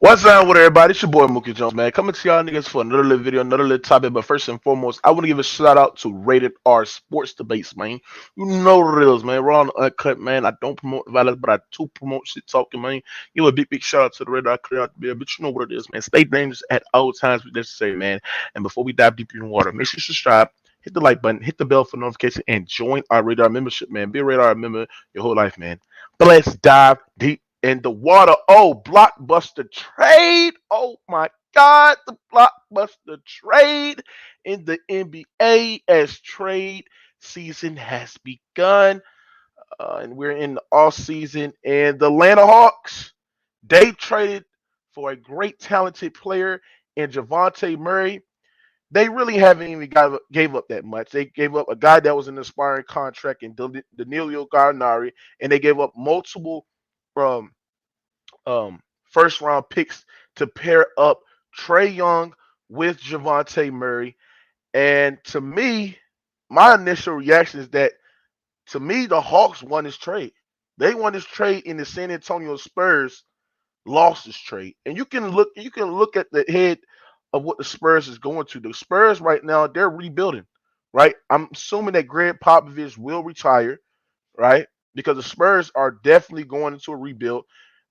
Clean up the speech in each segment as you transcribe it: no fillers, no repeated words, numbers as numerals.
What's up with everybody? It's your boy Mookie Jones, man. Coming to y'all niggas for another little video, another little topic. But first and foremost, I want to give a shout out to Rated R Sports Debates, man. You know what it is, man. We're on the uncut, man. I don't promote violence, but I do promote shit talking, man. Give a big shout out to the Rated R clear out the bill. But you know what it is, man. Stay dangerous at all times, we just say, man. And before we dive deeper in the water, make sure you subscribe, hit the like button, hit the bell for notification, and join our Rated R membership, man. Be a Rated R member your whole life, man. But let's dive deep in the water. Oh, blockbuster trade. Oh my God, the blockbuster trade in the NBA as trade season has begun. And we're in the off season. And the Atlanta Hawks, they traded for a great talented player in Javante Murray. They really haven't even gave up that much. They gave up a guy that was an aspiring contract in Danilo Gallinari, and they gave up multiple um, first round picks to pair up Trey Young with Javante Murray. And to me, my initial reaction is that to me, the Hawks won this trade. They won this trade in the San Antonio Spurs lost this trade. And you can look at the head of what the Spurs is going to. The Spurs right now, they're rebuilding, right? I'm assuming that Greg Popovich will retire, right? Because the Spurs are definitely going into a rebuild.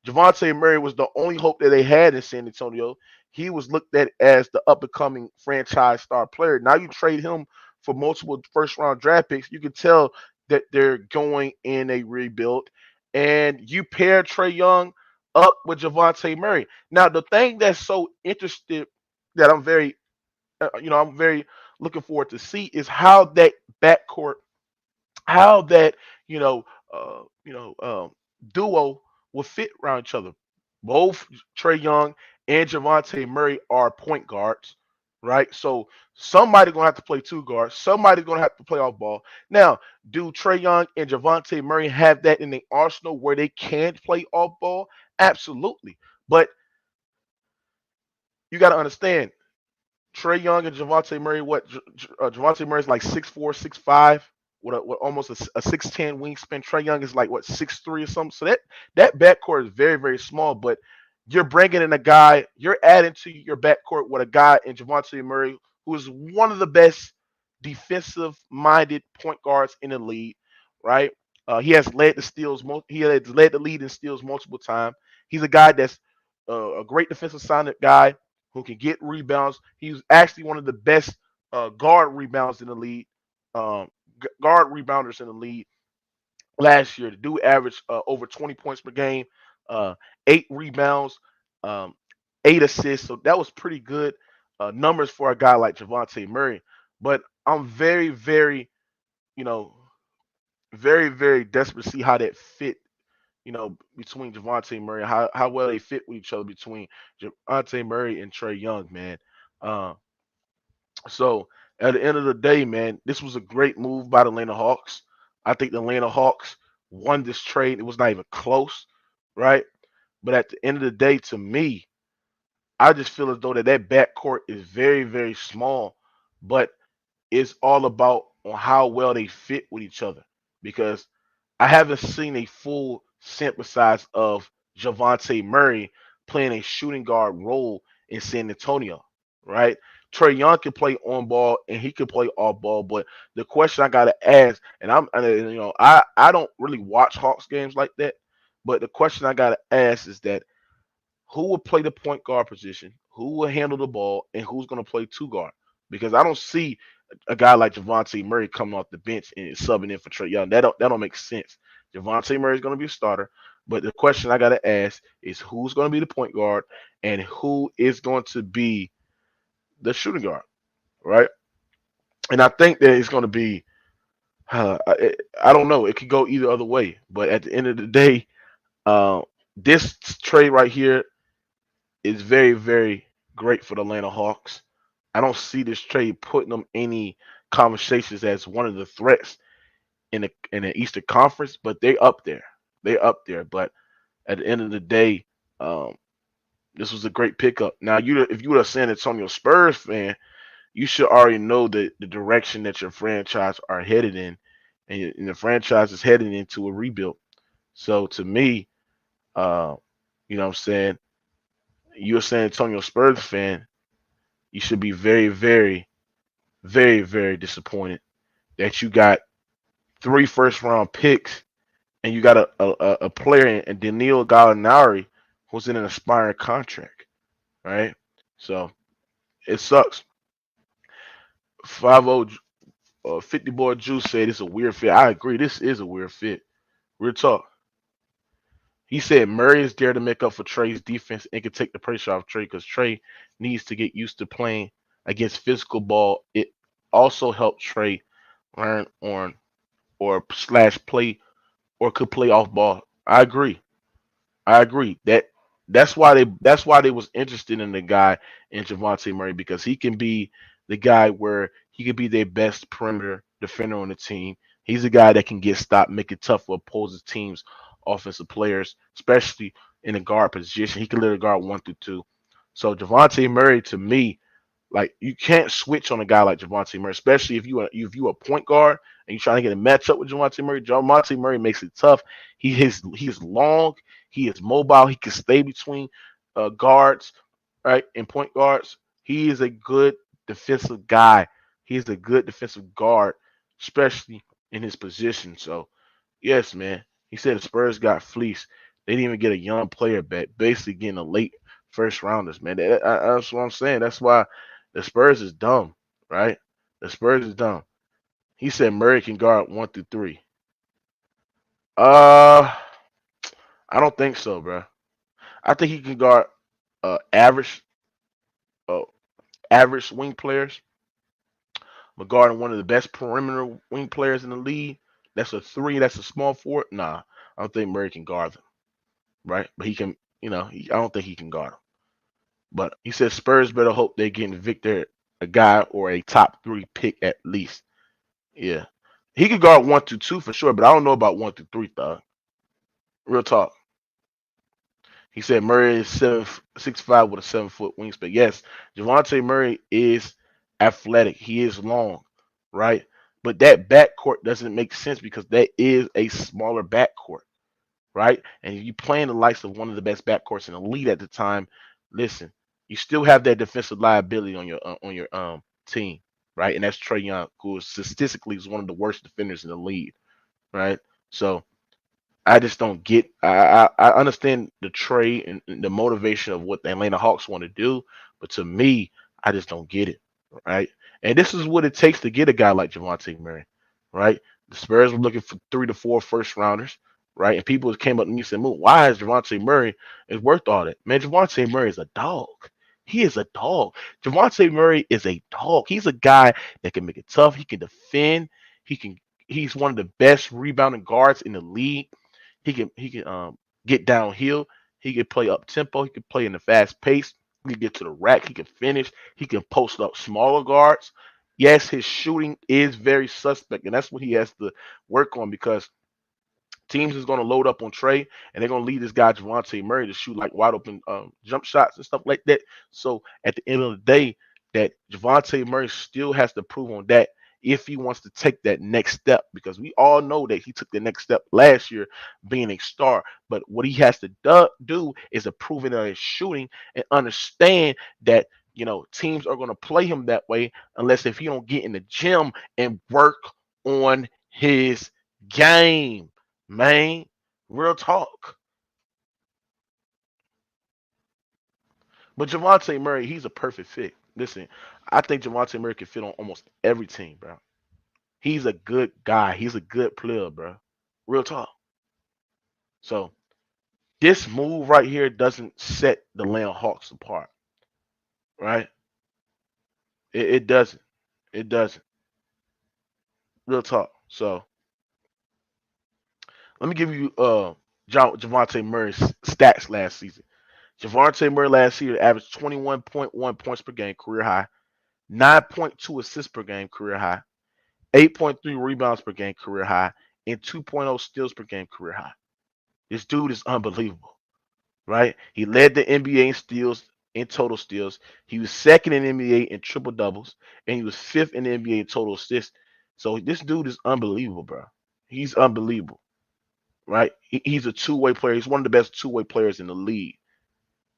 Javante Murray was the only hope that they had in San Antonio. He was looked at as the up and coming franchise star player. Now you trade him for multiple first round draft picks. You can tell that they're going in a rebuild. And you pair Trey Young up with Javante Murray. Now the thing that's so interested that I'm very looking forward to see is how that backcourt how that you know duo will fit around each other. Both Trey Young and Javante Murray are point guards, right? So somebody's gonna have to play two guards. Somebody's gonna have to play off ball. Now, do Trey Young and Javante Murray have that in the arsenal where they can play off ball? Absolutely. But you got to understand, Trey Young and Javante Murray. Javante Murray is like 6'4", 6'5", with almost a 6'10" wingspan. Trey Young is like what 6'3" or something. So that backcourt is very very small. But you're bringing in a guy. You're adding to your backcourt with a guy in Javante Murray who is one of the best defensive minded point guards in the league. Right. He has led the steals. He has led the lead in steals multiple times. He's a guy that's a great defensive minded guy who can get rebounds. He's actually one of the best guard rebounds in the league, guard rebounders in the league last year. The dude averaged over 20 points per game, uh, 8 rebounds, um, 8 assists. So that was pretty good numbers for a guy like Javante Murray. But I'm very, very, you know, very, very desperate to see how that fit between Javante Murray, how well they fit with each other between Javante Murray and Trey Young, man. Uh, so at the end of the day, man, this was a great move by the Atlanta Hawks. I think the Atlanta Hawks won this trade. It was not even close, right? But at the end of the day, to me, I just feel as though that backcourt is very, very small, but it's all about on how well they fit with each other. Because I haven't seen a full sample size of Javante Murray playing a shooting guard role in San Antonio, right? Trey Young can play on ball and he can play off ball, but the question I gotta ask, I don't really watch Hawks games like that, but the question I gotta ask is that who will play the point guard position, who will handle the ball, and who's going to play two guard? Because I don't see a guy like Javante Murray coming off the bench and subbing in for Trey Young. That don't make sense. Javante Murray is going to be a starter, but the question I got to ask is who's going to be the point guard and who is going to be the shooting guard, right? And I think that it's going to be. I don't know. It could go either other way, but at the end of the day, uh, this trade right here is very, very great for the Atlanta Hawks. I don't see this trade putting them any conversations as one of the threats in the Eastern Conference, but they up there. They up there. But at the end of the day, um, this was a great pickup. Now, if you were a San Antonio Spurs fan, you should already know the direction that your franchise are headed in, and the franchise is heading into a rebuild. So to me, uh, you know what I'm saying, you're a San Antonio Spurs fan, you should be very, very, very, very disappointed that you got 3 first-round picks and you got a player in Danilo Gallinari who's in an aspiring contract, right? So it sucks. 50 50 boy Juice said it's a weird fit. I agree. This is a weird fit. Real talk. He said Murray is there to make up for Trey's defense and can take the pressure off Trey because Trey needs to get used to playing against physical ball. It also helped Trey learn on or slash play or could play off ball. I agree. I agree. That's why they was interested in the guy in Javante Murray because he can be the guy where he could be their best perimeter defender on the team. He's a guy that can get stopped, make it tough for opposing teams, offensive players, especially in the guard position. He can literally guard 1 through 2. So Javante Murray to me, like you can't switch on a guy like Javante Murray, especially if you a point guard and you're trying to get a matchup with Javante Murray. Javante Murray makes it tough. He's long, he is mobile, he can stay between guards, right, and point guards. He is a good defensive guy. He is a good defensive guard, especially in his position. So yes, man. He said the Spurs got fleeced. They didn't even get a young player back, basically getting a late first rounders, man. That's what I'm saying. That's why the Spurs is dumb, right? The Spurs is dumb. He said Murray can guard 1 through 3. Uh, I don't think so, bro. I think he can guard average, uh, average wing players, but guarding one of the best perimeter wing players in the league. That's a 3. That's a small forward. Nah, I don't think Murray can guard them, right? But he can, I don't think he can guard them. But he said Spurs better hope they get Victor a guy or a top 3 pick at least. Yeah. He could guard 1 through 2 for sure, but I don't know about 1 through 3, thug. Real talk. He said Murray is 6'5" with a 7-foot wingspan. Yes, Javante Murray is athletic. He is long, right? But that backcourt doesn't make sense because that is a smaller backcourt, right? And if you playing the likes of one of the best backcourts in the league at the time, listen, you still have that defensive liability on your team, right? And that's Trae Young, who statistically is one of the worst defenders in the league, right? So I just don't get. I understand the trade and the motivation of what the Atlanta Hawks want to do, but to me, I just don't get it, right? And this is what it takes to get a guy like Javante Murray, right? The Spurs were looking for 3 to 4 first rounders, right? And people came up to me and said, "Moon, why is Javante Murray is worth all that?" Man, Javante Murray is a dog. He is a dog. Javante Murray is a dog. He's a guy that can make it tough. He can defend. He can. He's one of the best rebounding guards in the league. He can get downhill. He can play up tempo. He can play in the fast pace. He can get to the rack. He can finish. He can post up smaller guards. Yes, his shooting is very suspect, and that's what he has to work on because teams is going to load up on Trey, and they're going to lead this guy Javante Murray to shoot like wide open jump shots and stuff like that. So at the end of the day, that Javante Murray still has to prove on that if he wants to take that next step, because we all know that he took the next step last year being a star. But what he has to do is improve in his shooting and understand that teams are going to play him that way unless if he don't get in the gym and work on his game. Man, real talk. But Javante Murray, he's a perfect fit. Listen, I think Javante Murray can fit on almost every team, bro. He's a good guy. He's a good player, bro. Real talk. So this move right here doesn't set the Atlanta Hawks apart, right? It doesn't. It doesn't. Real talk. So let me give you Javante Murray's stats last season. Javante Murray last year averaged 21.1 points per game, career high. 9.2 assists per game, career high, 8.3 rebounds per game, career high, and 2.0 steals per game, career high. This dude is unbelievable, right? He led the NBA in steals, in total steals. He was second in the NBA in triple doubles, and he was fifth in the NBA in total assists. So this dude is unbelievable, bro. He's unbelievable, right? He's a two-way player. He's one of the best two-way players in the league.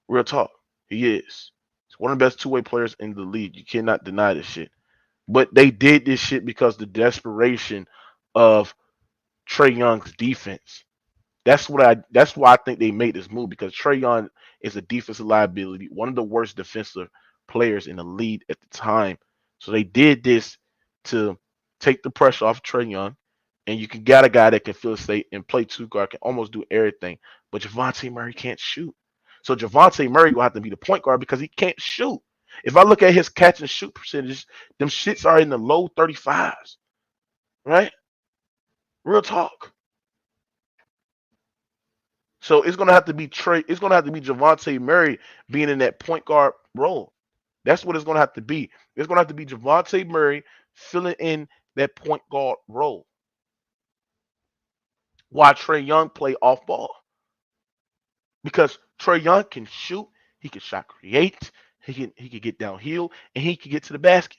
Real talk. He is. He's one of the best two-way players in the league. You cannot deny this shit. But they did this shit because the desperation of Trae Young's defense. That's why I think they made this move because Trae Young is a defensive liability, one of the worst defensive players in the league at the time. So they did this to take the pressure off Trae Young, and you can got a guy that can feel safe and play two guard, can almost do everything. But Javonte Murray can't shoot. So Javonte Murray will have to be the point guard because he can't shoot. If I look at his catch and shoot percentage, them shits are in the low 35s, right? Real talk. So it's gonna have to be Trey. It's gonna have to be Javonte Murray being in that point guard role. That's what it's gonna have to be. It's gonna have to be Javonte Murray filling in that point guard role while Trae Young play off ball because Trae Young can shoot, he can shot create, he can get downhill, and he can get to the basket.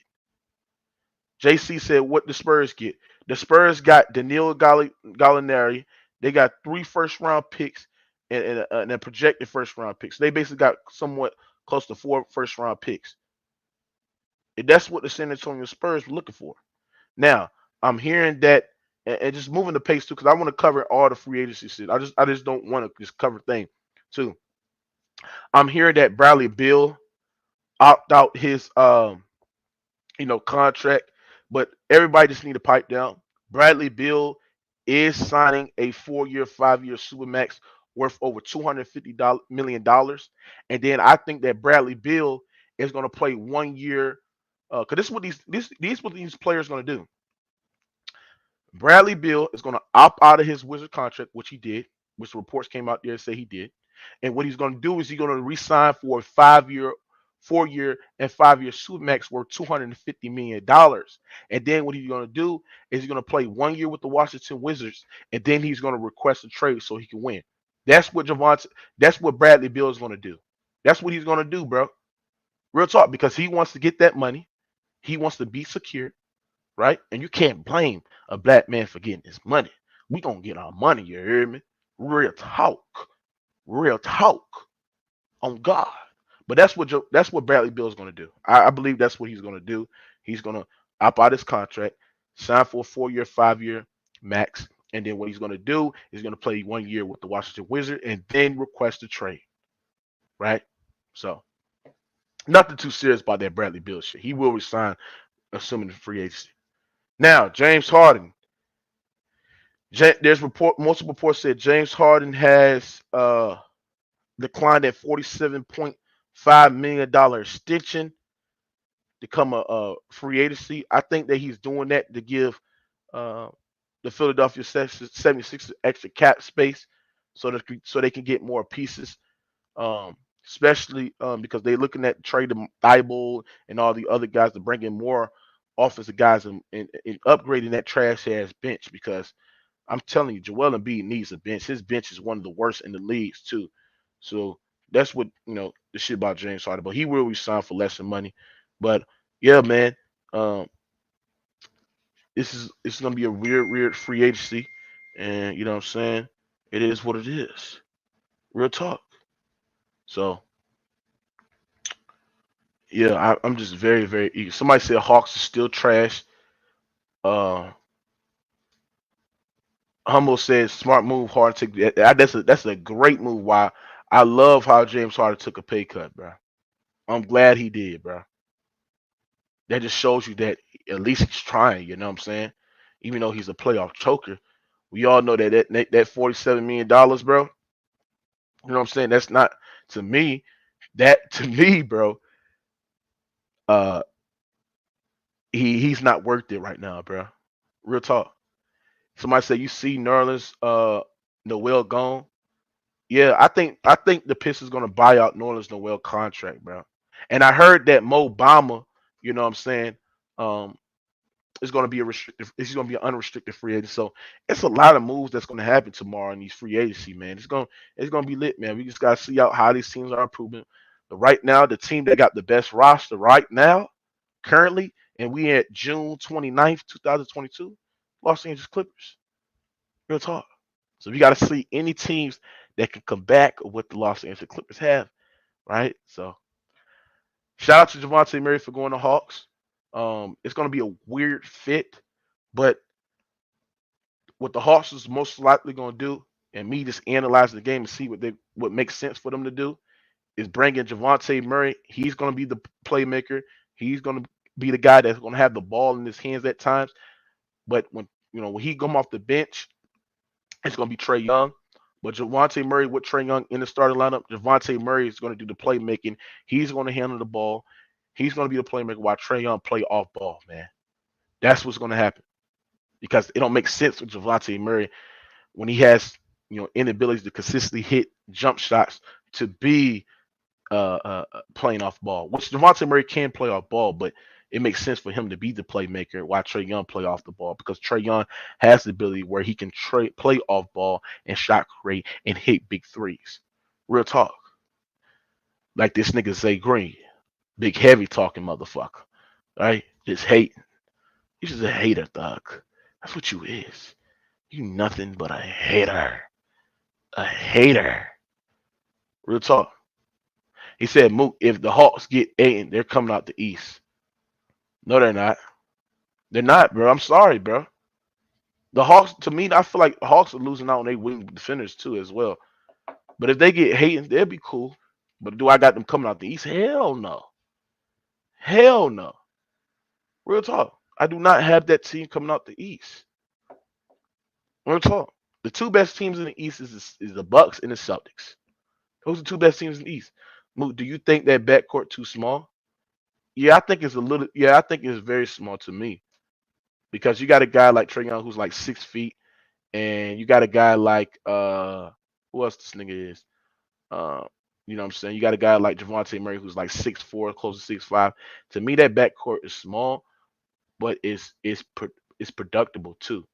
JC said, "What the Spurs get? The Spurs got Danilo Gallinari. They got 3 first-round picks and a projected first-round picks. They basically got somewhat close to 4 first-round picks. And that's what the San Antonio Spurs were looking for. Now, I'm hearing that, and just moving the pace too, because I want to cover all the free agency shit. I just don't want to just cover thing too. I'm hearing that Bradley Beal opt out his contract. But everybody just need to pipe down. Bradley Beal is signing a 4-year, 5-year supermax worth over $250 million. And then I think that Bradley Beal is going to play 1 year. Because this is what these players are going to do. Bradley Beal is going to opt out of his Wizard contract, which he did, which reports came out there and say he did. And what he's going to do is he's going to re-sign for a 5-year, 4-year, and 5-year supermax worth $250 million. And then what he's going to do is he's going to play 1 year with the Washington Wizards, and then he's going to request a trade so he can win. That's what Bradley Beal is going to do. That's what he's going to do, bro. Real talk, because he wants to get that money. He wants to be secure, right? And you can't blame a black man for getting his money. We gonna get our money, you hear me? Real talk. Real talk. On God. But that's what Bradley Beal is gonna do. I believe that's what he's gonna do. He's gonna opt out his contract, sign for a 4-year, 5-year max, and then what he's gonna do is gonna play 1 year with the Washington Wizards and then request a trade. Right? So nothing too serious about that Bradley Beal shit. He will resign, assuming the free agency. Now, James Harden. There's multiple reports said James Harden has declined that $47.5 million extension to come a free agency. I think that he's doing that to give the Philadelphia 76ers extra cap space so they can get more pieces. Especially because they're looking at trading Thibault and all the other guys to bring in more offensive guys and upgrading that trash ass bench, because I'm telling you, Joel Embiid needs a bench. His bench is one of the worst in the leagues too. So that's what the shit about James Harden. But he will resign for less than money. But yeah, man, it's gonna be a weird free agency, and you know what I'm saying. It is what it is. Real talk. So yeah, I'm just very eager. Somebody said Hawks is still trash. Uh, Humble says smart move, hard to take. That's a great move. Why I love how James Harden took a pay cut, bro. I'm glad he did, bro. That just shows you that at least he's trying. You know what I'm saying? Even though he's a playoff choker, we all know that $47 million, bro. You know what I'm saying? That's not to me. That to me, bro. Uh, he's not worth it right now, bro. Real talk. Somebody said you see Nerlens Noel gone. Yeah, I think the Pistons gonna buy out Nerlens Noel contract, bro. And I heard that Mo Bamba, you know what I'm saying, um, is gonna be a restricted. He's gonna be an unrestricted free agent. So it's a lot of moves that's gonna happen tomorrow in these free agency, man. It's gonna be lit, man. We just gotta see out how these teams are improving. But right now, the team that got the best roster right now, currently, and we at June 29th, 2022, Los Angeles Clippers. Real talk. So we got to see any teams that can come back with what the Los Angeles Clippers have, right? So Shout out to Dejounte Murray for going to Hawks. It's going to be a weird fit, but what the Hawks is most likely going to do, and me just analyzing the game and see what makes sense for them to do, is bringing Dejounte Murray. He's going to be the playmaker. He's going to be the guy that's going to have the ball in his hands at times. But when he come off the bench, it's going to be Trae Young. But Dejounte Murray with Trae Young in the starting lineup, Dejounte Murray is going to do the playmaking. He's going to handle the ball. He's going to be the playmaker while Trae Young play off ball, man. That's what's going to happen because it don't make sense with Dejounte Murray when he has inabilities to consistently hit jump shots to be playing off ball, which Dejounte Murray can play off ball, but it makes sense for him to be the playmaker while Trae Young play off the ball because Trae Young has the ability where he can play off ball and shot create and hit big threes. Real talk. Like this nigga Zay Green, big heavy talking motherfucker, right? Just hating. He's just a hater, thug. That's what you is. You nothing but a hater. A hater. Real talk. He said, Mook, if the Hawks get Ayton, they're coming out the East. No, they're not. They're not, bro. I'm sorry, bro. The Hawks, to me, I feel like the Hawks are losing out on their wing defenders too as well. But if they get Ayton, they'll be cool. But do I got them coming out the East? Hell no. Hell no. Real talk. I do not have that team coming out the East. Real talk. The two best teams in the East is the Bucks and the Celtics. Those are the two best teams in the East. Mook, do you think that backcourt too small? Yeah, I think it's I think it's very small to me because you got a guy like Trae Young who's like 6 feet, and you got a guy like who else this nigga is? You know what I'm saying? You got a guy like Dejounte Murray who's like 6'4", close to 6'5". To me, that backcourt is small, but it's productible too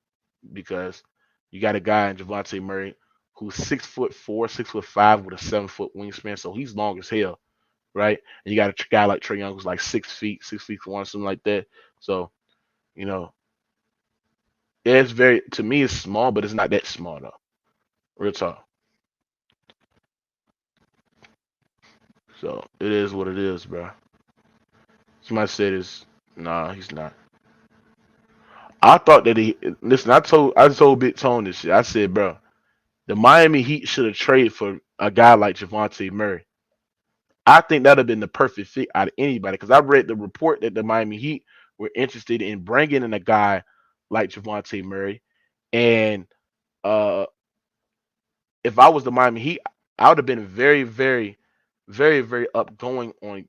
because you got a guy in Dejounte Murray who's 6'4", 6'5" with a 7-foot wingspan, so he's long as hell. Right? And you got a guy like Trae Young who's like 6'1", something like that. So, it's to me, it's small, but it's not that small though. Real talk. So it is what it is, bro. Somebody said this. Nah, he's not. I thought that listen. I told Big Tone this shit. I said, bro, the Miami Heat should have traded for a guy like Dejounte Murray. I think that'd have been the perfect fit out of anybody because I read the report that the Miami Heat were interested in bringing in a guy like Dejounte Murray, and if I was the Miami Heat, I would have been very, very, very, very upgoing on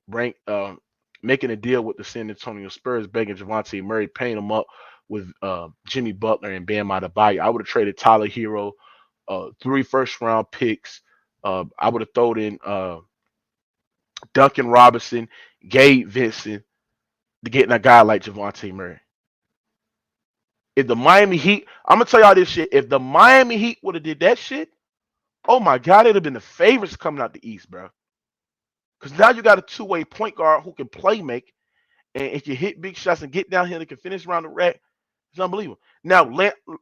making a deal with the San Antonio Spurs, begging Dejounte Murray, paying him up with Jimmy Butler and Bam Adebayo. I would have traded Tyler Hero, 3 first-round picks. I would have thrown in Duncan Robinson, Gabe Vincent, to getting a guy like Dejounte Murray. If the Miami Heat, I'm gonna tell y'all this shit. If the Miami Heat would have did that shit, oh my God, it'd have been the favorites coming out the East, bro. Because now you got a two-way point guard who can play make and can hit big shots and get down here and can finish around the rack. It's unbelievable. Now,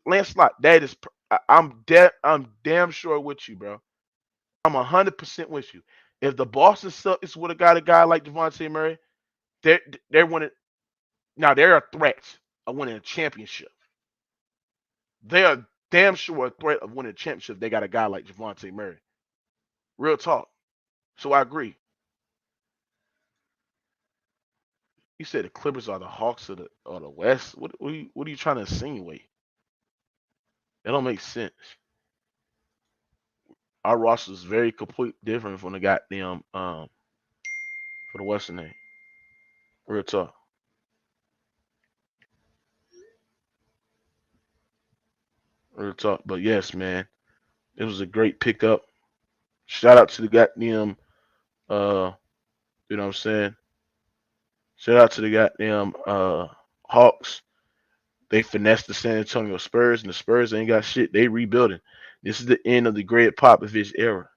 Lancelot, that is, I'm damn sure with you, bro. I'm 100% with you. If the Boston Celtics would have got a guy like Dejounte Murray, they're winning. Now they're a threat of winning a championship. They are damn sure a threat of winning a championship. They got a guy like Dejounte Murray. Real talk. So I agree. You said the Clippers are the Hawks of the West. What are you trying to insinuate? That don't make sense. Our roster is very complete different from the goddamn for the Western name. Real talk. Real talk. But yes, man, it was a great pickup. Shout out to the goddamn you know what I'm saying? Shout out to the goddamn Hawks. They finessed the San Antonio Spurs, and the Spurs ain't got shit. They rebuilding. This is the end of the Greg Popovich era.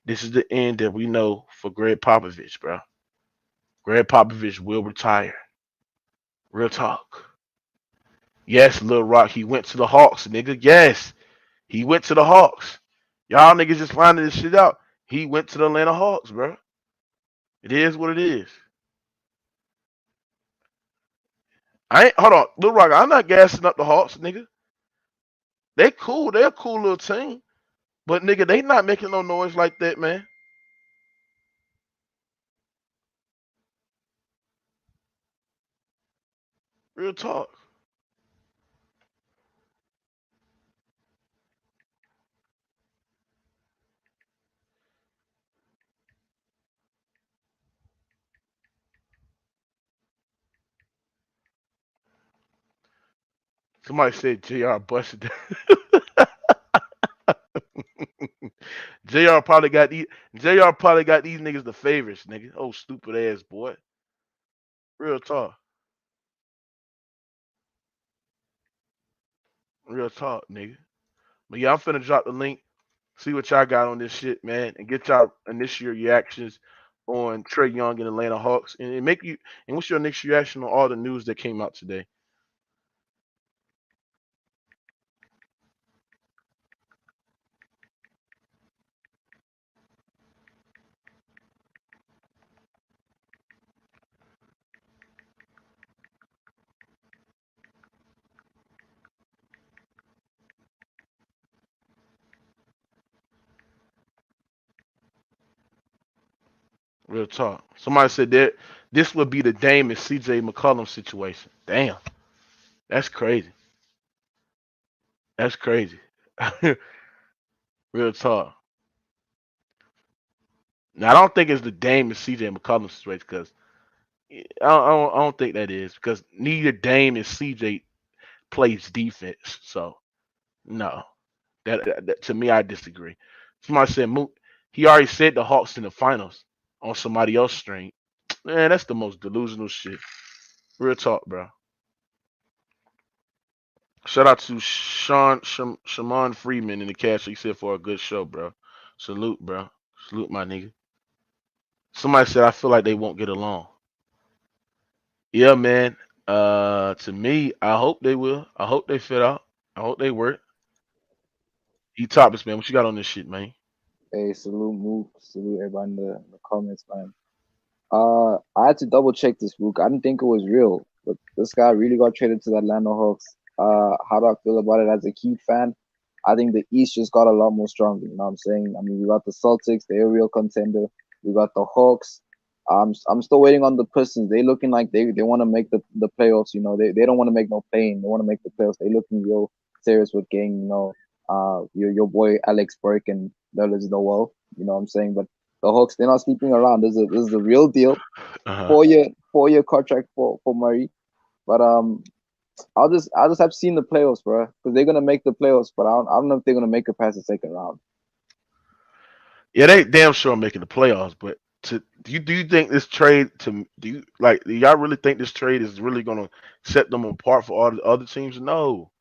This is the end that we know for Greg Popovich, bro. Greg Popovich will retire. Real talk. Yes, Lil Rock, he went to the Hawks, nigga. Yes, he went to the Hawks. Y'all niggas just finding this shit out. He went to the Atlanta Hawks, bro. It is what it is. I ain't hold on, Lil Rock. I'm not gassing up the Hawks, nigga. They cool. They're a cool little team, but nigga, they not making no noise like that, man. Real talk. Somebody said Jr. busted. Jr. probably got these. Jr. probably got these niggas the favorites, nigga. Oh, stupid ass boy. Real talk. Real talk, nigga. But yeah, I'm finna drop the link. See what y'all got on this shit, man, and get y'all initial reactions on Trey Young and Atlanta Hawks, and make you. And what's your next reaction on all the news that came out today? Real talk. Somebody said that this would be the Dame and CJ McCollum situation. Damn, that's crazy. That's crazy. Real talk. Now I don't think it's the Dame and CJ McCollum situation because I don't think that is because neither Dame and CJ plays defense. So no, that to me I disagree. Somebody said Mook. He already said the Hawks in the finals on somebody else's string. Man, that's the most delusional shit. Real talk, bro. Shout out to Shaman Freeman in the cash. He said for a good show, bro. Salute, bro. Salute, my nigga. Somebody said I feel like they won't get along. Yeah, man. To me, I hope they will. I hope they fit out. I hope they work. E topics, man. What you got on this shit, man? Hey, salute Mook, salute everybody in the comments, man. I had to double check this, Mook. I didn't think it was real, but this guy really got traded to the Atlanta Hawks. How do I feel about it as a Heat fan? I think the East just got a lot more stronger. You know what I'm saying? I mean, we got the Celtics, they're a real contender. We got the Hawks. I'm still waiting on the Pistons. They looking like they want to make the playoffs. You know, they don't want to make no play-in. They want to make the playoffs. They looking real serious with getting your boy Alex Burke and Nerlens Noel. You know what I'm saying? But the Hawks, they're not sleeping around. This is a real deal. Uh huh. 4 year contract for Murray. But I'll just have to see in the playoffs, bro, because they're gonna make the playoffs. But I don't know if they're gonna make it past the second round. Yeah, they damn sure making the playoffs. But do you think this trade do y'all really think this trade is really gonna set them apart for all the other teams? No,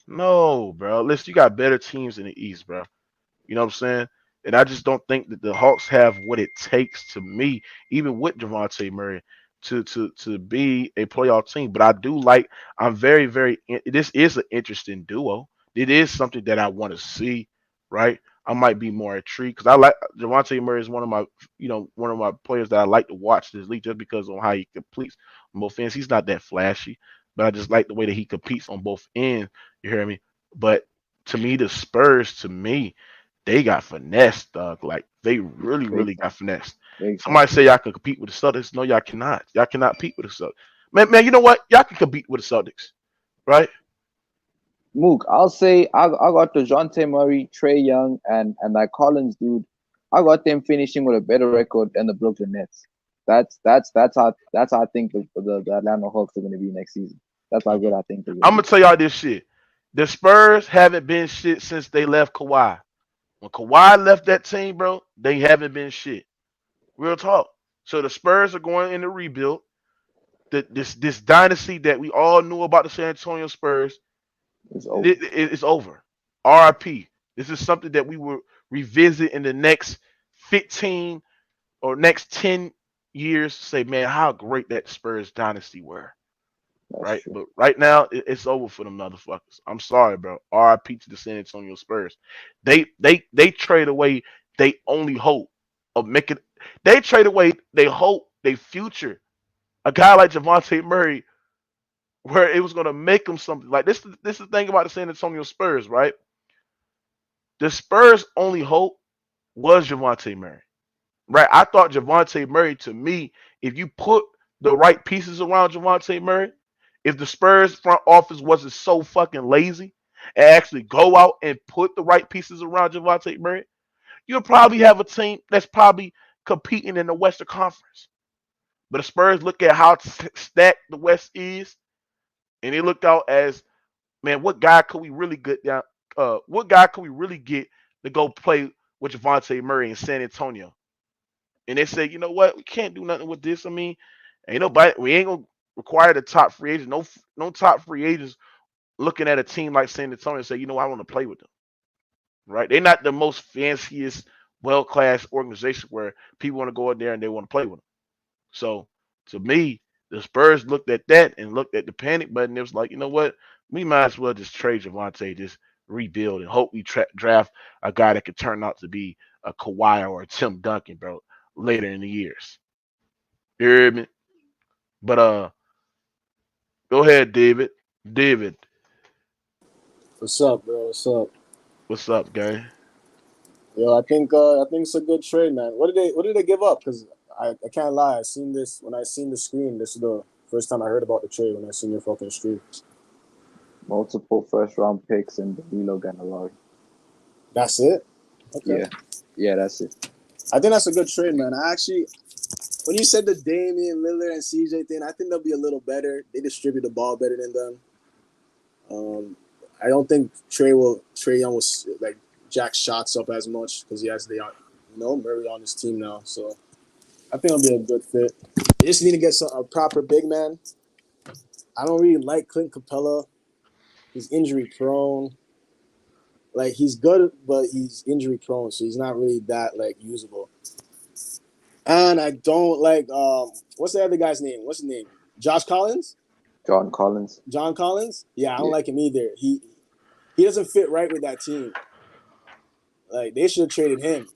no, bro. Listen, you got better teams in the East, bro. You know what I'm saying? And I just don't think that the Hawks have what it takes to me, even with Dejounte Murray, to be a playoff team. But I do like. I'm very. This is an interesting duo. It is something that I want to see. Right? I might be more intrigued because I like Dejounte Murray is one of my players that I like to watch this league just because on how he completes on both ends. He's not that flashy, but I just like the way that he competes on both ends. You hear me? But to me, the Spurs, to me, they got finessed, dog. Like they Big really got time, finessed. big time. Somebody say y'all can compete with the Celtics. No, y'all cannot. Y'all cannot compete with the Celtics. Man, you know what? Y'all can compete with the Celtics, right? Mook, I'll say I got Dejounte Murray, Trey Young, and that Collins dude. I got them finishing with a better record than the Brooklyn Nets. That's how I think the Atlanta Hawks are gonna be next season. That's how Mhm. good I think they're gonna I'm gonna be. tell y'all this shit. The Spurs haven't been shit since they left Kawhi. When Kawhi left that team, bro, they haven't been shit. Real talk. So the Spurs are going in the rebuild. This dynasty that we all knew about the San Antonio Spurs It's over. it's over. RIP. This is something that we will revisit in the next 15 or next 10 years. Say, man, how great that Spurs dynasty were. That's Right? true. But right now, it's over for them motherfuckers. I'm sorry, bro. RIP to the San Antonio Spurs. They trade away they only hope of making. They trade away they hope, they future. A guy like Javante Murray where it was going to make them something. Like this. This is the thing about the San Antonio Spurs, right? The Spurs' only hope was Dejounte Murray, right? I thought Dejounte Murray, to me, if you put the right pieces around Dejounte Murray, if the Spurs front office wasn't so fucking lazy and actually go out and put the right pieces around Dejounte Murray, you'll probably have a team that's probably competing in the Western Conference. But the Spurs look at how stacked the West is, and they looked out as, man, what guy could we really get down? What guy could we really get to go play with Javante Murray in San Antonio? And they said, you know what, we can't do nothing with this. I mean, ain't nobody, we ain't gonna require the top free agents. No top free agents looking at a team like San Antonio and say, you know, I want to play with them. Right? They're not the most fanciest, well class organization where people want to go in there and they want to play with them. So to me, the Spurs looked at that and looked at the panic button. It was like, you know what? We might as well just trade Javante, just rebuild and hope we draft a guy that could turn out to be a Kawhi or a Tim Duncan, bro, later in the years. You hear me? But go ahead, David. David, What's up, bro? What's up? what's up, gang? Yo, I think it's a good trade, man. What did they give up? Because I can't lie, I seen this when I seen the screen. This is the first time I heard about the trade when I seen your fucking screen. Multiple first round picks and Danilo Gallinari. That's it. Okay. Yeah, that's it. I think that's a good trade, man. When you said the Damian Lillard and CJ thing, I think they'll be a little better. They distribute the ball better than them. I don't think Trey Young will like jack shots up as much because he has Murray on his team now. So I think it'll be a good fit. They just need to get a proper big man. I don't really like Clint Capella. He's injury prone. Like he's good, but he's injury prone, so he's not really that like usable. And I don't like what's the other guy's name? What's his name? Josh Collins? John Collins. John Collins? Yeah, I don't like him either. He doesn't fit right with that team. Like they should have traded him.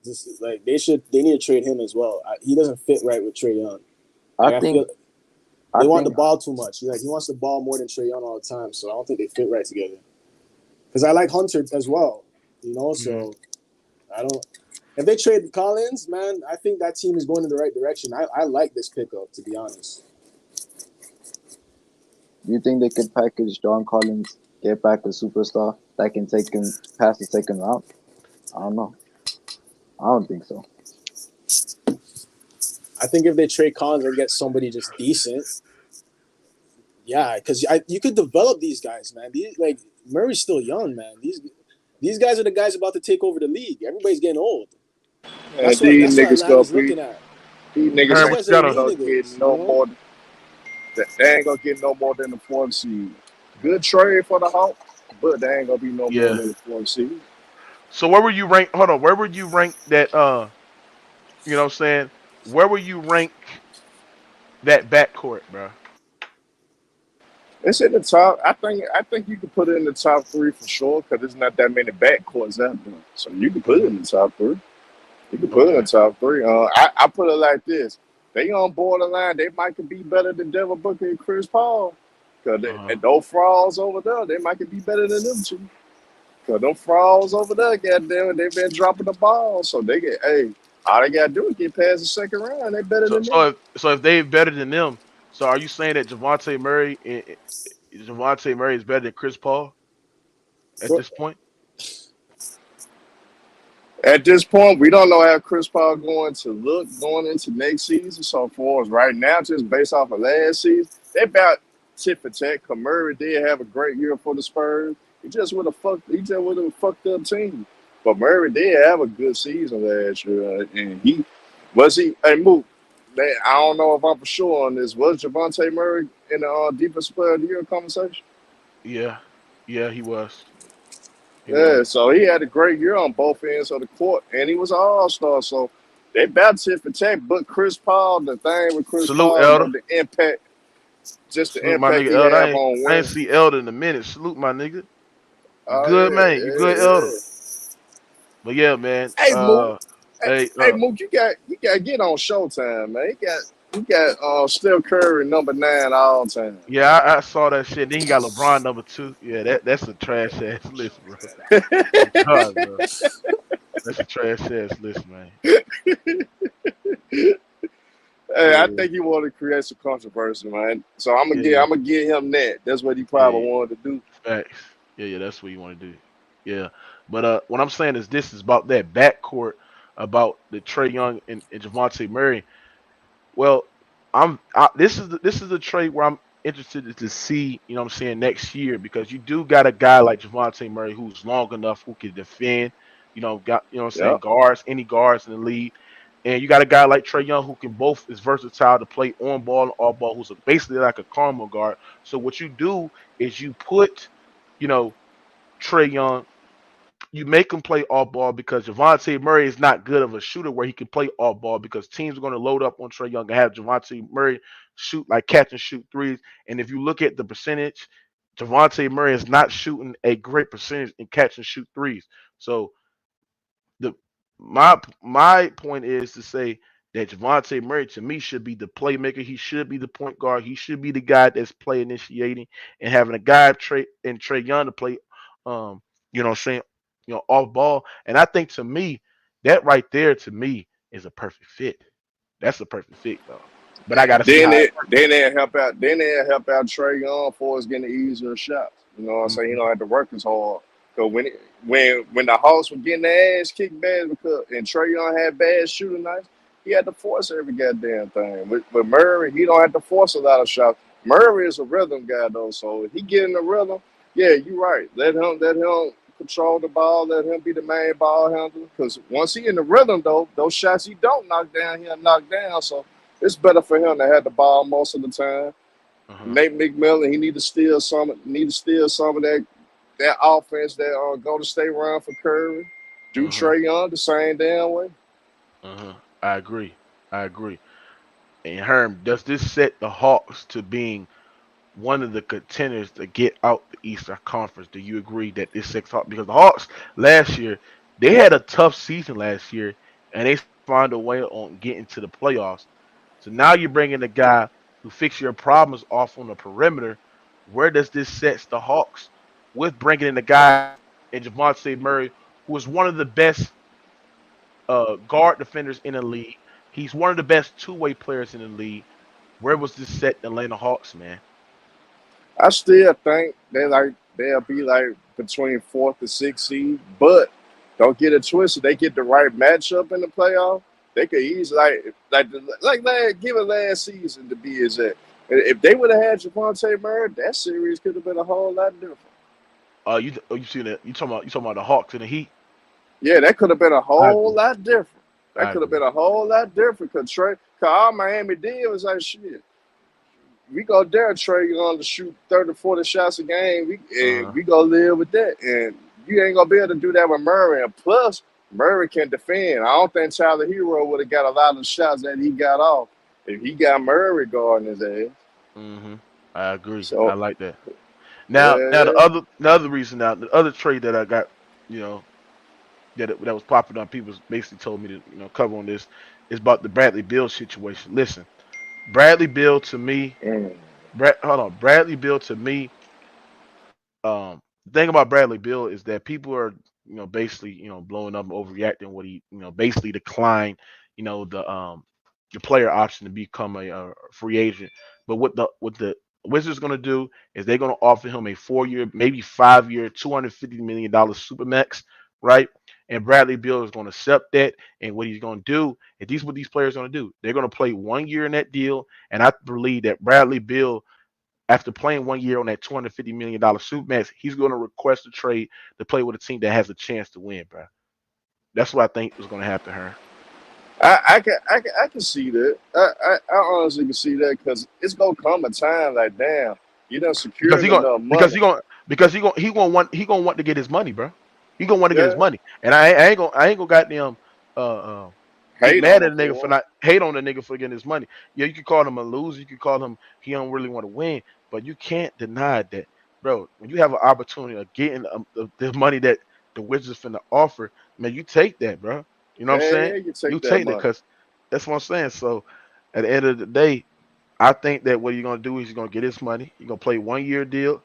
They need to trade him as well. He doesn't fit right with Trae Young. Like, I think they want the ball too much. He wants the ball more than Trae Young all the time, so I don't think they fit right together. Because I like Hunter as well, so I don't. If they trade Collins, man, I think that team is going in the right direction. I like this pickup, to be honest. Do you think they could package John Collins, get back a superstar that can take him past the second round? I don't know. I don't think so. I think if they trade Collins and get somebody just decent, yeah, because you could develop these guys, man. Murray's still young, man. These guys are the guys about to take over the league. Everybody's getting old. That's what Atlanta's looking at. These niggas ain't gonna get no more. They ain't gonna get no more than the 4th seed. Good trade for the Hawks, but they ain't gonna be no more than the 4th seed. So where were you ranked? Hold on, where were you ranked that? You know what I'm saying? Where were you ranked that backcourt, bro? It's in the top. I think you can put it in the top 3 for sure because there's not that many backcourts out there. So you can put it in the top 3. You can put it in the top 3. I put it like this: they on borderline. They might could be better than Devin Booker and Chris Paul. Cause and those frauds over there, they might could be better than them two. Cause them frauds over there, goddamn, they've been dropping the ball. So they get, all they gotta do is get past the second round. They better than them. So if they better than them, so are you saying that Javante Murray is better than Chris Paul at this point? At this point, we don't know how Chris Paul going to look going into next season. So for us right now, just based off of last season, they about tit for tat. Cause Murray did have a great year for the Spurs. He just would have fucked up team. But Murray did have a good season last year, and Hey, Mook, I don't know if I'm for sure on this. Was Javante Murray in the defensive player of the year conversation? Yeah, he was. So he had a great year on both ends of the court, and he was an all-star. So they about tit for tat. But Chris Paul, the thing with Chris Salute, Paul, Elder. the impact, just the Salute impact he Elder. have on wins. I ain't see Elder in a minute. Salute my nigga. Man. You good, Elder. But yeah, man. Hey, Mook. Hey, Mook, you got to get on Showtime, man. He got Steph Curry number 9 all time. Yeah, I saw that shit. Then he got LeBron number 2. Yeah, that's a trash ass list, bro. Oh God, bro, that's a trash ass list, man. Hey, I Yeah, think he wanted to create some controversy, man. So yeah, I'm gonna give him that. That's what he yeah, probably yeah. wanted to do. Facts. Yeah, yeah, that's what you want to do. Yeah, but what I'm saying is this is about that backcourt, about the Trey Young and Javante Murray. Well, this is the trade where I'm interested to see, you know what I'm saying, next year because you do got a guy like Javante Murray who's long enough who can defend, got you know what I'm saying, Yep. guards, any guards in the league. And you got a guy like Trey Young who can both is versatile to play on ball and off ball, who's basically like a karma guard. So what you do is you put, you know, Trey Young, you make him play off ball because Javante Murray is not good of a shooter where he can play off ball because teams are going to load up on Trey Young and have Javante Murray shoot like catch and shoot threes. And if you look at the percentage, Javante Murray is not shooting a great percentage in catch and shoot threes. So the my point is to say that Javante Murray to me should be the playmaker. He should be the point guard. He should be the guy that's play initiating and having a guy Trey Young to play you know what I'm saying, off ball. And I think to me, that right there to me is a perfect fit. That's a perfect fit though. But I gotta see Then how it they then they help out. Then they help out Trey Young for us getting easier shots. You know what I'm works. saying? He don't have to work as hard. Cause when the Hawks were getting their ass kicked bad because and Trey Young had bad shooting nights, he had to force every goddamn thing. With Murray, he don't have to force a lot of shots. Murray is a rhythm guy though, so if he get in the rhythm, yeah, you're right. Let him control the ball. Let him be the main ball handler. Because once he in the rhythm though, those shots he don't knock down, he'll knock down. So it's better for him to have the ball most of the time. Uh-huh. Nate McMillan, he need to steal some of that offense that go to stay run for Curry. Do Uh-huh. Trey Young the same damn way. Uh-huh. I agree. I agree. And Herm, does this set the Hawks to being one of the contenders to get out the Eastern Conference? Do you agree that this sets Hawks because the Hawks last year they had a tough season last year and they found a way on getting to the playoffs. So now you're bringing a guy who fix your problems off on the perimeter. Where does this set the Hawks with bringing in a guy in Javante Murray, who is one of the best guard defenders in the league? He's one of the best two-way players in the league. Where was this set the Atlanta Hawks, man? I still think they'll be like between fourth and sixth seed, but don't get it twisted. They get the right matchup in the playoff. They could easily give it last season to be exact. If they would have had Javante Murray, that series could have been a whole lot different. You seen that? You talking about the Hawks and the Heat? Yeah, that could have been a I whole agree. lot different. That I could have agree. been a whole lot different cause all Miami did was like shit. We go dare Trey Young to shoot 30, 40 shots a game. Uh-huh. We go live with that. And you ain't gonna be able to do that with Murray. And plus, Murray can defend. I don't think Tyler Hero would have got a lot of shots that he got off if he got Murray guarding his ass. Hmm. I agree. I So like that. Now yeah, the other reason now the other trade that I got, you know, that was popular on people basically told me to cover on this is about the Bradley Beal situation. Listen, Bradley Beal to me, Mm. Hold on, Bradley Beal to me. The thing about Bradley Beal is that people are basically blowing up and overreacting what he basically declined the player option to become a free agent. But what the Wizards going to do is they're going to offer him a 4 year, maybe 5 year, $250 million supermax, right? And Bradley Beal is going to accept that. And what he's going to do is what these players are going to do. They're going to play 1 year in that deal. And I believe that Bradley Beal, after playing 1 year on that $250 million supermax, he's going to request a trade to play with a team that has a chance to win, bro. That's what I think is going to happen here. I can see that. I honestly can see that because it's gonna come a time like damn, you done Because secured he going enough because money. he gonna want to get his money, bro. He gonna want to get his Yeah, money, and I ain't gonna goddamn get hate mad on at him a nigga for for it. not hate on the nigga for getting his money. Yeah, you could call him a loser, you could call him he don't really want to win, but you can't deny that, bro. When you have an opportunity of getting the money that the Wizards finna offer, man, you take that, bro. You know what I'm Yeah, saying? yeah, you You take that take that money. because that's what I'm saying. So At the end of the day, I think that what you're gonna do is you're gonna get his money. You're gonna play 1 year deal,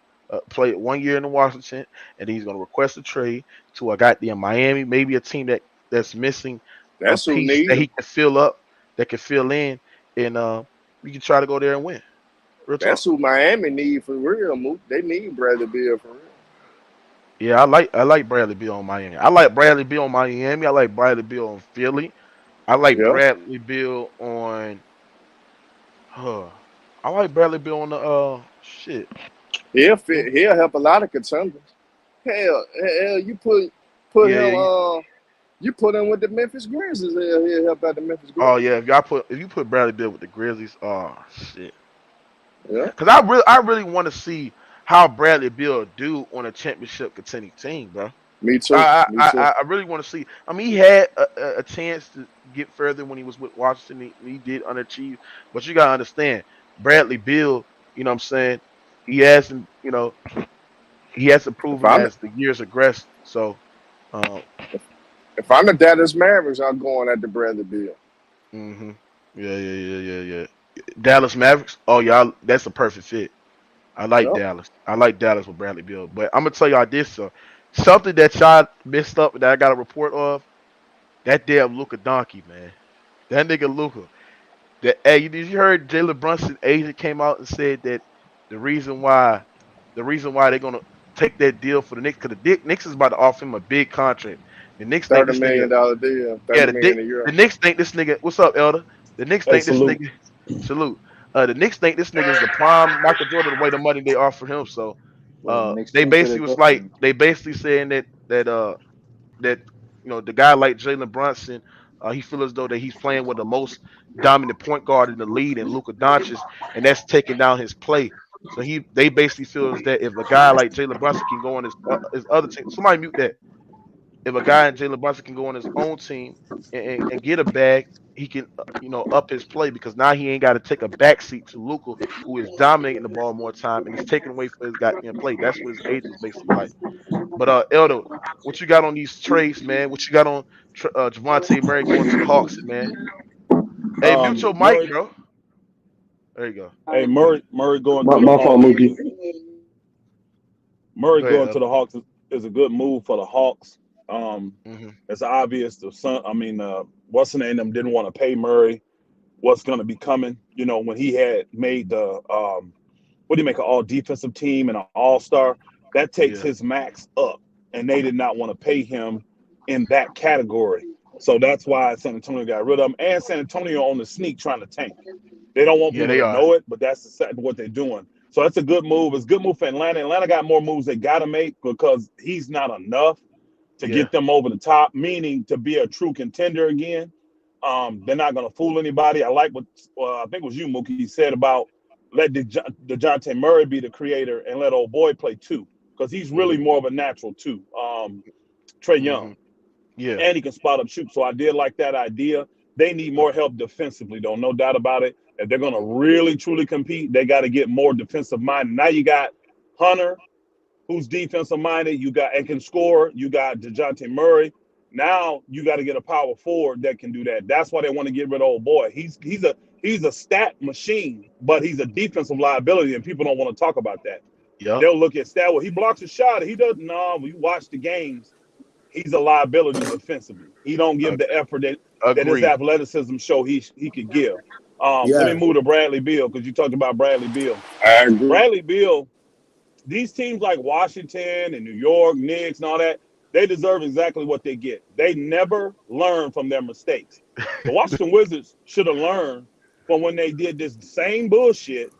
play 1 year in Washington, and then he's gonna request a trade to a goddamn Miami, maybe a team that's missing a That's who piece need that him. he can fill up, that can fill in, and you can try to go there and win. Real That's talk. who Miami need for real. Mook. They need Bradley Beal for real. Yeah, I like Bradley Beal on Miami. I like Bradley Beal on Miami. I like Bradley Beal on Philly. I like Yeah, Bradley Beal on. Huh, I like Bradley Beal on the shit. he'll Hmm? fit. He'll help a lot of contenders. Hell, you put Yeah, him. yeah. You put him with the Memphis Grizzlies. He'll help out the Memphis Oh Grizzlies. yeah, if you put Bradley Beal with the Grizzlies, oh shit. Yeah, Cause I really want to see how Bradley Beal do on a championship contending team, bro. me too. I Me I, too. I I really want to see. I mean, he had a chance to get further when he was with Washington. He did underachieve, but you gotta understand, Bradley Beal. You know what I'm saying? He hasn't. He hasn't If proven I'm as the years progressed. So, um, if I'm the Dallas Mavericks, I'm going at the Bradley Beal. hmm yeah. Dallas Mavericks. Oh yeah, that's a perfect fit. I like Yep. Dallas. I like Dallas with Bradley Beal. But I'm gonna tell y'all this, something that y'all messed up that I got a report of. That damn Luka Donkey, man. That nigga Luka. That hey, did you heard Jalen Brunson agent came out and said that the reason why they're gonna take that deal for the Knicks, because the Knicks is about to offer him a big contract. The Knicks think $30 this nigga, million deal. yeah, 30 million a year. The Knicks think this nigga, what's up, Elder? The Knicks Hey, think this salute. nigga, salute. The Knicks think this nigga is the prime Michael Jordan the way the money they offer him. So, Well, Knicks they changed basically it was like, adjustment. they basically saying that the guy like Jalen Brunson, he feels as though that he's playing with the most dominant point guard in the league and Luka Doncic, and that's taking down his play. So they basically feels that if a guy like Jalen Brunson can go on his other team, somebody mute that. If a guy in Jalen Brunson can go on his own team and get a bag, he can up his play because now he ain't got to take a backseat to Luka, who is dominating the ball more time and he's taking away for his goddamn play. That's what his agent was basically like. But Eldo, what you got on these trades, man? What you got on Javante Murray going to the Hawks, man? Hey, mute your mic, Murray, bro. There you go. hey Murray going My, to the my fault, Hawks. Mookie. Murray Go ahead, going to Elder. the Hawks is a good move for the Hawks. Um, Hmm. it's obvious the son. I mean, what's the name? Them didn't want to pay Murray. What's going to be coming? You know, when he had made the what do you make an all defensive team and an all star, that takes Yeah, his max up, and they did not want to pay him in that category. So that's why San Antonio got rid of him, and San Antonio on the sneak trying to tank. They don't want yeah, people they to are. know it, but that's what they're doing. So that's a good move. It's a good move for Atlanta. Atlanta got more moves they got to make because he's not enough to Yeah, get them over the top, meaning to be a true contender again. They're not going to fool anybody. I like what I think it was you, Mookie, said about let Dejounte Murray be the creator and let old boy play two because he's really hmm more of a natural two. Trey hmm Young, yeah, and he can spot up shoot. So I did like that idea. They need more help defensively, though, no doubt about it. If they're going to really truly compete, they got to get more defensive minded. Now you got Hunter, who's defensive minded. You got and can score. You got Dejounte Murray. Now you got to get a power forward that can do that. That's why they want to get rid of old boy. He's a stat machine, but he's a defensive liability, and people don't want to talk about that. yep. They'll look at stat. Well, he blocks a shot. He doesn't. No, when you watch the games, he's a liability defensively. He don't give Ag- the effort that his Agreed. athleticism show he could give. Let me Yeah, move to Bradley Beal because you talked about Bradley Beal. I agree. Bradley Beal, these teams like Washington and New York, Knicks, and all that, they deserve exactly what they get. They never learn from their mistakes. The Washington Wizards should have learned from when they did this same bullshit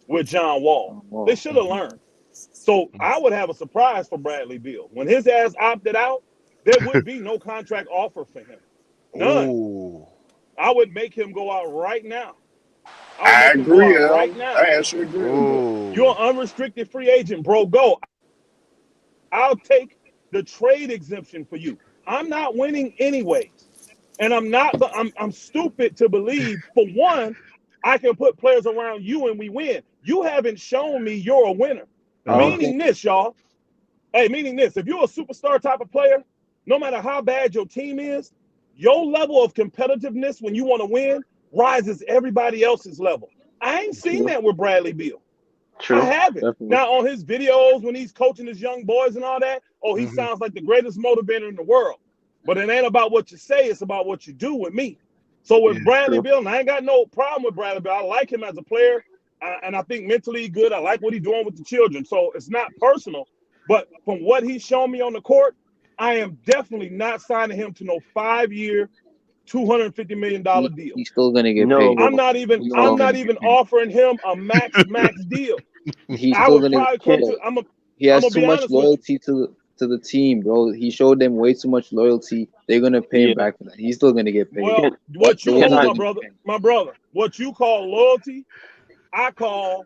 with John Wall. They Well, should have Hmm. learned. So I would have a surprise for Bradley Beal. When his ass opted out, there would be no contract offer for him. None. Ooh. I would make him go out right now. I would I make him go agree, out right Al. now. I actually agree with that. You're Ooh. an unrestricted free agent, bro. Go. I'll take the trade exemption for you. I'm not winning anyways. And I'm not I'm stupid to believe for one I can put players around you and we win. You haven't shown me you're a winner. I don't Uh-huh. think Meaning this, y'all. Hey, meaning this, if you're a superstar type of player, no matter how bad your team is, your level of competitiveness when you want to win rises everybody else's level. I ain't seen that with Bradley Beal. True. I haven't. Definitely. Now, on his videos when he's coaching his young boys and all that, he sounds like the greatest motivator in the world. But it ain't about what you say, it's about what you do with me. So with Bradley Beal, and I ain't got no problem with Bradley Beal. I like him as a player, and I think mentally good. I like what he's doing with the children. So it's not personal. But from what he's shown me on the court, I am definitely not signing him to no 5-year, $250 million deal. He's still gonna get No, paid. I'm not even offering him a max deal. He's I still would gonna. probably come to. He has I'ma too be much honest with loyalty to the team, bro. He showed them way too much loyalty. They're gonna pay him back for that. He's still gonna get paid. Well, what you my brother, what you call loyalty, I call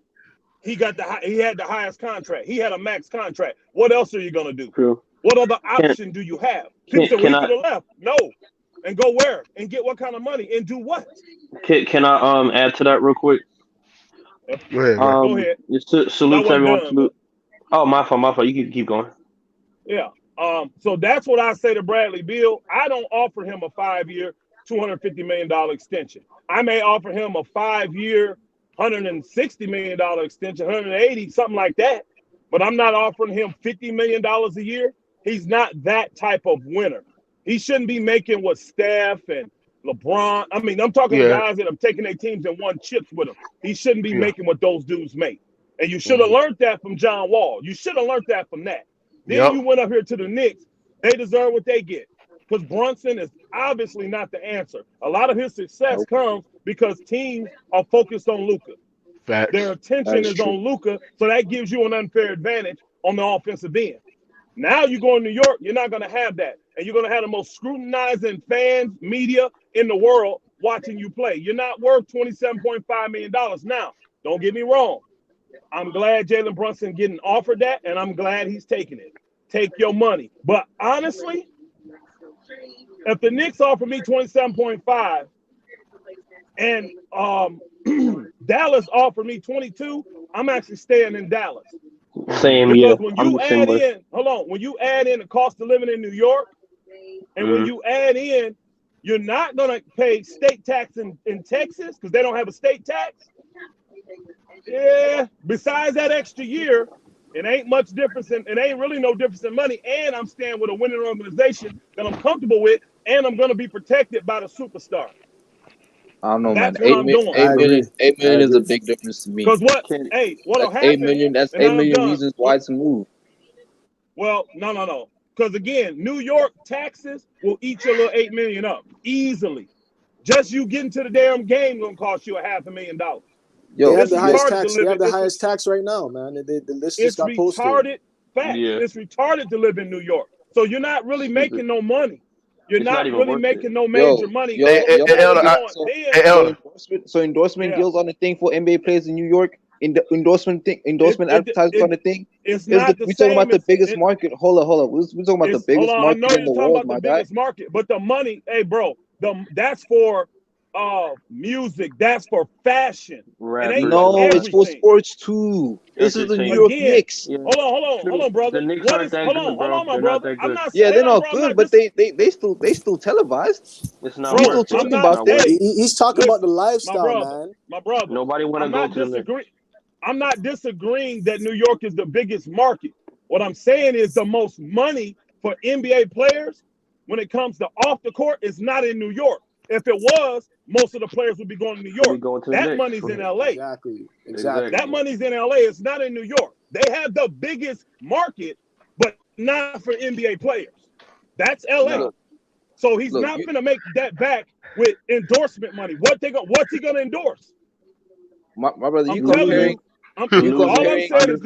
he had the highest contract. He had a max contract. What else are you gonna do? True. What other option do you have? People said we could have left. No. And go where? And get what kind of money? And do what? Can I add to that real quick? Go ahead. Go ahead. Salute to everyone. Salute. Oh, my fault. You can keep going. Yeah. So that's what I say to Bradley Beal. I don't offer him a 5-year, $250 million extension. I may offer him a 5-year, $160 million extension, 180, something like that. But I'm not offering him $50 million a year. He's not that type of winner. He shouldn't be making what Steph and LeBron. I mean, I'm talking to guys that have taken their teams and won chips with them. He shouldn't be making what those dudes make. And you should have learned that from John Wall. You should have learned that from that. Then you went up here to the Knicks. They deserve what they get. Because Brunson is obviously not the answer. A lot of his success comes because teams are focused on Luka. Their attention is on Luka, so that gives you an unfair advantage on the offensive end. Now you go in New York, you're not going to have that. And you're going to have the most scrutinizing fans, media in the world watching you play. You're not worth $27.5 million. Now, don't get me wrong. I'm glad Jalen Brunson getting offered that, and I'm glad he's taking it. Take your money. But honestly, if the Knicks offer me 27.5 and Dallas offered me 22, I'm actually staying in Dallas. Same, because when you add in, when you add in the cost of living in New York, and when you add in, you're not gonna pay state tax in Texas because they don't have a state tax. Yeah. Besides that extra year, it ain't much difference. It ain't really no difference in money. And I'm staying with a winning organization that I'm comfortable with, and I'm gonna be protected by the superstar. I don't know, That's man. what I'm doing. 8 million is a big difference to me. Because what'll happen? 8 million. That's 8 million reasons why to move. Well, no. Because again, New York taxes will eat your little 8 million up easily. Just you getting to the damn game gonna cost you $500,000. Yo, they have the highest tax. They have the highest tax right now, man. The list just got posted. It's retarded to live in New York. So you're not really making no money. You're not really making no major money. So endorsement deals on the thing for NBA players in New York. Endorsement advertising on the thing. It's not we're talking about the biggest market. Hold on. We're talking about the biggest market in the world, my guy. Market, but the money, hey, bro, that's for music. That's for fashion. No, it's for sports too. This is the New York Knicks. Yeah. Hold on, brother. The Knicks aren't that good, bro. Hold on, my brother. I'm not. Yeah, they're not good, but they still televised. It's not. We're still talking about that. He's talking about the lifestyle, man. My brother. Nobody want to go to the Knicks. I'm not disagreeing that New York is the biggest market. What I'm saying is the most money for NBA players when it comes to off the court is not in New York. If it was, most of the players would be going to New York. That money's in LA. Exactly. That money's in LA. It's not in New York. They have the biggest market, but not for NBA players. That's LA. No. So he's not going to make that back with endorsement money. What's he going to endorse? My brother, all I'm saying is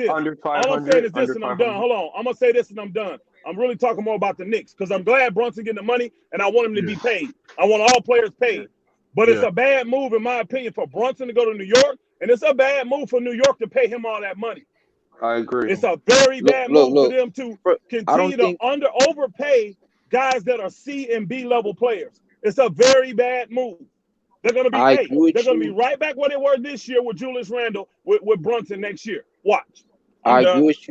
this, and I'm done. Hold on. I'm going to say this and I'm done. I'm really talking more about the Knicks because I'm glad Brunson getting the money and I want him to be paid. I want all players paid. But it's a bad move, in my opinion, for Brunson to go to New York, and it's a bad move for New York to pay him all that money. I agree. It's a very bad move for them to continue to overpay guys that are C and B level players. It's a very bad move. They're going to be They're going to be right back where they were this year with Julius Randle with Brunson next year. Watch. I agree with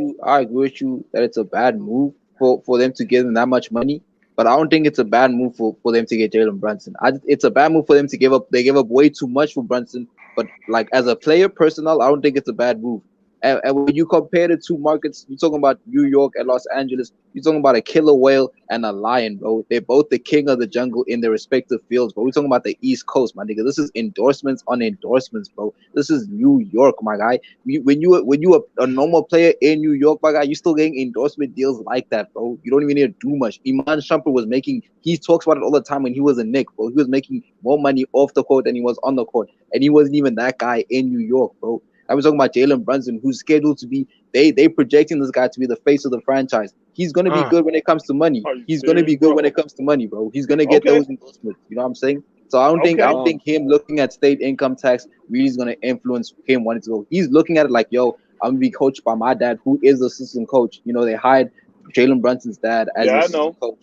you that it's a bad move for them to give them that much money. but I don't think it's a bad move for them to get Jalen Brunson. It's a bad move for them to give up. They gave up way too much for Brunson, but like as a player, personnel, I don't think it's a bad move. And when you compare the two markets, you're talking about New York and Los Angeles. You're talking about a killer whale and a lion, bro. They're both the king of the jungle in their respective fields, but we're talking about the East Coast, my nigga. This is endorsements on endorsements, bro. This is New York, my guy. When you a normal player in New York, my guy, you still getting endorsement deals like that, bro. You don't even need to do much. Iman Shumpert was making. He talks about it all the time when he was a Knick, bro. He was making more money off the court than he was on the court, and he wasn't even that guy in New York, bro. I was talking about Jalen Brunson, who's scheduled to be. They projecting this guy to be the face of the franchise. He's gonna be good when it comes to money. He's gonna be good when it comes to money, bro. He's gonna get those endorsements. You know what I'm saying? So I don't think him looking at state income tax really is gonna influence him wanting to go. He's looking at it like, yo, I'm gonna be coached by my dad, who is the assistant coach. You know, they hired Jalen Brunson's dad as the assistant coach.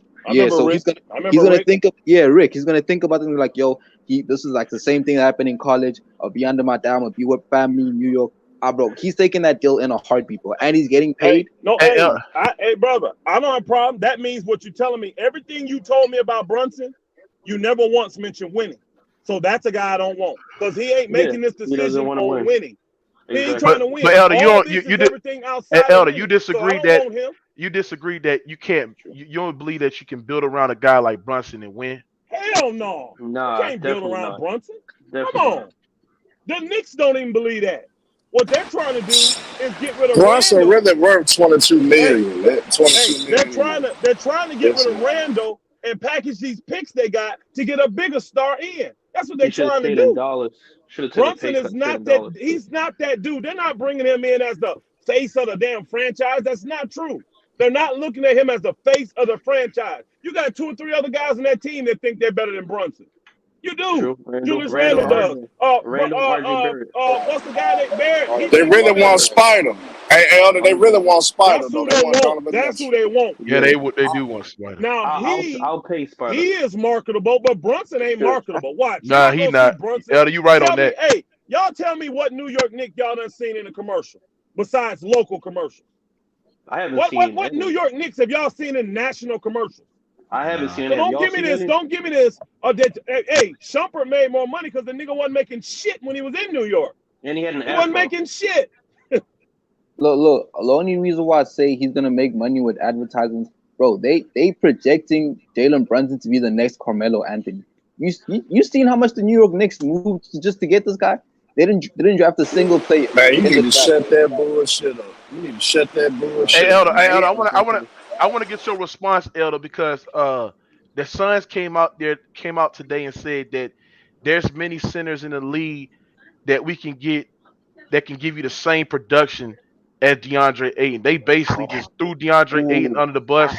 So he's gonna think of Rick. He's gonna think about things like, yo, this is like the same thing that happened in college. I'll be under my dad. I'm gonna be with family in New York. Bro, he's taking that deal in a heartbeat, bro, and he's getting paid. Hey, brother, I don't have a problem. That means what you're telling me. Everything you told me about Brunson, you never once mentioned winning. So that's a guy I don't want because he ain't making this decision for winning. He ain't trying to win. But Elder, everything outside. Elder, you disagree that you can't. You don't believe that you can build around a guy like Brunson and win. Hell no. Nah, you can't build around not. Brunson. Definitely Come on. The Knicks don't even believe that. What they're trying to do is get rid of Brunson Randall. really worth $22 million. They're trying to get rid of Randall and package these picks they got to get a bigger star in. That's what they're trying to do. Brunson is not that. He's not that dude. They're not bringing him in as the face of the damn franchise. That's not true. They're not looking at him as the face of the franchise. You got 2 or 3 other guys on that team that think they're better than Brunson. You do. Julius Randle does. What's the guy that Barrett? They really want Spider. Hey, Elder, they really want Spider. That's who they want. Yeah, they do want Spider. Now I'll pay Spider. He is marketable, but Brunson ain't marketable. Watch. Nah, he not. Elder, you right on that. Hey, y'all tell me what New York Knicks y'all done seen in a commercial besides local commercials. I haven't seen. What New York Knicks have y'all seen in national commercials? I haven't seen it. So don't give me this. Hey, Shumpert made more money because the nigga wasn't making shit when he was in New York. And he had an He wasn't making shit. Look. The only reason why I say he's gonna make money with advertisements, bro, they projecting Jalen Brunson to be the next Carmelo Anthony. You seen how much the New York Knicks moved just to get this guy? They didn't draft a single player. Man, you need to shut that bullshit up. You need to shut that bullshit up. Elder, I want to get your response, Elder, because the Suns came out today and said that there's many centers in the league that we can get that can give you the same production as DeAndre Ayton. They basically just threw DeAndre Ayton under the bus.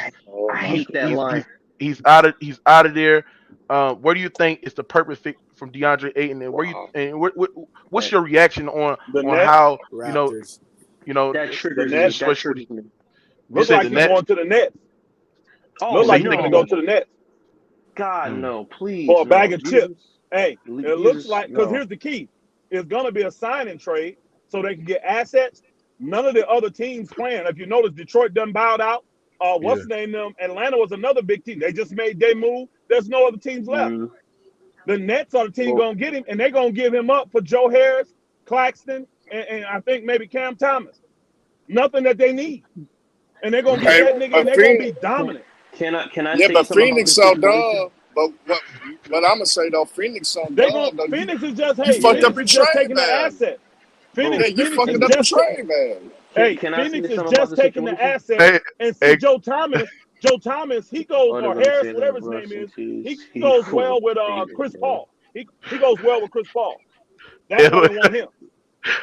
I hate that line. He's out of there. Where do you think is the perfect fit from DeAndre Ayton, and what's your reaction on how Raptors. That triggers me. Looks like he's going to the Nets. Looks like he's going to go to the Nets. God, no, please. For a bag of chips. Hey, it looks like, because here's the key. It's going to be a sign-in trade so they can get assets. None of the other teams playing. If you notice, Detroit done bowed out. What's the name of them? Atlanta was another big team. They just made their move. There's no other teams left. The Nets are the team going to get him, and they're going to give him up for Joe Harris, Claxton, and I think maybe Cam Thomas. Nothing that they need. And they're going to get that nigga, and they're going to be dominant. Can I yeah, say but Phoenix so dumb. But what I'm gonna say though, Phoenix so dumb. Phoenix is just taking the asset. Phoenix you fucking up the trade, man. Hey, Phoenix is just taking the asset and see Joe Thomas. Joe Thomas, he goes or Harris, whatever his name is. He goes well with Chris Paul. He goes well with Chris Paul. That's why they want him.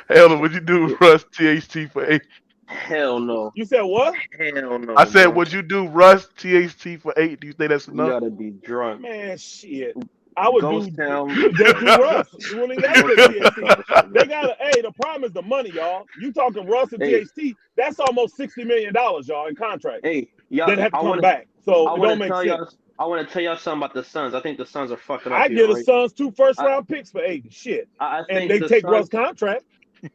Elder, would you do Russ THT for 8? Hell no. You said what? Hell no. I said, would you do Russ THT for 8? Do you think that's enough? You gotta be drunk. Man, shit. I would Ghost do Town. Russ. You ain't got THT. They got the problem is the money, y'all. You talking Russ and THT? That's almost $60 million, y'all, in contract. Hey, y'all, that have to come back. So it don't make sense. I want to tell y'all something about the Suns. I think the Suns are fucking up. I give the Suns 2 first-round picks for 8. Shit. I think and they take Russ' contract.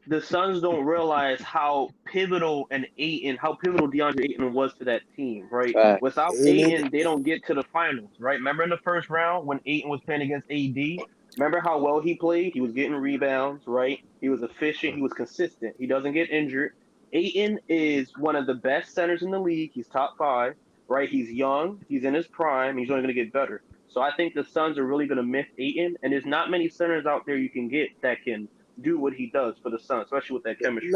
the Suns don't realize how pivotal DeAndre Ayton was to that team, right? Fact. Without Amen. Ayton, they don't get to the finals, right? Remember in the first round when Ayton was playing against AD? Remember how well he played? He was getting rebounds, right? He was efficient. He was consistent. He doesn't get injured. Ayton is one of the best centers in the league. He's top 5, right? He's young. He's in his prime. He's only going to get better. So I think the Suns are really going to miss Ayton, and there's not many centers out there you can get that can do what he does for the Suns, especially with that chemistry.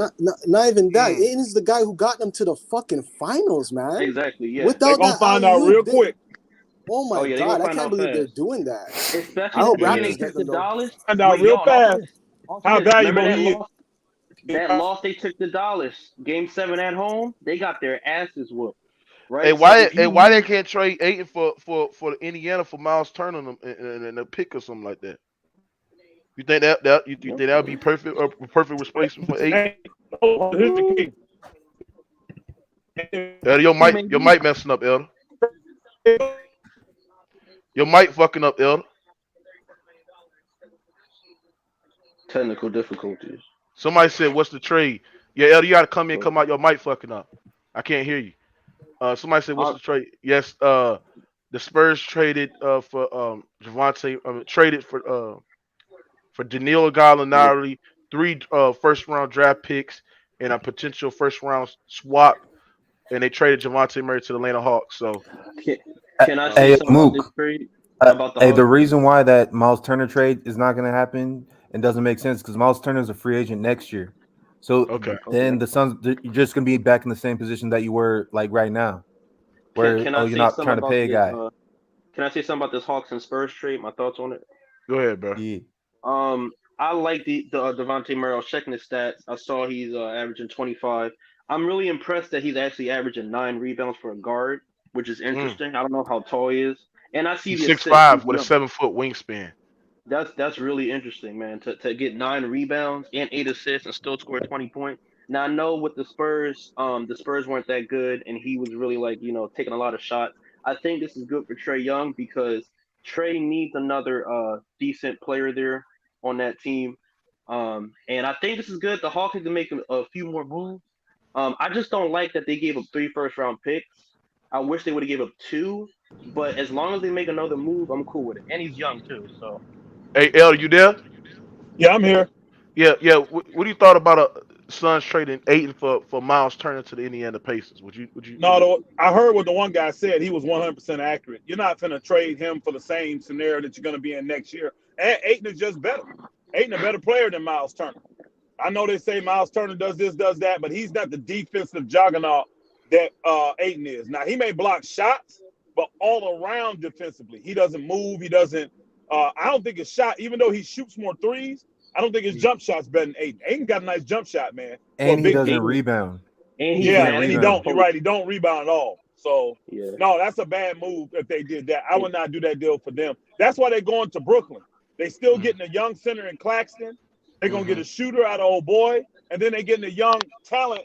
Not even that. Mm. Aiton's the guy who got them to the fucking finals, man. Exactly, yeah. They're Without gonna that find out alley-oop, real quick. Oh my Oh, yeah, they God, gonna I find can't out believe they're fast. doing that. Especially I hope the game they Raptors took get to them though. Dallas. Find out Wait, real y'all, fast also how this. valuable Remember he that is. loss they took to Dallas, Game 7 at home? They got their asses whooped, Hey, right? So if you why they lose, can't trade Ayton for Indiana for Miles Turner and a pick or something like that? You think you think that would be perfect perfect replacement for Ayton? Hey, here's the Elder, your mic messing up, Elder. key. Your mic fucking up, Elder. technical difficulties. Somebody said, "What's the trade?" Yeah, Elder, you gotta come in, come out. Your mic fucking up. I can't hear you. Somebody said, "What's Uh, the trade?" Yes, the Spurs traded for Javante traded for Danilo Gallinari, 3 first round draft picks and a potential first round swap, and they traded Javante Murray to the Atlanta Hawks. So can, can I say Hey, something about this Mook. trade? Uh, About the hey, the Hawks? reason why that Miles Turner trade is not going to happen and doesn't make sense because Miles Turner is a free agent next year. So okay, then Okay. the Suns, you're just going to be back in the same position that you were like right now, Can, where can I you're say not something trying to about pay a this? guy. Can I say something about this Hawks and Spurs trade? My thoughts on it? go ahead, bro. Yeah. I like the Dejounte Murray. I was checking his stats. I saw he's averaging 25. I'm really impressed that he's actually averaging 9 rebounds for a guard, which is Mm. interesting. I don't know how tall he is, and I see He's the six assists. He's five with a young. 7 foot wingspan. That's really interesting, man. To get 9 rebounds and 8 assists and still score 20 points. Now I know with the Spurs weren't that good, and he was really like taking a lot of shots. I think this is good for Trey Young because Trey needs another decent player there on that team. And I think this is good. The Hawks can make a few more moves. I just don't like that they gave up 3 first round picks. I wish they would have gave up 2, but as long as they make another move, I'm cool with it. And he's young too, so. Hey, Elder, you there? Yeah, I'm here. Yeah, yeah. What do you thought about Suns trading Ayton for Miles Turner to the Indiana Pacers? No, I heard what the one guy said. He was 100% accurate. You're not going to trade him for the same scenario that you're going to be in next year. And Ayton is just better. Ayton a better player than Miles Turner. I know they say Miles Turner does this, does that, but he's not the defensive juggernaut that Ayton is. Now, he may block shots, but all around defensively, he doesn't move. He doesn't I don't think his shot, even though he shoots more threes, I don't think his jump shot's better than Ayton. Ayton got a nice jump shot, man, for a And he big doesn't dude. rebound. And He he Yeah, can't and and he he's rebound. don't. You're right. post. He don't rebound at all. So Yeah. no, that's a bad move if they did that. I would not do that deal for them. That's why they're going to Brooklyn. They still getting a young center in Claxton. They're gonna get a shooter out of old boy, and then they're getting a young talent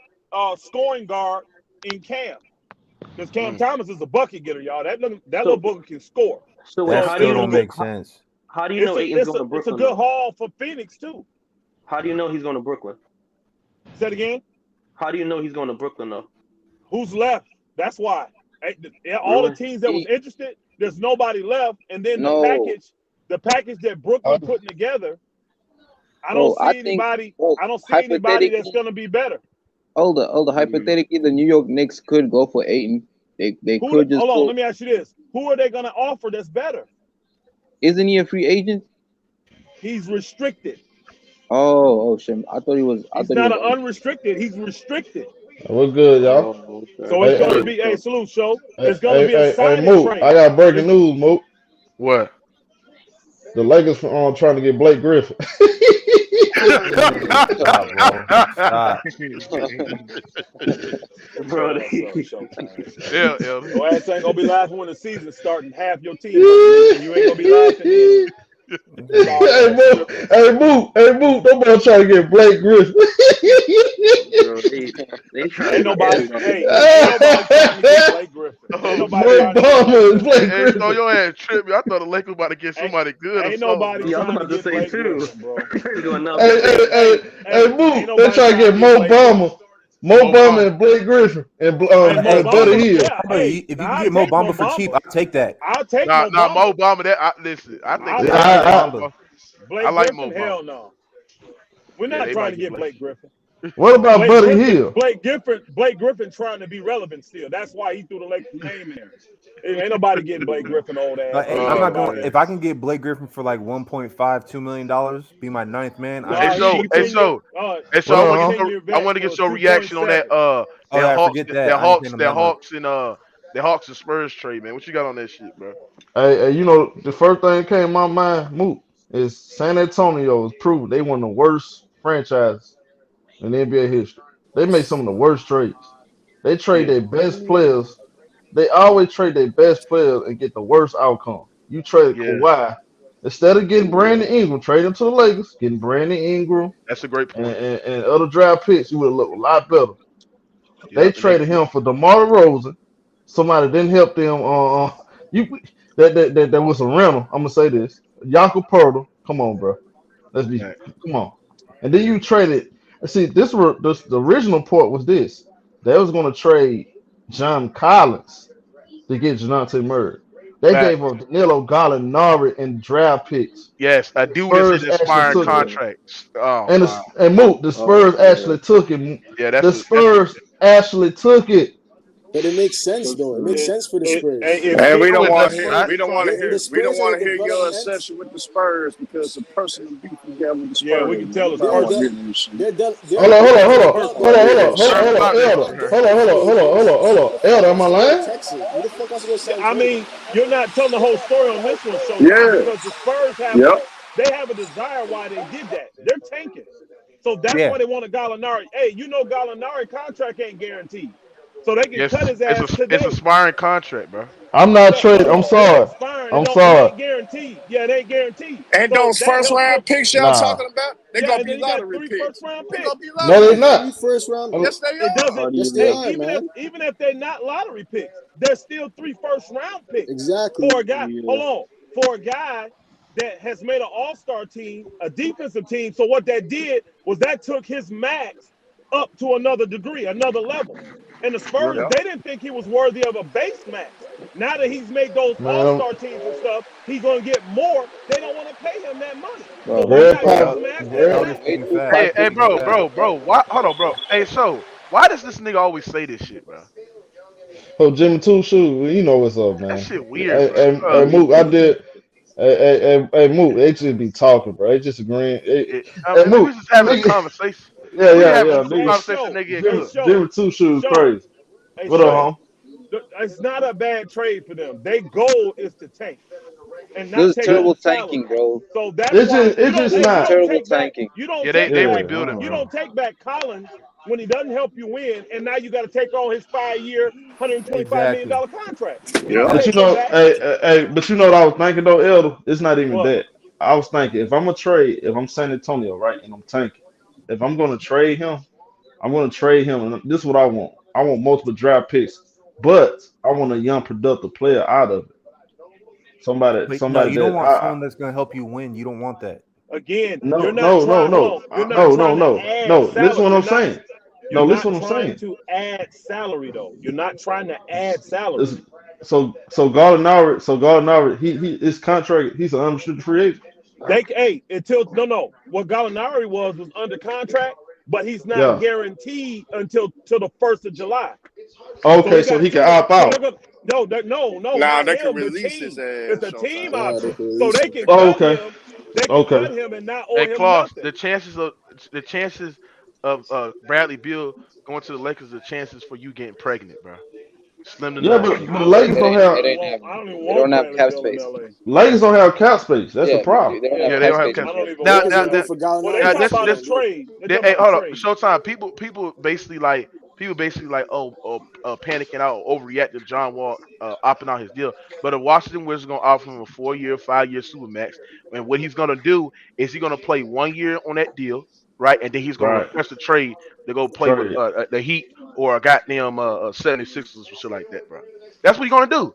scoring guard in Cam. Because Cam Thomas is a bucket getter, y'all. That little So booker can score. so wait, That So how do still you it's a know don't good make sense. how do you know Aiton's going to it's a Brooklyn good though? haul for Phoenix too. How do you know he's going to Brooklyn? Say it again. How do you know he's going to Brooklyn though? Who's left? That's why. All the Really? teams that was interested, there's nobody left. And then the No, package that Brooklyn putting together, I don't bro. I see think, anybody. bro, I don't see anybody that's hypothetically, gonna be better. hypothetically, the New York Knicks could go for Ayton. They could just Hold on, go. let me ask you this: who are they gonna offer that's better? Isn't he a free agent? He's restricted. Oh, shit. I thought he was. I He's thought he not was. an unrestricted. He's restricted. What's good, y'all? Oh, okay. So it's Hey, gonna hey, be a So salute show. hey, It's gonna be a hey, signing Mook. trade. I got breaking It's news, Mook. What? The Lakers trying to get Blake Griffin. Stop, bro. Stop. bro, Showtime. Yeah, Elder. Your ass ain't gonna be laughing when the season's starting. Half your team hurt. You ain't gonna be laughing then. Sorry Hey, ass Mook. strippers. Hey, Mook. Nobody trying to get Blake Griffin. bro, they trying Ain't to get nobody, everybody. hey, ain't nobody trying to get Blake Griffin. Ain't Oh nobody Blake shit. trying Bama and Blake Hey, so Griffin. your ass tripped me. I thought the Lakers about to get Ain't, somebody good or ain't something, nobody bro. Yeah, I was trying to about to get say Blake too. Griffin, bro. Going up Hey, there. hey, hey, hey, Ain't Mook, they nobody try to trying get to get Mo Blake Griffin. Bama, Mo Mo Bama Bamba. and Blake Griffin and Hey, Mo Hey, Buddy Bamba, Hill. yeah. Hey, Hey, if you now can I get Mo take Mo Bamba for cheap, Bamba. I'll take that. I'll take Nah, Mo nah, Mo Bamba. Bamba. Listen, I think I'll the Yeah, take Lakers Mo take Mo Bamba. Bamba. I Blake like Griffin, Mo Bamba. hell no. We're Yeah, not they trying might to get get Blake. Blake Griffin. what about Buddy Hill? Blake Griffin trying to be relevant still. That's why he threw the Lakers name in there. Ain't nobody getting Blake Griffin, old ass. Hey, Ain't I'm Oh not getting going. about man. it. If I can get Blake Griffin for like 1.5, $2 million, be my ninth man, I Hey, Nah, take it. so, he hey, 10 year so, uh hey, so What I he up, want to a get huh? 10 your, year I vet want to for get your reaction on 2.7. Oh yeah, forget that. I ain't paying him that That much. Hawks and Spurs trade, man. What you got on that shit, bro? Hey, you know, the first thing that came to my mind, Mook, is San Antonio is proven they one of the worst franchises in NBA history. They make some of the worst trades. They trade Yeah, their best players. They always trade their best players and get the worst outcome. You traded yeah, Kawhi. Instead of getting Brandon Ingram, trade him to the Lakers, getting Brandon Ingram that's a great and, point. and other draft picks, you would have looked a lot better. They Yep, and traded him for DeMar DeRozan. Somebody didn't help them. You that was a rental. I'm gonna say this. Jakob Poeltl. Come on, bro. Let's be. right. Come on. And then you traded. See, the original port was this. They was gonna trade John Collins to get Dejounte Murray. They Fact. gave up Danilo Gallinari and draft picks. Yes, a The dude that's in Spurs the actually expiring took him. Yeah. contract. Oh And wow. Moot, the Oh Spurs yeah. actually took him. Yeah, The that's Spurs actually took it. But it makes sense So though. It makes true. sense for the Hey, Spurs. if And it, we I don't if wouldn't the want to hear necessarily. Spurs try to The we don't Spurs are want the to hear your development. obsession with the Spurs because of personal beef you have with the yeah, we Spurs, can man. tell We the don't They're want Spurs. to de- hear this shit. they're Hold on, hold on, they're hold We on, don't development. hold want on, to hear hold on, this hold on, shit. Spurs hold on, not Elder, necessarily. hold on, hold on, Free hold on, hold agents. on, hold Who on. the fuck Elder, wants am I to go to lying? Texas? Who the fuck wants to go sign I Trader? mean, you're not telling the whole story on this one, Showtime, Yeah. because the Spurs Yep. have a desire why they did that. They're tanking, so that's Yeah, why they want a Gallinari. Hey, Gallinari contract ain't guaranteed, so they can Yes, cut his it's ass a today. expiring contract, bro. I'm not Yeah, trading. I'm it's sorry. expiring. I'm It sorry. ain't guaranteed. Yeah, it ain't guaranteed. And So those that first helps him. round picks y'all Nah. talking about, they Yeah, gonna and be then he got lottery three first picks. round They gonna picks. be No, lottery they Yeah, not. three picks. first round. Uh, Yes, they It are. doesn't. How do Yes, you they Hey, know? are, man. even if they're not lottery picks, they're still three first round picks Exactly. for a guy. Yeah. Hold on, for a guy that has made an All Star team, a defensive team. So what that did was that took his max up to another degree, another level. And the Yep. Spurs, Yep. they didn't think he was worthy of a base max. Now that he's made those man, All Star teams and stuff, he's going to get more. They don't want to pay him that money. So Bro, why very not bro, give El- his popular. max as Very. Elder max? way speaking too facts. Hey, Speaking bro, popular. facts. bro. Why? Hold on, bro. Hey, so why does this nigga always say this shit, bro? Oh, Jimmy Two Shoes. You know what's up, That man. shit weird, bro. Hey, Mook, I did. Mook, they just be talking, bro. They just agreeing. Hey, I mean, we Mook, just having a nigga. conversation. Yeah, We yeah, having yeah, a cool nigga. Hey, conversation. show, Nigga get hey, cooked. show, Jimmy Two Shoes show, crazy. hey, What up, show. home? It's not a bad trade for them. Their goal is to tank and This not is take Yeah, terrible on tanking, salary. bro. So that's why It's just This is you not. don't terrible take back tanking. yeah. They Yeah, I rebuilding, don't you bro. know. don't take back Collins when he doesn't help you win, and now you got to take on his 5 year, $125 million Exactly. contract. You don't Yep. But you take him know, back. but you know what I was thinking though, Elder? It's not even What? that. I was thinking if I'm a trade, if I'm San Antonio, right, and I'm tanking, if I'm gonna trade him, I'm gonna trade him, and this is what I want. I want multiple draft picks, but I want a young, productive player out of it. But no, Somebody you don't that want someone that's going to help you win. You don't want that. Again, you're no, not no, no, trying. Hold no, on, you're not no, no, trying to no, add no. Listen salary. what I'm saying. You're No, listen not what I'm trying saying. to add salary though. You're not trying to add salary. It's, so Gallinari, he his contract, he's an unrestricted free agent. Until no, what Gallinari was under contract, but he's not Yeah. guaranteed until till the 1st of July. So Okay, he so got he can two. opt So they're out. gonna no, Now not they can him. The release his team. It's ass, a team Showtime. Yeah, they option, can so release they him. can Oh, cut okay, him. They can okay. cut him and not owe Hey, him Claus, nothing. the chances of Bradley Beal going to the Lakers, the chances for you getting pregnant, bro. Slim to Yeah, none. but the Lakers don't It have ain't happening. I don't even They want don't have Bradley cap Beal in space. L.A. Lakers don't have cap space. That's the Yeah, problem. they don't have Yeah, Yeah, they cap don't have space, cap. my I friend. don't even Now, want Lakers now, gonna go now, Bradley. for Well, they Gallinari now talk for this, about sure. a this, trade. They this talk hey, about a hold up. trade. Showtime. People basically like panicking out, panicking out, overreacting to John Wall opting out his deal. But the Washington Wizards gonna offer him a 4 year, 5 year supermax, and what he's gonna do is he's gonna play 1 year on that deal, right, and then he's gonna Right. request a trade to go play with Trade. the Heat or a goddamn 76ers or shit like that, bro. That's what he's gonna do.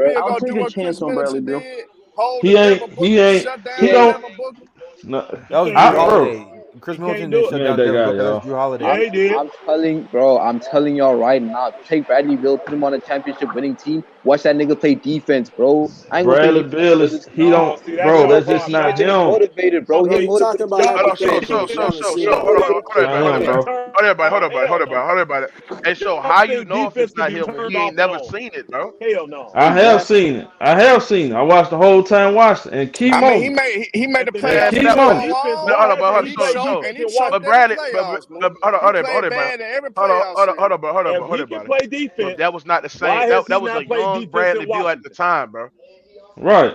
bro. Beal I'll gonna take do a what Chris chance on Middleton Bradley Beal. did? Hold the He Devin ain't. He Booker, ain't. shut He down Yeah. don't. Devin Booker. No, He That was can't Drew do it. bro. Holiday. Chris He can't Middleton do didn't it. shut You ain't down that Devin guy, Booker. That's y'all. Drew Holiday. Yeah, he did. I'm telling y'all right now. Take Bradley Bill, put him on a championship winning team. Watch that nigga play defense, bro. I ain't gonna say he Bradley playing Bill good is. this. He No, Nah, don't. see, that's Bro, y'all that's just he not problem. just him. motivated, bro. Y'all He Bro, can't, you talking motivated about y'all Hold on, can't hypotheticals. get We so, haven't defense seen hold it. on, motivated. It's not him, Offense bro. turn hold everybody, hold on. everybody, hold Hell everybody, no. hold everybody. Hey, so how you Offense, know if it's defense can not be him when turned you ain't off and never on. seen it, bro? Hell no. I have exactly. seen it. I have seen it. I watched the whole time. Watched it and keep I mean, he moments. made If the the And Man, playoffs keep and defense, that if the was, moments. showed defense but all, hold on, bad, but then hold and on, he he play so, showed defense and he and showed but watch. that in the Bradley, playoffs, man. hold on, He hold everybody, played bad in every playoff hold series. on, bro, hold on, If bro, hold he can everybody. play But defense, that was not the same. why has That he was a not played young defense in Bradley Beal at the Washington? time, bro. Right.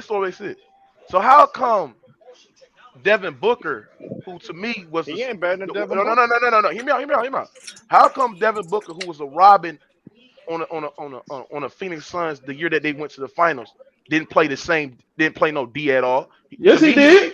this is what makes it. So how come Devin Booker, who to me was He ain't better than no, Devin no, no, no, Booker. no, no, no. Hear me out, hear me out, hear me out. How come Devin Booker, who was a Robin on a Phoenix Suns the year that they went to the finals, didn't play no D at all? Yes, To he me, did.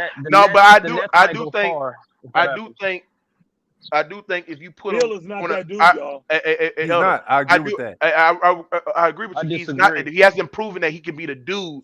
No, but Nets I might do go think, far if that I do happens. think, I do think if you put him Beal is not on a, that dude, y'all. He's Elder, not. I I agree with do, that. I agree with I you. He's not. disagree. He hasn't proven that he can be the dude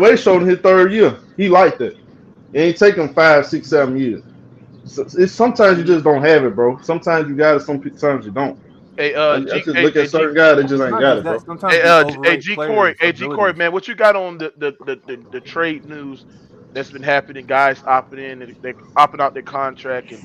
Dwayne Wade showed in his third year. He liked it. It ain't taking 5, 6, 7 years. So it's sometimes you just don't have it, bro. Sometimes you got it. Sometimes you don't. Hey, I just look at certain guys, they just It's ain't not got just it, that. bro. Sometimes we overrate G Corey, players' Corey, abilities. man, what you got on the trade news that's been happening? Guys opting in, they opting out their contract, and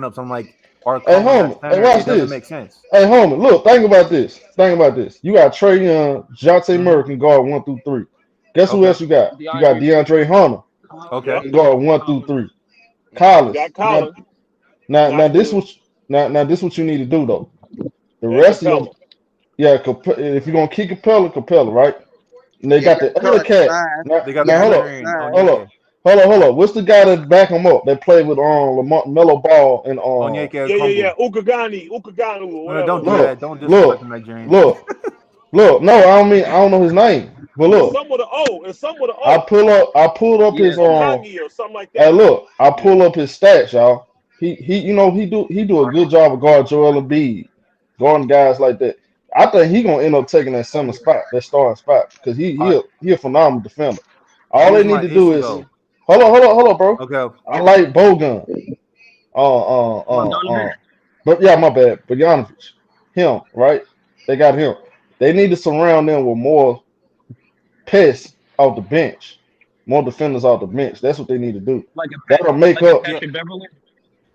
lineups. I'm like, are Hey, calling that homie. Hey, center? watch It doesn't this. make sense. Hey, homie. Look, think about this. Think about this. You got Trey Young, Dejounte Murray can guard 1 through 3. Guess who Okay. else you got? You got DeAndre DeAndre Hunter Okay. can guard 1 through 3. You Collins. got Colin. Now Not this good. what you need to do though. The And rest of your Capella. if you're gonna keep Capella, right? And they Yeah, got the other Capella cat. size. Now, They got now Yeah, I hold know up, his Gallinari and size. Onyeka. hold up. What's the guy that back him up? That played with Melo Ball and Onyeka Yeah. Okongwu. Ukagani, or No, whatever. don't do look, that. Don't disrespect look, the Nigerian. look, look. No, I don't know his name, but It's look, some with an O. It's some with an I O. pulled up Yeah, his Okangi or something like Hey, that. look, I yeah. pull up his stats, y'all. He do a good job of guard Joel Embiid, guarding guys like that. I think he gonna end up taking that center spot, that starting spot, because All right. he a phenomenal defender. All they Here's need my to do issue is though. hold on, bro. Okay. I like Bogun. Bogdanovich. But yeah, my bad. Bogdanovich, him, right? They got him. They need to surround them with more pests off the bench, more defenders off the bench. That's what they need to do. Like a That'll make like a up. Yeah, Patrick Beverly.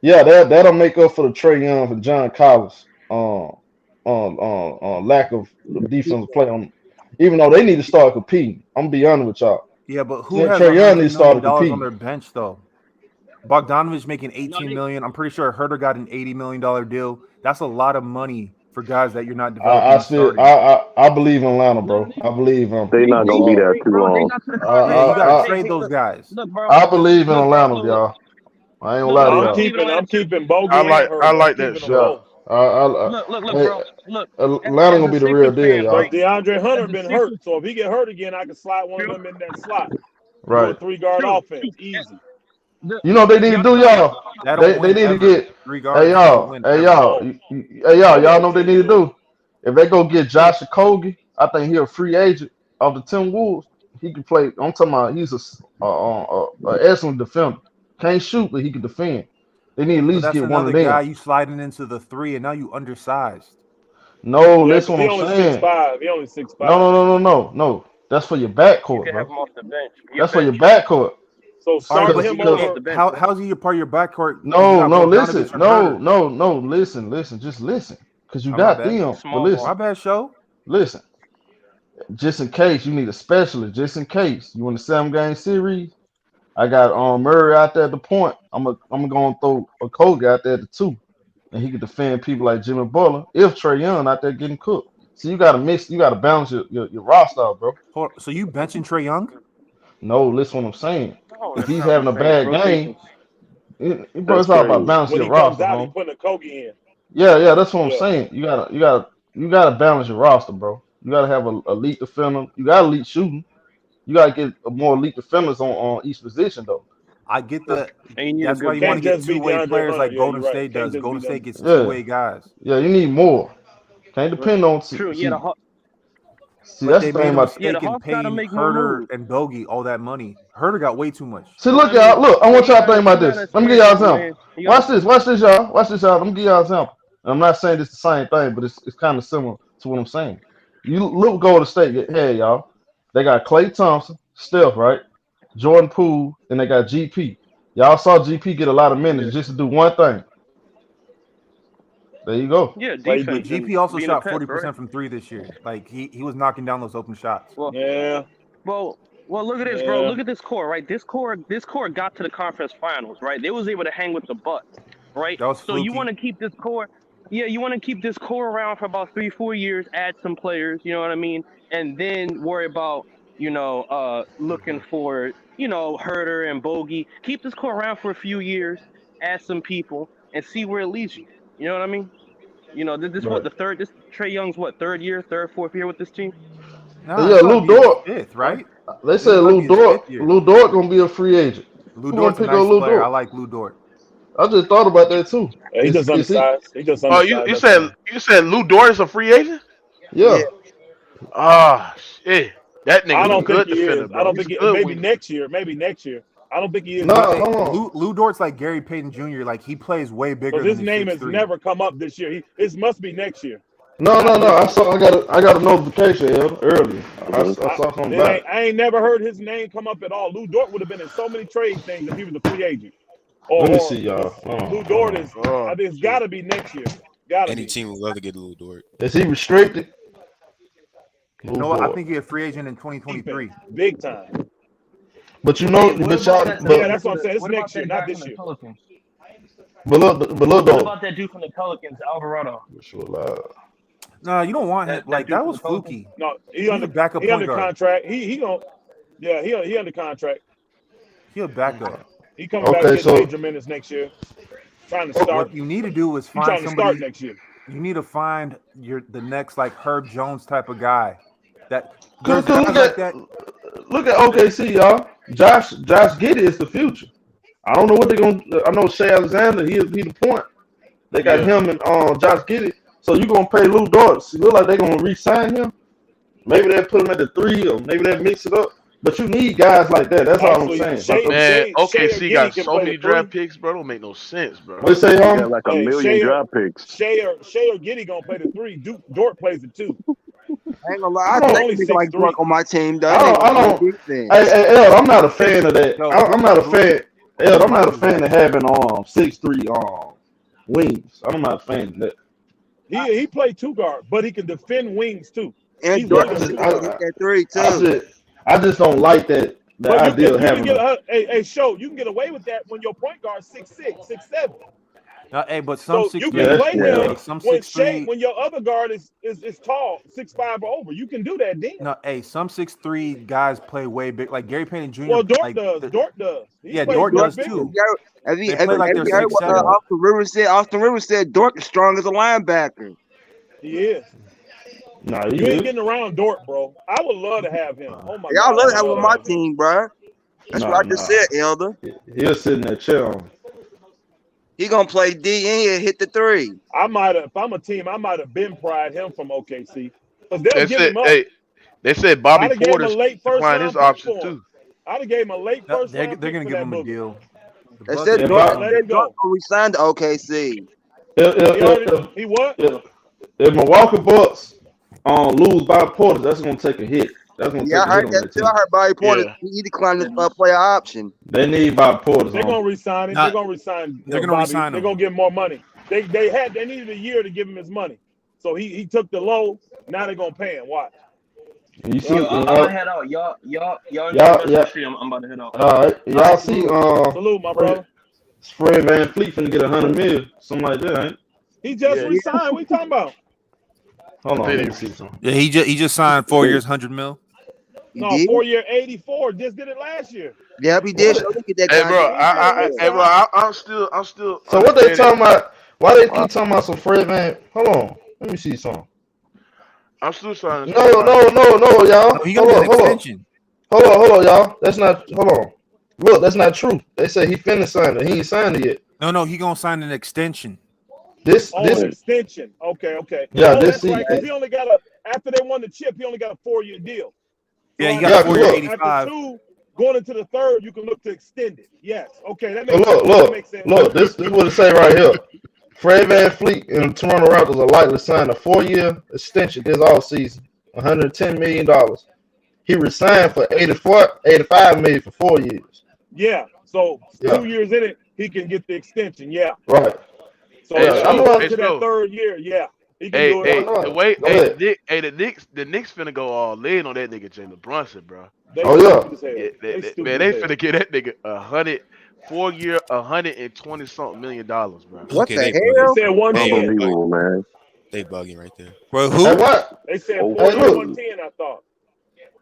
Yeah, that'll make up for the Trey Young and John Collins lack of defensive play on. Even though they need to start competing, I'm gonna be honest with y'all. Yeah, but who has Trey Young $100 needs to start million on competing. their bench though? Bogdanovich making No, 18 they, million. I'm pretty sure Herter got an $80 million deal. That's a lot of money for guys that you're not developing and starting. I believe in Atlanta, no, bro. I believe in. They not they gonna be did there great, too bro. They long. got to the Yeah, conference. you got to I trade those Look, guys. look, bro. I believe in Look, bro. Atlanta, y'all. I ain't gonna lie Look, to bro. I'm I'm y'all. leaving keeping Atlanta too. I Bogey and like I Herter. I'm like that keeping them shit. Yeah, both. Bro. Look. Atlanta As gonna a be the real Sixers deal, fan, But right? y'all. DeAndre As Hunter a been Sixers, hurt, so if he get hurt again, I can slide one of true, them in that slot. Do a Right. 3-guard true. offense, easy. You know what they need to Y'all do, know. y'all. That don't They win need to ever. get. Three guards don't win Hey ever. y'all, No, y'all. none of Y'all know them what they teams need to do. do. If they go get Josh Okogie, I think he a free agent of the Tim Wolves. He can play. I'm talking about he's a excellent defender. Can't shoot, but he can defend. They need to at But least that's get one of another them. guy you sliding into the three, and now you undersized. No, Yeah, that's because what he I'm only six saying. five. He only six No, five. no, no, no, no, no. That's for your You backcourt, can have bro. him off the bench. Your That's for your bench. backcourt. So All right, start but Cause, You him can have him cause off over. the bench, bro. how's he a part of your backcourt if you no, got no, listen, Bogdanovich and Herter? no, listen. Just listen. Cause you Oh, my got bad. them. But Small My ball. bad, show. listen. Just in case you need a specialist, just in case you want a 7-game series, I got Murray out there at the point. I'm gonna throw a Kobe out there at the 2, and he can defend people like Jimmy Butler if Trey Young out there getting cooked. So you gotta balance your roster out, bro. So you benching Trey Young? No, listen what I'm saying. No, If that's he's not what having I'm a saying. It's bad game, rotations. bro, That's it's all about crazy. balancing When your he comes roster, out, he home. putting a Kogi in. Yeah, that's what I'm Yeah. saying. You gotta balance your roster, bro. You gotta have a elite defender. You got elite shooting. You gotta get a more elite defenders on each position though. I get the. And you need a That's why good you want to Can't bench. get just be two-way DeAndre players Hunter. like Yeah, you're Golden right. State Can't does. just be Golden them. State gets Yeah, two-way guys, yeah. You need more. Can't depend on True. see. See, but that's they the thing made a about. Yeah, the mistake in Hawks got to paying make more Herter moves. and Bogey all that money. Herter got way too much. See, But look, I mean, y'all. Look, I want you y'all to think gotta about this. Let me give expand y'all an though, example. man. You gotta. Watch this, y'all. Watch this, y'all. Let me give y'all an example. And I'm not saying it's the same thing, but it's kind of similar to what I'm saying. You look Golden State. Hey, y'all. They got Klay Thompson, Steph, right? Jordan Poole, and they got GP. Y'all saw GP get a lot of Yeah. minutes just to do one thing. There you go. Yeah, Play But defense defense. and GP also being a shot pest, right? 40% from three this year. Like he was knocking down those open shots. Well, Yeah. well, look at this, bro. Yeah. Look at this core, right? This core got to the conference finals, right? They was able to hang with the Bucks, right? That was So you want fluky. to keep this core, yeah, you want to keep this core around for about 3-4 years, add some players, you know what I mean, and then worry about, looking for, Herter and Bogey. Keep this core around for a few years, add some people, and see where it leads you. You know what I mean? This what Right. the third. This Trey Young's what third, fourth year with this team, Nah, Yeah, this about to Lou be his Dort. fifth, huh? right? They This is said about to be his fifth year. Lou Dort gonna be a free agent. Lou Who gonna Dort's a pick up nice Lou player. I Dort? like Lou Dort. I just thought about that too. Yeah, he just Is he? undersized. He just Oh, you undersized. you That's said all. you said Lou Dort is a free agent? Yeah. Yeah. Ah, shit. That I nigga's a don't think good he is. defender, I bro. don't He's think a he, good maybe wing. next year. Maybe next year. I don't think he is No, this But year. hey, hold on. Lou Dort's like Gary Payton Jr. Like he plays way bigger Because than his he's name has 6'3". never come up this year. It must be next year, No, not no, no. this year. I got a notification earlier. I Mhm. saw something It about ain't. it. I ain't never heard his name come up at all. Lou Dort would have been in so many trade things if he was a free agent. Let me Or see, y'all. because Hold Lou on, Dort hold on. is. I Oh think it's got shit. to be next year. Got to Any be team would love to get Lil Dort. Is he restricted? You Lou know what? I Dort. think he's a free agent in defense, 2023. big time. But you Hey, know, what but about y'all, that Yeah, guy but that's from what I'm the? saying. It's What about next year, that not guy from this the year. Pelicans? But look What though. about that dude from the Pelicans, Alvarado? No, you don't want him. Like dude that from was the Pelicans? fluky. No, He's a backup he point under guard. contract. He gonna he under contract. He'll back up. He coming back getting major minutes next year. Trying to start. What you need to do is He's find trying to somebody. start next year. You need to find the next like Herb Jones type of guy. That Cause there's look guys at like that. look at OKC, y'all. Josh Giddey is the future. I don't know what they're gonna. I know Shea Alexander. He the point. They got him and Josh Giddey. So you gonna pay Lou Dort? It look like they're gonna re-sign him. Maybe they'll put him at the 3, or maybe they'll mix it up. But you need guys like that. That's all I'm saying. Man, OKC got so many draft picks, bro. Don't make no sense, bro. What you say, They huh? got like a million draft picks. Shea or Giddey gonna play the 3. Dort plays the 2. I ain't gonna lie. I only think like 6'3". Dort on my team, though. I don't. Hey, El, I'm not a fan of that. I'm not a fan. El, I'm not a fan of having 6'3" wings. I'm not a fan of that. He played 2 guard, but he can defend wings too. And He's Dort really can good. hit that 3 too. I just don't like that. The But idea of having. you can get away with that when your point guard 6'6", 6'7". Hey, but some So you 6'3", can play him some when 6'3". when your other guard is tall, 6'5" or over. You can do that then. No, hey, some 6'3" guys play way big. Like Gary Payton Jr. Well, Dort like, does. Dort does. Yeah, Dort does too. Have They you play like they're heard what 6'7". Austin Rivers said? Austin Rivers said Dort is strong as a linebacker. He is. Nah, You ain't getting around Dort, bro. I would love to have him. Oh my Y'all God, love to I have would him on my him. team, bro. That's what I just said, Elder. He'll sit in that chair. He gonna play D and he'll hit the 3. I might have, if I'm a team, I might have been pried him from OKC because they'll They give said, him up. hey, they said Bobby I'd have gave him a Porter's late first declined round his pick option for him. too. I'd have gave him a late first They're round gonna pick for give him that a booger. deal. They said Yeah, Dort let it go. re-signed to OKC. He what? If Milwaukee Bucks lose by Porter, that's gonna take a hit. That's gonna Yeah, I take a heard hit on that that too. team. I heard Bobby Porter. Yeah. He declined his player option. They need Bob Porter. They're gonna resign him. They're gonna resign. They're gonna Bobby. resign They're him. gonna give him more money. They needed a year to give him his money, so he took the low. Now they're gonna pay him. Watch. You see, Yo, I'm gonna head out. Y'all enjoy the rest of the stream. I'm about to head out. all right, y'all see, Salute, my brother. Fred Van Fleet finna get $100 million, something like that, ain't? He just Yeah. resigned. What you talking about? Hold on, let me Video. see something. Yeah, he just signed 4 years, $100 million. No, did? 4-year, 84. Just did it last year. Yep, he did. Look at that Hey, guy. bro, I'm still. So what they talking about? Why they keep talking about some Fred Van? Hold on, let me see something. I'm still trying to. No, y'all. No, he gonna get an extension. Hold on, y'all. That's not. Hold on. Look, that's not true. They say he finna sign it. He ain't signed it yet. No, he gonna sign an extension. This An extension. Okay. Yeah, Oh, this that's right. 'Cause he only got after they won the chip, he only got a 4-year deal. Yeah, he So got a 4-year, look. 85. after 2, going into the 3rd, you can look to extend it. Yes. Okay, that makes Look, sense. That makes sense. look. This is what it say right here. Fred Van Fleet and Toronto Raptors are likely to sign a 4-year extension this offseason, $110 million. He resigned for $85 million for 4 years. Yeah. So Yeah. 2 years in it, he can get the extension. Yeah. Right. So Hey, if I he know- goes hey, to that Joe. 3rd year, yeah, he can Hey, do hey, it. Go the way, ahead. the Knicks finna go all in on that nigga Jalen Brunson, bro. They Oh, yeah. stupid as hell. Yeah, They stupid man, as they hell. finna get that nigga 4-year, $120-something million, bro. What Okay, the they They hell? said 110. Unbelievable, man. They bugging right there. Well, Hey, who? what? They said Oh, 4-year, look. 110. I thought.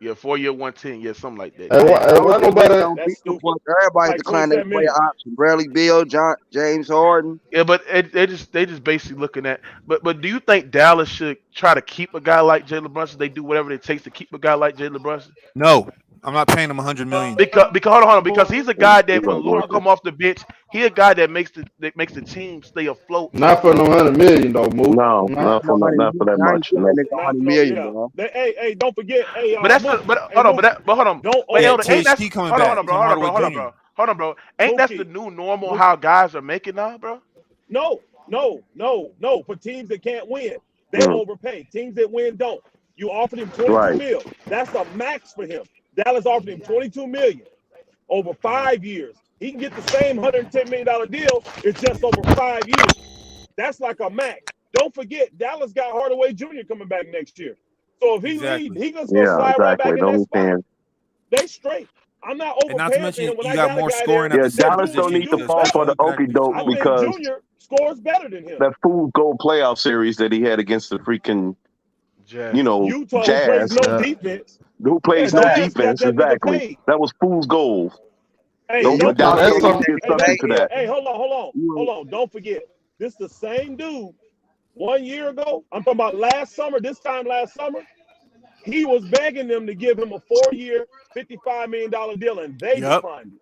Yeah, 4-year, 110, yeah, something like that. Hey, what nobody? That's stupid. Everybody Like declined their 27 player million. option. Bradley Beal, James Harden. Yeah, but they just basically looking at. But do you think Dallas should try to keep a guy like Jalen Brunson? They do whatever it takes to keep a guy like Jalen Brunson. No, I'm not paying him $100 million. Because hold on, because he's a guy that when Luka come off the bench, he a guy that makes the team stay afloat. Not for no $100 million though, Mook. No, not for that much. No. Not, no, yeah. Hey, don't forget. Hey, But that's Mookie, but hey, hold on, Mookie, but hold on. Don't But Yeah, Elder, ain't that THT coming hold back. on, bro, Tim hold on, bro, Hardaway Jr. hold on, bro. Ain't that the Mookie. new normal how guys are making now, bro? No. For teams that can't win, they overpay. Teams that win don't. You offered him 22 Right. mil. That's a max for him. Dallas offered him 22 million over 5 years. He can get the same $110 million deal. It's just over 5 years. That's like a max. Don't forget, Dallas got Hardaway Jr. coming back next year. So if he Exactly. leaves, he gonna go Yeah, slide right back exactly. in Don't that be spot. saying. They straight. I'm not And not to overpaying for mention, him when you I got got a more guy scoring there. at Yeah, the center Dallas don't position need to because fall for the exactly. okie doke I think because Junior scores better than him. that fool's gold playoff series that he had against the freaking, Jazz. Utah, who plays Jazz, no Yeah. defense. who plays no Jazz got defense, that nigga exactly. paid. That was fool's gold. Hey, Yeah, don't Utah Dallas that's forget. don't don't get get that Hey, subject to paid. that. hey, hold on. Don't forget. This the same dude 1 year ago. I'm talking about last summer. This time last summer, he was begging them to give him a 4-year, $55 million deal, and they Yep. declined it.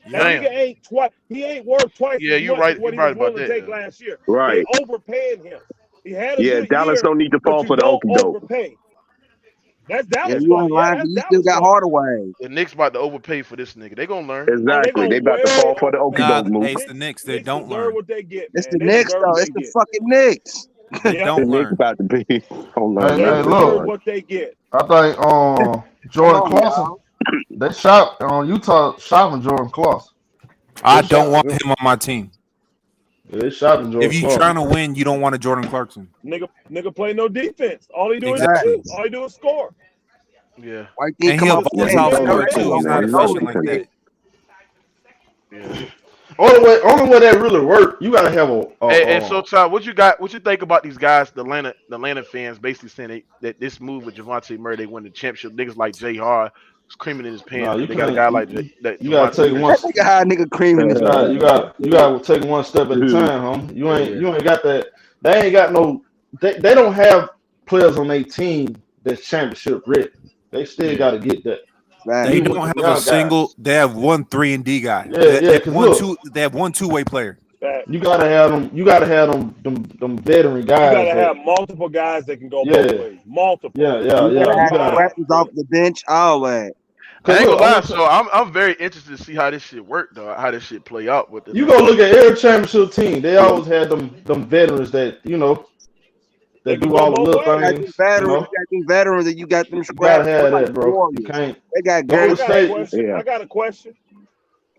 Yep. That nigga ain't twice. He ain't worth twice Yeah, as you're much right. as what You're he was right willing about to that. take Yeah. last year. Right. They overpaying him. He had a Yeah, good Dallas year, don't need to but fall you for the don't okie doke. overpay. That's Yeah, Dallas you fault. ain't Yeah, lying, but that's you still Dallas got fault. Hardaway. The Knicks about to overpay for this nigga. They gonna learn. Oh, they Exactly. gonna They about to way fall for the okie overpay. Nah, doke move. hey, it's the Knicks. They Knicks don't deserve learn. what they get, It's man. the They Knicks deserve though. what It's they the get. fucking Knicks. They Yep. The don't Knicks learn. about to be don't learn Hey, They hey, nothing. deserve look. what they get. I think Come Jordan on, Clarkson. y'all. They shot on Utah shopping Jordan Clarkson. I They don't shot want him. him on my team. Yeah, they shopping If Jordan you're Clarkson. trying to win, you don't want a Jordan Clarkson. Nigga play no defense. All he do is Exactly. shoot. All he do is score. Yeah. Why you And come he a off the Yeah, bench? he volatile You don't know look scorer they ain't too. cool, gonna He's want not man. to He don't know look efficient this like cool. shit. that. Yeah. Only way that really work, you gotta have And so, Todd, what you got? What you think about these guys, the Atlanta fans, basically saying that this move with Javonte Murray, they win the championship. Niggas like Jay Hard screaming in his pants no, that you they got a guy can't. like that You gotta Javonte take Murray. one. That nigga high nigga creaming his pants. You gotta take one step at a time, huh? Yeah. You ain't got that. They ain't got no. They don't have players on their team that's championship ready. They still got to get that. Right. They Even with don't the have a young single. guys. They have one 3-and-D guy. Yeah, yeah. Cause look, They have one two-way player. you gotta have them. You gotta have them veteran You guys. gotta have multiple guys that can go both Yeah, ways. Multiple. You yeah. gotta You have got. scratches off the bench, all that. Cause I ain't look, gonna I'm lie, gonna so I'm very interested to see how this shit work, though. How this shit play out with you Atlanta. go look at every championship team. They always had them veterans that They that can do go all the both little You got ways. them things. veterans, and you got them You gotta scraps. They're have like that, the bro. You Warriors. can't. They got I Golden great. got a State. question. Yeah. I got a question.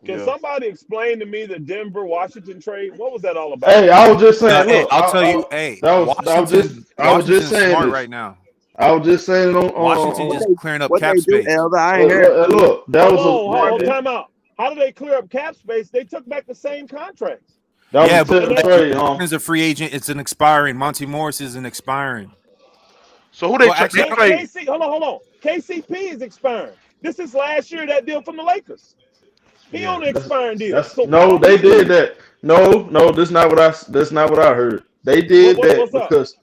Can Yeah. somebody explain to me the Denver Washington trade? What was that all about? Hey, I was just saying. Hey, Look, I'll tell you. Hey, I was just Washington's saying smart this. right now. I was just saying it Washington on just clearing up What cap they do, space. Elder? I ain't heard. look. That was Hold a time out. How do they clear up cap space? They took back the same contracts. that Yeah, was a but technical trade. Harden's a free agent. It's an expiring. Monty Morris is an expiring. So who they Well, they actually, trade? KC, hold on. KCP is expiring. This is last year that deal from the Lakers. He Yeah. on the expiring deal. That's So I no. don't They get did this. that. No. That's not what I heard. They did that What's up? because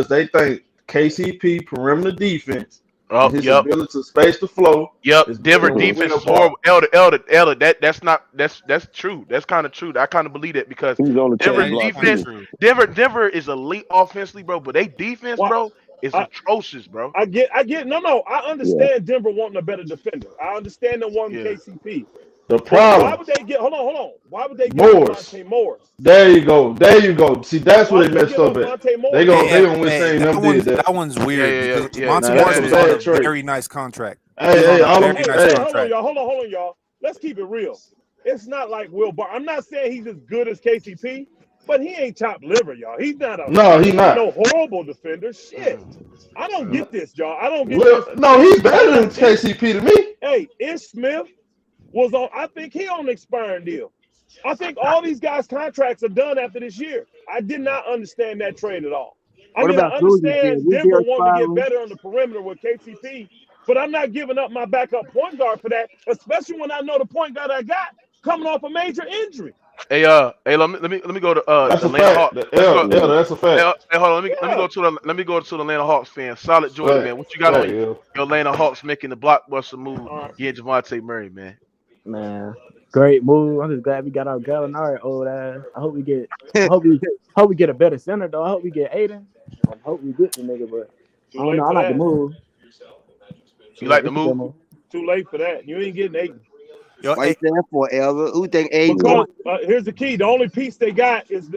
they think KCP perimeter defense Oh, and his yep. ability to space the flow Yep. is Denver better with defense winning is horrible. part. Elder. That's true. That's kind of true. I kind of believe that because He's on the Denver that trade is block kind of defense, too. true. Denver is elite offensively, bro. But they defense, Well, bro, is I, atrocious, bro. I get no. I Yeah. understand Denver wanting a better defender. I understand them wanting Yeah. KCP. The But why problem, would they get hold on. Why would they get Morris. Monte Morris? There you go. See, that's Why where would they they messed give up up at. Monte They Morris? gonna Hey, wish saying them did that. that one's weird because Yeah. Monty Now Yeah. that's Morris a was Yeah. on a bad trade. very nice contract. He was on Hey, a very nice Hey, contract. hold on, y'all. Let's keep it real. It's not like Will Bar. I'm not saying he's as good as KCP, but he ain't chopped liver, y'all. He's not No, he not. no horrible defender. Shit. I don't get this, y'all. I don't get Well, this. no, he's better than KCP to me. Hey, Ish Smith was on. I think he on an expiring deal. I think all these guys' contracts are done after this year. I did not understand that trade at all. I What mean, I about Cousins? understand We Denver deal wanting to get expiring. better on the perimeter with KCP, but I'm not giving up my backup point guard for that, especially when I know the point guard I got coming off a major injury. Hey, let me go to That's the a Atlanta fact. Hawks. Let's go. That's a fact. Hey, hold on. Let me Yeah. go to the Atlanta Hawks fan. Solid Jordan, man. What you got on Yeah. your Atlanta Hawks making the blockbuster move? All right. Getting Javonte Murray, man. Man, great move. I'm just glad we got our Gallinari old ass. I hope we get a better center though. I hope we get Aiden. I hope we get the nigga, but Too I don't late know. I for like the that. move. You like the It's a good move? Too late for that. You ain't getting 8. Yo, Why you saying for Elder? Who think Aiden Because going? here's the key: the only piece they got is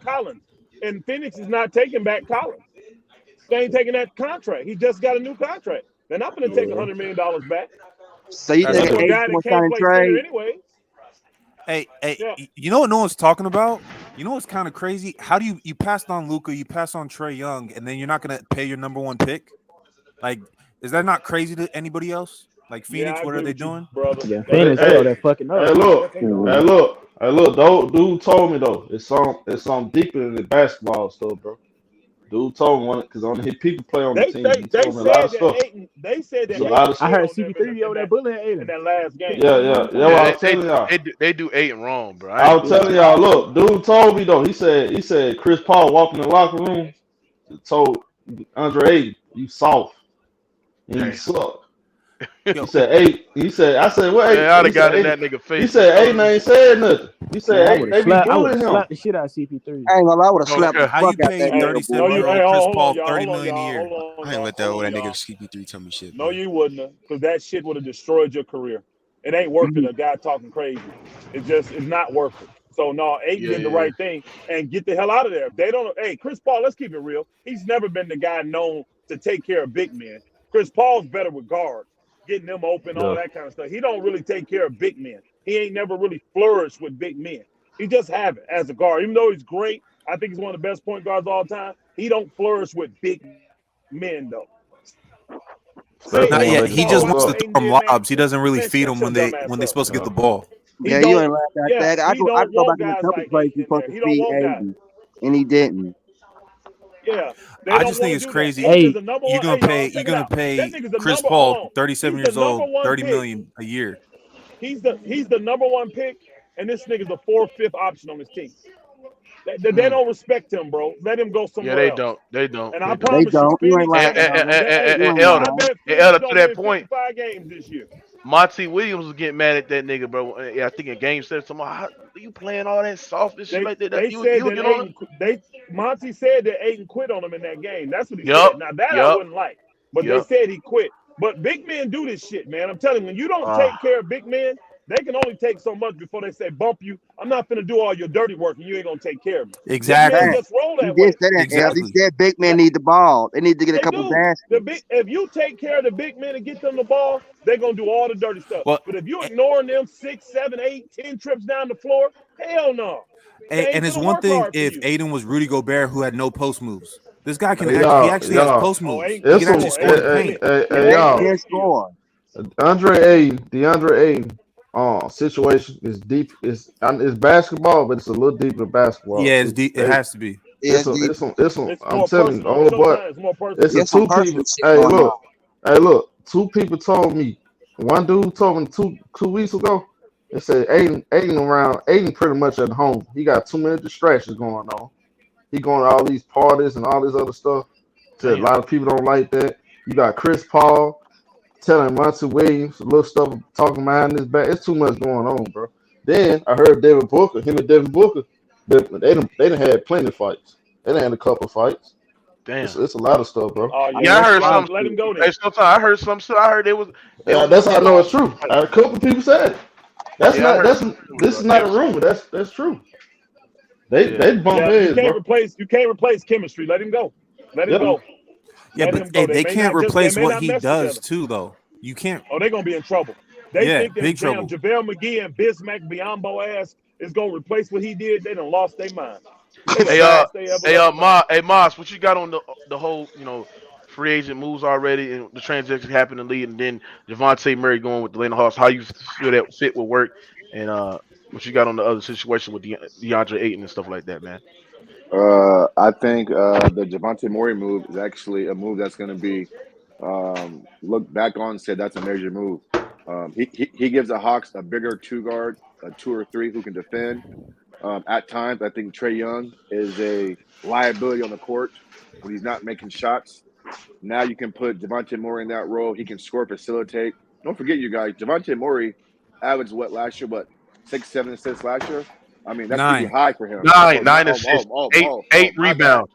Collins, and Phoenix is not taking back Collins. They ain't taking that contract. He just got a new contract. They're not going to take $100 million back, So you That's think especially true. a Aiden guy that going to sign can't and play center trade? anyway. Hey, Yeah. you know what no one's talking about? You know what's kind of crazy? How do you passed on Luka, you passed on Trae Young, and then you're not gonna pay your number one pick? Like, is that not crazy to anybody else? Like Yeah, Phoenix, I what are agree they with you, doing? brother. Yeah, They Phoenix, Hey, they that fucking up. hey, look, they go. Dude told me though. It's something deeper than the basketball stuff, bro. Dude told me because on his people play on the team. He They told me a lot said of that stuff. Ayton. They said It's that a lot Ayton of I quit stuff. heard on them CP3 over there bullying in Aiden. that last game. Yeah. That's what Yeah, I was telling y'all. they do Ayton wrong, bro. I I ain't was gonna telling lie. y'all. Look, dude told me though. He said Chris Paul walked in the locker room, told Andre Ayton, "You soft and you Damn. suck." He Yo, said, "Hey," I said, "What?" Man, I'd He have got in said, that nigga He face and said, told Ayton him, ain't said nothing. He Man, said, they be I would bullying have him. slapped the shit out of CP3. I ain't gonna lie, I would have no slapped the cap. how you fuck out pay that nigga, No, boy. you. 37-year-old Hold Chris on, Paul y'all. 30 Hold on, million a y'all. year? Hold on, I ain't y'all. let that Hold old on, that nigga y'all. CP3 tell me shit, No, man. you wouldn't have, because that shit would have destroyed your career. It ain't worth it. A guy talking crazy. It's not worth it. So no, Aiden did the Yeah. right thing and get the hell out of there. If they don't. Hey, Chris Paul. Let's keep it real. He's never been the guy known to take care of big men. Chris Paul's better with guards, getting them open, all Yeah. that kind of stuff. He don't really take care of big men. He ain't never really flourished with big men. He just haven't as a guard. Even though he's great, I think he's one of the best point guards of all time. He don't flourish with big men though. Say Especially Not when Aiden yet. they He can saw just what post wants what to up. throw Aiden them did, man. lobs. He doesn't really Man, feed shut them your dumb when ass they're up. supposed to get Yeah. the ball. He Yeah, you don't. ain't laugh at Yeah, that. he I don't go want back in a guys couple like plays. Aiden He's in supposed there. to He don't feed want guys. Aiden, and he didn't. Yeah, they I don't just think want it's to do that. crazy. Aiden is Hey, the number You're one. gonna Hey, pay y'all, you're check it gonna out. That pay nigga's the Chris number. Hold Paul, on. 37 He's the years number old, one 30 pick. million a year. He's the number one pick, and this nigga's the fourth, fifth option on his team. They Mm. don't respect him, bro. Let him go Yeah, somewhere they else. don't. They don't. And I They don't. They promise you, don't. You ain't Phoenix lying, ain't. Elder. Hey, You And ain't Elder, I lying. bet Phoenix Elder, to don't that win point, 55 games this year. Monty Williams was getting mad at that nigga, bro. Yeah, I think in game 7, something, how you playing all that soft and shit They like that? they You said would that get on it? Monty said that Aiden quit on him in that game. That's what he Yup, said. Now that I yup, wouldn't like, but they yup. said he quit. But big men do this shit, man. I'm telling you, when you don't Uh, take care of big men, they can only take so much before they say bump you. I'm not gonna do all your dirty work and you ain't gonna take care of me. Big men Exactly. Fact. just roll He that did way. say that, Elder. He Exactly. said big men That need the ball. They need to get a they couple do. baskets. If you take care of the big men and get them the ball, they're gonna do all the dirty stuff. Well, But if you ignoring them 6, 7, 8, 10 trips down the floor, hell no. They and ain't it's gonna one work thing hard for if you. Aiden was Rudy Gobert who had no post moves. This guy can hey, actually he y'all, actually has post Oh, moves. Aiden He can it's can some, actually score. score in Aiden the can paint. hit. Yeah, Aiden Aiden y'all. has can the skill. score. DeAndre Ayton, situation is deep. It's basketball, but it's a little deeper than basketball Yeah, it's too. deep. It has to be. Yeah, it's deep. It's some. It's I'm more telling you, personal. old boy, Sometimes it's more it's personal. a There's some two personal people. shit going on. Hey, look, two people told me. One dude told me two weeks ago. They said Aiden pretty much at home. He got too many distractions going on. He going to all these parties and all this other stuff. Said a damn. lot of people don't like that. You got Chris Paul telling Monty Williams little stuff talking behind his back. It's too much going on, bro. Then I heard him and Devin Booker, they done had plenty of fights. They done had a couple of fights. Damn. It's a lot of stuff, bro. Oh I yeah, mean, Yeah, I that's a heard lot of some. let shit. him go Hey, then. sometimes I heard some shit. I heard it was That's gonna how be I a know long it's true. fight. A couple people said it. That's Yeah, I not heard that's some shit this was is a not a damn. rumor. That's true. Yeah. They bump Yeah, heads, bro. you can't replace chemistry. Let him go. Let him Yep. go. Yeah, Let but him hey, go. they can't They replace may what not he mesh does together. too, though. You can't. Oh, they're gonna be in trouble. They Yeah, think them big damn trouble. JaVale McGee and Bismack Biyombo ass is gonna replace what he did. They done lost their mind. They done Hey, lost their ever loving mind. Moss, what you got on the whole, free agent moves already and the transaction happened in the league, and then Javante Murray going with the Atlanta Hawks? How you feel that fit will work, and what you got on the other situation with DeAndre Ayton and stuff like that, man? I think the Javante Murray move is actually a move that's going to be looked back on and said that's a major move. He gives the Hawks a bigger two guard, a 2 or 3 who can defend. At times, I think Trae Young is a liability on the court when he's not making shots. Now you can put Javante Murray in that role. He can score, facilitate. Don't forget, you guys, Javante Murray averaged what last year? What 6, 7 assists last year? I mean, that's pretty 9. high for him. So now, Nine assists, eight oh, eight my bad. rebounds.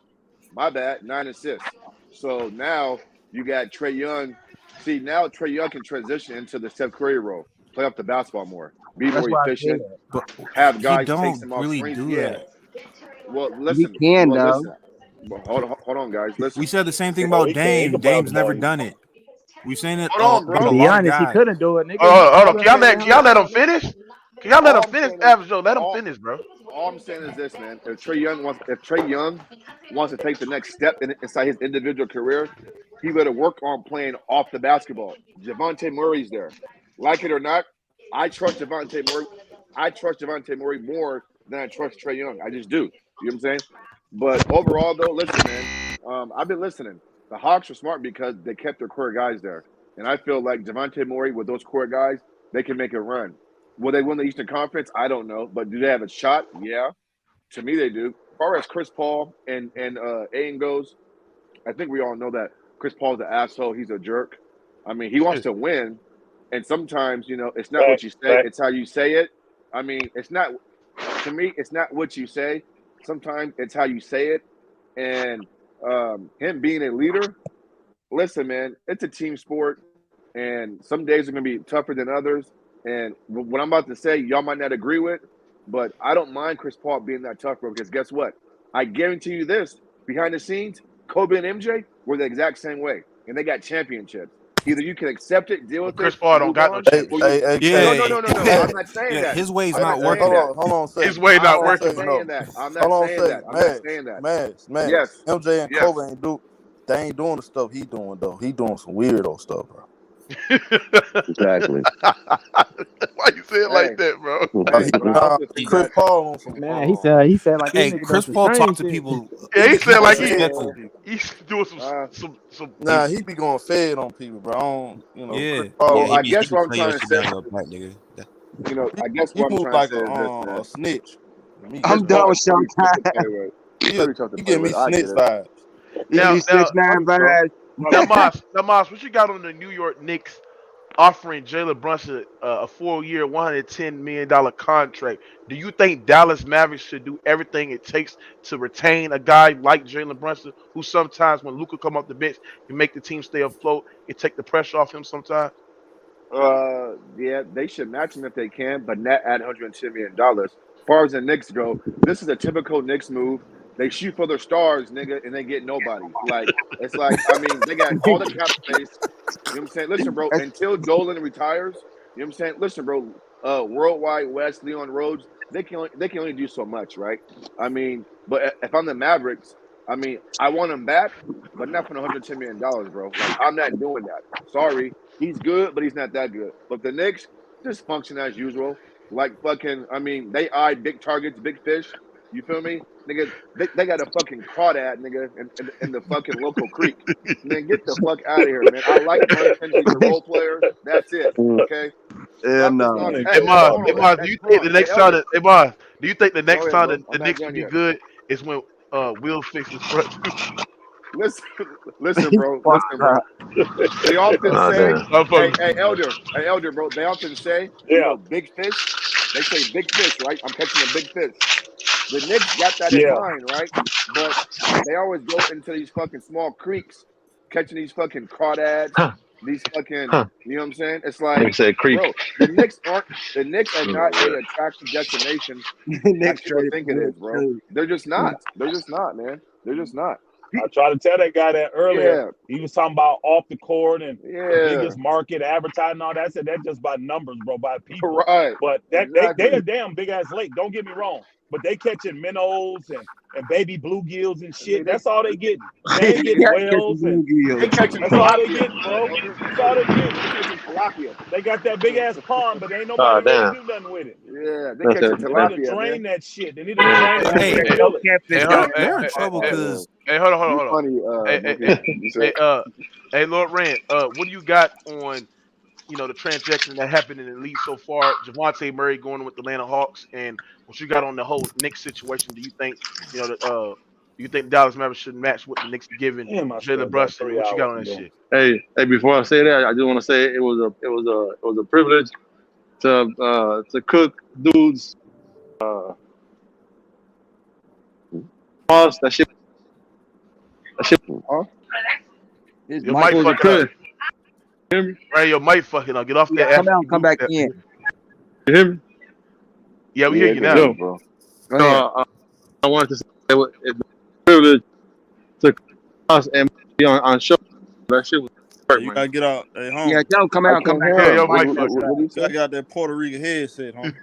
My bad, 9 assists. So now you got Trae Young. See, now Trae Young can transition into the Steph Curry role, play up the basketball more, be That's more why I said efficient, But have he guys take don't some off really screens. do Yeah. that. Well, he listen. can Well, though. listen. Well, hold on, guys. We Listen. said the same thing Oh, about he can. He Dame. can play with the Dame's ball. never done it. We've seen it Hold on, about To a bro. be lot of honest, he guys. couldn't do it, nigga. He Hold on, never had can him y'all let him down. finish? Can y'all let him All I'm finish, saying is, Average Joe? Let him all finish, bro. all I'm saying is this, man. If Trae Young wants to take the next step inside his individual career, he better work on playing off the basketball. Dejounte Murray's there. Like it or not, I trust Dejounte Murray. I trust Dejounte Murray more than I trust Trae Young. I just do. You know what I'm saying? But overall, though, listen, man. I've been listening. The Hawks are smart because they kept their core guys there. And I feel like Dejounte Murray with those core guys, they can make a run. Will they win the Eastern Conference? I don't know. But do they have a shot? Yeah. To me, they do. As far as Chris Paul and Ayton goes, I think we all know that Chris Paul's an asshole. He's a jerk. I mean, he wants to win. And sometimes, it's not what you say. It's how you say it. I mean, it's not – to me, it's not what you say. Sometimes it's how you say it. And him being a leader, listen, man, it's a team sport. And some days are going to be tougher than others. And what I'm about to say, y'all might not agree with, but I don't mind Chris Paul being that tough, bro, because guess what? I guarantee you this, behind the scenes, Kobe and MJ were the exact same way, and they got championships. Either you can accept it, deal with Chris it. Paul don't got no championship. No. I'm not saying that. His way's I'm not not working. saying that. Hold on a second. His way not I'm working. not saying that. I'm not saying that. Man. Yes. MJ and Yes. Kobe they ain't doing the stuff he doing though. He doing some weirdo stuff, bro. Exactly. Why you say it like that, bro? Chris Paul on some. Man, he said like Hey, this nigga Chris does Paul some talk strange to shit. people. Yeah, he said like Respectful. he's doing some. Nah, he be going fed on people, bro. I don't, Yeah. Chris Paul. Well, Yeah, I he guess be what I'm playing your trying to shit say down, little is, black nigga. I guess He what I'm moves trying like to say is this, a man. snitch. I'm done with Showtime. You give me snitch vibes. Now, vibes. Moss, what you got on the New York Knicks offering Jalen Brunson a 4-year, $110 million contract? Do you think Dallas Mavericks should do everything it takes to retain a guy like Jalen Brunson, who sometimes when Luka come off the bench, can make the team stay afloat and take the pressure off him sometimes? Yeah, they should match him if they can, but not at $110 million. As far as the Knicks go, this is a typical Knicks move. They shoot for their stars, nigga, and they get nobody. It's like, I mean, they got all the cap space. You know what I'm saying? Listen, bro, until Dolan retires, you know what I'm saying? Listen, bro, Worldwide West, Leon Rhodes, they can only do so much, right? I mean, but if I'm the Mavericks, I mean, I want him back, but not for $110 million, bro. Like, I'm not doing that. Sorry. He's good, but he's not that good. But the Knicks just function as usual. Like fucking, I mean, they eye big targets, big fish. You feel me? Nigga, they got a fucking crawdad, nigga, in the fucking local creek. Man, get the fuck out of here, man. I like Brunson. He's a role player. That's it. Okay? Yeah, no. Hey, Mars, do you think the next time that, Mars, do you think the next time that the Knicks will be good is when Will fixes front two? Listen, bro. They often say, hey, elder, bro. They often say, big fish. They say big fish, right? I'm catching a big fish. The Knicks got that in mind, right? But they always go into these fucking small creeks, catching these fucking crawdads, these fucking, you know what I'm saying? It's like, bro, the Knicks are not a attractive destination like people think it is, bro. They're just not. They're just not, man. They're just not. I tried to tell that guy that earlier. He was talking about off the court and the biggest market, advertising, all that. I said that's just by numbers, bro, by people. Right. But they a damn big ass lake. Don't get me wrong. But they catching minnows and baby bluegills and shit. That's all they getting. They ain't getting whales and that's all they getting, bro. That's all they getting. Tilapia. They got that big ass pond, but ain't nobody ready to do nothing with it. Yeah, they catching tilapia. They need to drain that shit. They need to drain it. Hey, they're in trouble because. Hey, hold on. Hey, Lord Rand, what do you got on, the transaction that happened in the league so far? Dejounte Murray going with the Atlanta Hawks, and what you got on the whole Knicks situation? Do you think, do you think Dallas Mavericks should match what the Knicks are giving Jalen Brunson? What you got on that shit? Hey, before I say that, I just want to say it was a privilege to cook dudes. That shit. Your mic fucking up. Right, your mic fucking up. Get off that. Come out, come back in. You hear me? Yeah, we hear you now, bro. I wanted to say it was a privilege to cook us and be on show. That shit was You gotta get out. Hey, home. Yeah, don't come out, come back. Yeah, your mic You fucking gotta get out that Puerto Rican headset, home.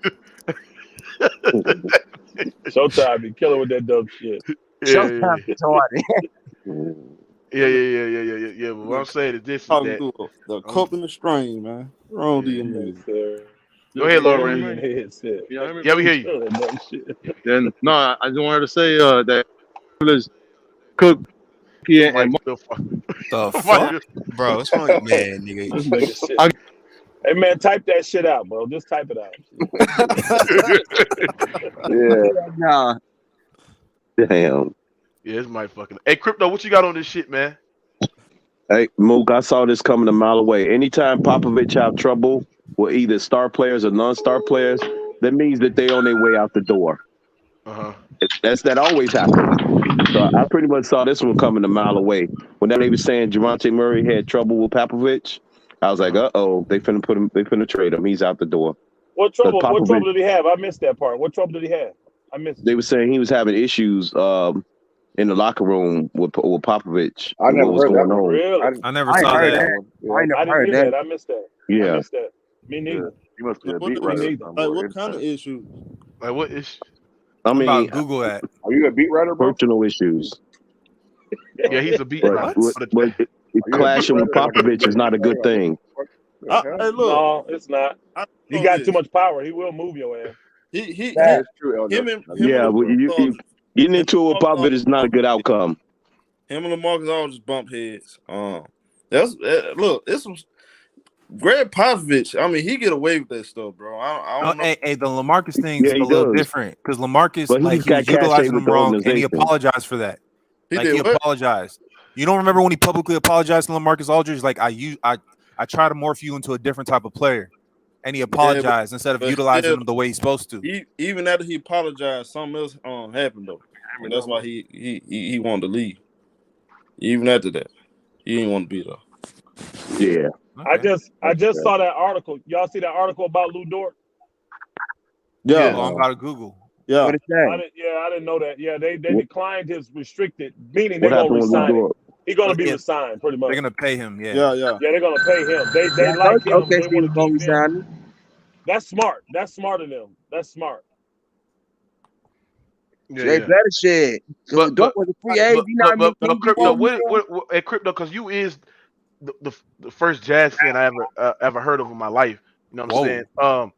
Showtime be killing with that dope shit. Showtime retarded. Yeah. But what I'm saying is this is Talking that. through the cup and the string, man. What's wrong with these niggas? Go ahead, Phone Loren. in the headset. Yeah, we hear you. Then no, I just wanted to say that privilege cook here and Mike still fucking. The Mike, fuck, bro? What's wrong, man, nigga? This nigga shit. Hey man, type that shit out, bro. Just type it out. Yeah. Nah. Damn. yeah, it's Mike fucking. Hey, Crypto, what you got on this shit, man? Hey, Mook, I saw this coming a mile away. Anytime Popovich have trouble with either star players or non-star players, that means that they on their way out the door. That always happens. So I pretty much saw this one coming a mile away. When they were saying Dejounte Murray had trouble with Popovich, I was like, they finna trade him. He's out the door. What trouble? What trouble did he have? I missed that part. What trouble did he have? I missed it. They were saying he was having issues in the locker room with Popovich. I never heard that. Really? I never saw that. I didn't hear that. I missed that. Yeah. I missed that. Me neither. He must be a What beat writer. what kind of issue? Like what issue? I mean, About Google that. Are you a beat writer, bro? personal issues. Yeah, he's a beat writer. But clashing with Popovich is not a good thing. Hey, look. No, it's not. He know got this. too much power. He will move your ass. That's true, Elder. Him and Yeah, but getting into it with Popovich is not a good outcome. him and LaMarcus all just bump heads. Look, this was Greg Popovich. I mean, he get away with that stuff, bro. I don't know. Hey, the LaMarcus thing's Yeah, a he little does. different because LaMarcus, But he like, just he was got cachet utilizing with him the wrong, and he organization. apologized for that. He Like, did he what? apologized. You don't remember when he publicly apologized to LaMarcus Aldridge? Like, I try to morph you into a different type of player, and he apologized instead of but utilizing still- him the way he's supposed to. Even after he apologized, something else happened though. And that's why he wanted to leave. Even after that, he didn't want to be there. Yeah. I just saw that article. Y'all see that article about Lou Dort? Yeah, Oh, I'm about to Google. yeah. What is that? I didn't know that. Yeah, they declined his restricted, meaning What they're gonna happened with Lou resign him. Dort? He's gonna be Yeah. resigned pretty much. They're gonna pay him. Yeah. Yeah. Yeah, they're gonna pay him. They Yeah, like him. okay, They Steve want to Bowman keep him. signing. That's smart. That's smart of them. That's smart. They better shit. So But- Dort was a free agent. You know what I mean? But Crypto, what Crypto? Because you is the first Jazz fan I ever heard of in my life. You know what I'm saying?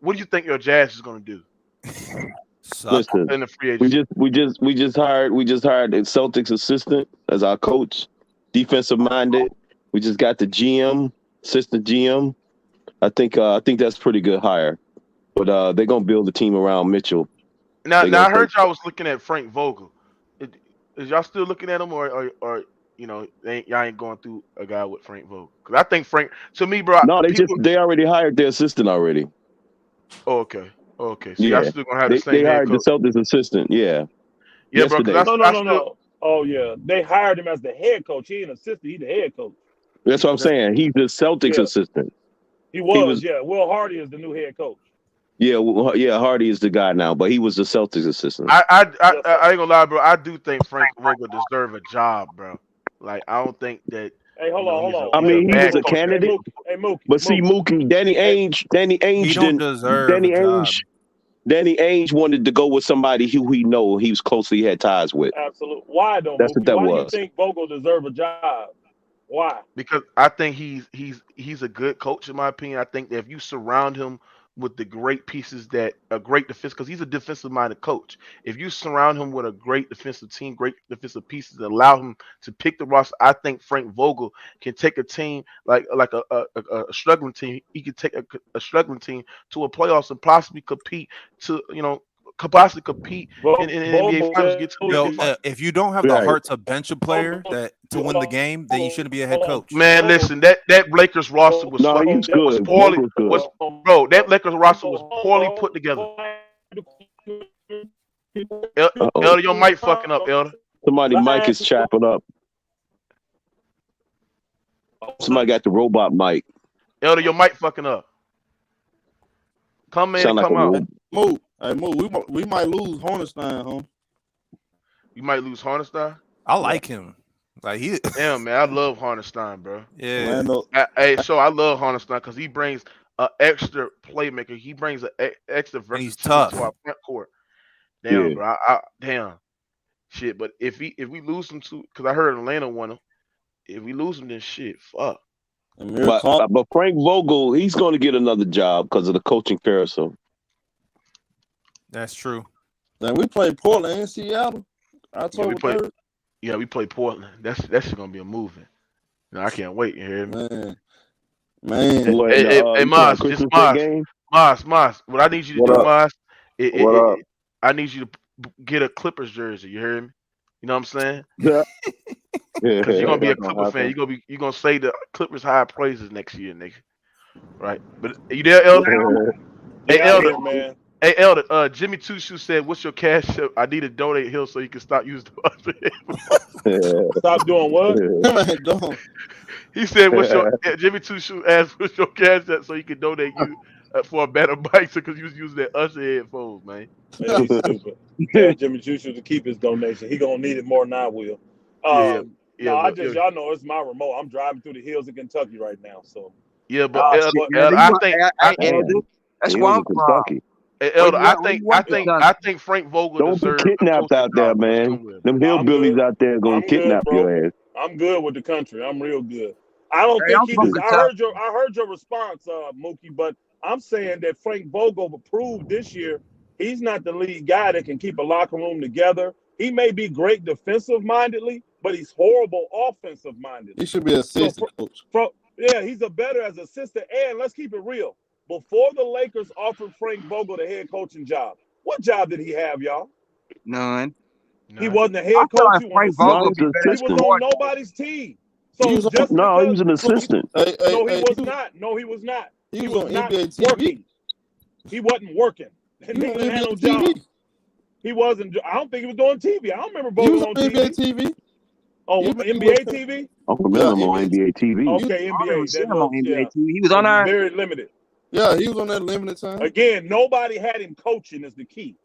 What do you think your Jazz is gonna do Suck. Listen, in the free agent? we just hired a Celtics assistant as our coach, defensive minded. We just got the GM, assistant GM. I think that's a pretty good hire. But they're gonna build a team around Mitchell. Now They I gonna heard y'all was looking at Frank Vogel. Is y'all still looking at him, or you know, y'all ain't going through a guy with Frank Vogel? Because I think Frank, to me, bro. No, they already hired their assistant already. Oh, okay. So Yeah. y'all still gonna have the They same head hired the coach. Celtics assistant. Yeah. Yeah, bro. yesterday. No. Oh yeah, they hired him as the head coach. He ain't assistant. He the head coach. That's what I'm saying. He's the Celtics assistant. He was. Yeah. Will Hardy is the new head coach. Yeah, Hardy is the guy now, but he was the Celtics assistant. I ain't gonna lie, bro. I do think Frank Vogel deserve a job, bro. Like I don't think that. Hey, hold on. I mean, he was a coach. candidate. Hey, Mookie. But see, Mookie, Danny Ainge He don't didn't. deserve Danny a job. Danny Ainge wanted to go with somebody who he know he was closely had ties with. Absolutely. Why though? That's Mookie? what that Why do you was. think Vogel deserve a job? Why? Because I think he's a good coach in my opinion. I think that if you surround him with the great pieces that a great defense, because he's a defensive minded coach. If you surround him with a great defensive team, great defensive pieces that allow him to pick the roster, I think Frank Vogel can take a team like a struggling team. He could take a struggling team to a playoffs and possibly compete to possibly compete in NBA finals. Get to the NBA finals. If you don't have the heart to bench a player to win the game, then you shouldn't be a head coach. Man, listen, that Lakers roster was poorly. Bro, that Lakers roster was poorly put together. Elder, your mic fucking up, Elder. Somebody mic is chopping up. Somebody got the robot mic. Elder, your mic fucking up. Come in Sound and like come out. Move. Hey, move. We might lose Hornstein, huh? You might lose Hardenstein. I like him. Like he. Damn, man, I love Hardenstein, bro. Yeah. So I love Hardenstein because he brings an extra playmaker. He brings an extra versatility to our front court. Damn, bro. Damn. shit. But if we lose him to, because I heard Atlanta won him. If we lose him, then shit, fuck. But Frank Vogel, he's going to get another job because of the coaching carousel. That's true. Then we play Portland and Seattle. October 3rd. Yeah, we play Portland. That's gonna be a movie. No, I can't wait. You hear me? Man. Hey, Moss, Moss. What I need you to do, Moss, I need you to get a Clippers jersey. You hear me? You know what I'm saying? Yeah. Because you're gonna be a Clipper fan. You're gonna say the Clippers high praises next year, nigga. Right? But are you there, Elder? Hey, Elder, man. Hey, Elder, Jimmy Two Shoes said, "What's your cash up? I need to donate Hill so you can stop using the Stop doing what? Don't. He said, "What's your Jimmy Two Shoes asked what's your cash up so you can donate you for a better bike because you was using that Usher headphones, man." Man, he's stupid. Yeah, Jimmy Choo should keep his donation. He gonna need it more than I will. Y'all know it's my remote. I'm driving through the hills of Kentucky right now, so. Yeah, but I think that's why I'm from. Elder, I think Frank Vogel don't be kidnapped out there, man. Them hillbillies out there gonna kidnap your ass. I'm good with the country. I'm real good. I don't think he was. I heard your response, Mookie, but I'm saying that Frank Vogel proved this year he's not the lead guy that can keep a locker room together. He may be great defensive-mindedly, but he's horrible offensive-mindedly. He should be an assistant coach. Yeah, he's a better as assistant. And let's keep it real. Before the Lakers offered Frank Vogel the head coaching job, what job did he have, y'all? None. He wasn't a head coach. He was on nobody's team. So he was an assistant. No, he was not. No, he was not. He was on not NBA TV. working. He wasn't working. He didn't have no job. He wasn't. I don't think he was doing TV. I don't remember Vogel on TV. Oh, NBA TV? I remember him on NBA TV. Okay, NBA. He was on our very limited. Yeah, he was on that limited time. Again, nobody had him coaching is the key.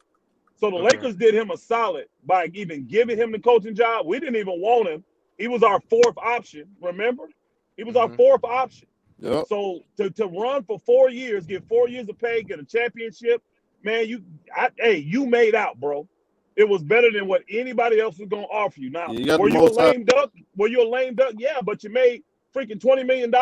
So the Lakers did him a solid by even giving him the coaching job. We didn't even want him. He was our fourth option, remember? He was our fourth option. Yep. So to run for 4 years, get 4 years of pay, get a championship, man, you made out, bro. It was better than what anybody else was going to offer you. Now, were you a lame duck? Were you a lame duck? Yeah, but you made freaking $20 million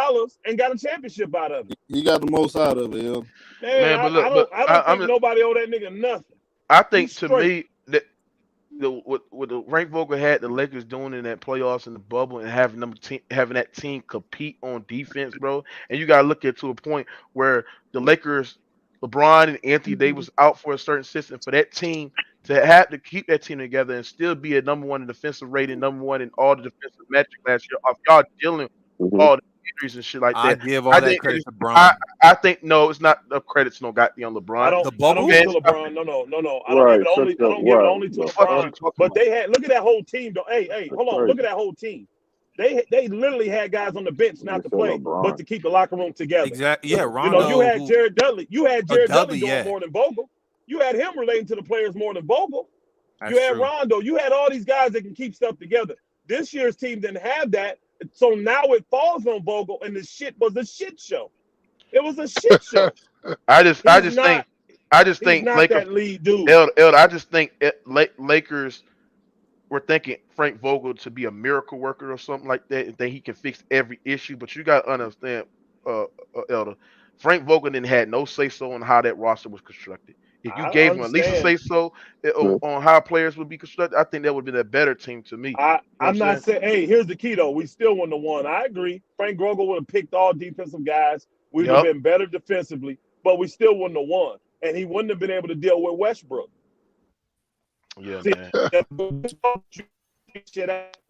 and got a championship out of it. He got the most out of it, yo. Man, I don't think nobody owe that nigga nothing. I think to me that what the Frank Vogel had the Lakers doing in that playoffs in the bubble and having that team compete on defense, bro. And you gotta look at to a point where the Lakers, LeBron and Anthony Davis out for a certain system for that team to have to keep that team together and still be a number one in defensive rating, number one in all the defensive metrics last year. Of y'all dealing with all the injuries and shit like that. I give all that credit to LeBron. I think no, it's not the credits no goddamn LeBron. I don't give it to LeBron. No. I don't give it only to LeBron. But they had look at that whole team though. Hey, hold on. Look at that whole team. They literally had guys on the bench not to play, but to keep the locker room together. Exactly. Yeah, Rondo. You had Jared Dudley. You had Jared Dudley doing more than Vogel. You had him relating to the players more than Vogel. You had Rondo. You had all these guys that can keep stuff together. This year's team didn't have that. So now it falls on Vogel, and the shit was a shit show. It was a shit show. I just think Lakers that lead dude. Elder, I just think Lakers were thinking Frank Vogel to be a miracle worker or something like that, and think he can fix every issue. But you got to understand, Elder, Frank Vogel didn't had no say so on how that roster was constructed. If you gave him at least a say so on how players would be constructed, I think that would have been a better team to me. I'm not saying, hey, here's the key, though. We still wouldn't have won. I agree. Frank Vogel would have picked all defensive guys. We would have been better defensively, but we still wouldn't have won. And he wouldn't have been able to deal with Westbrook. Yeah, see, man.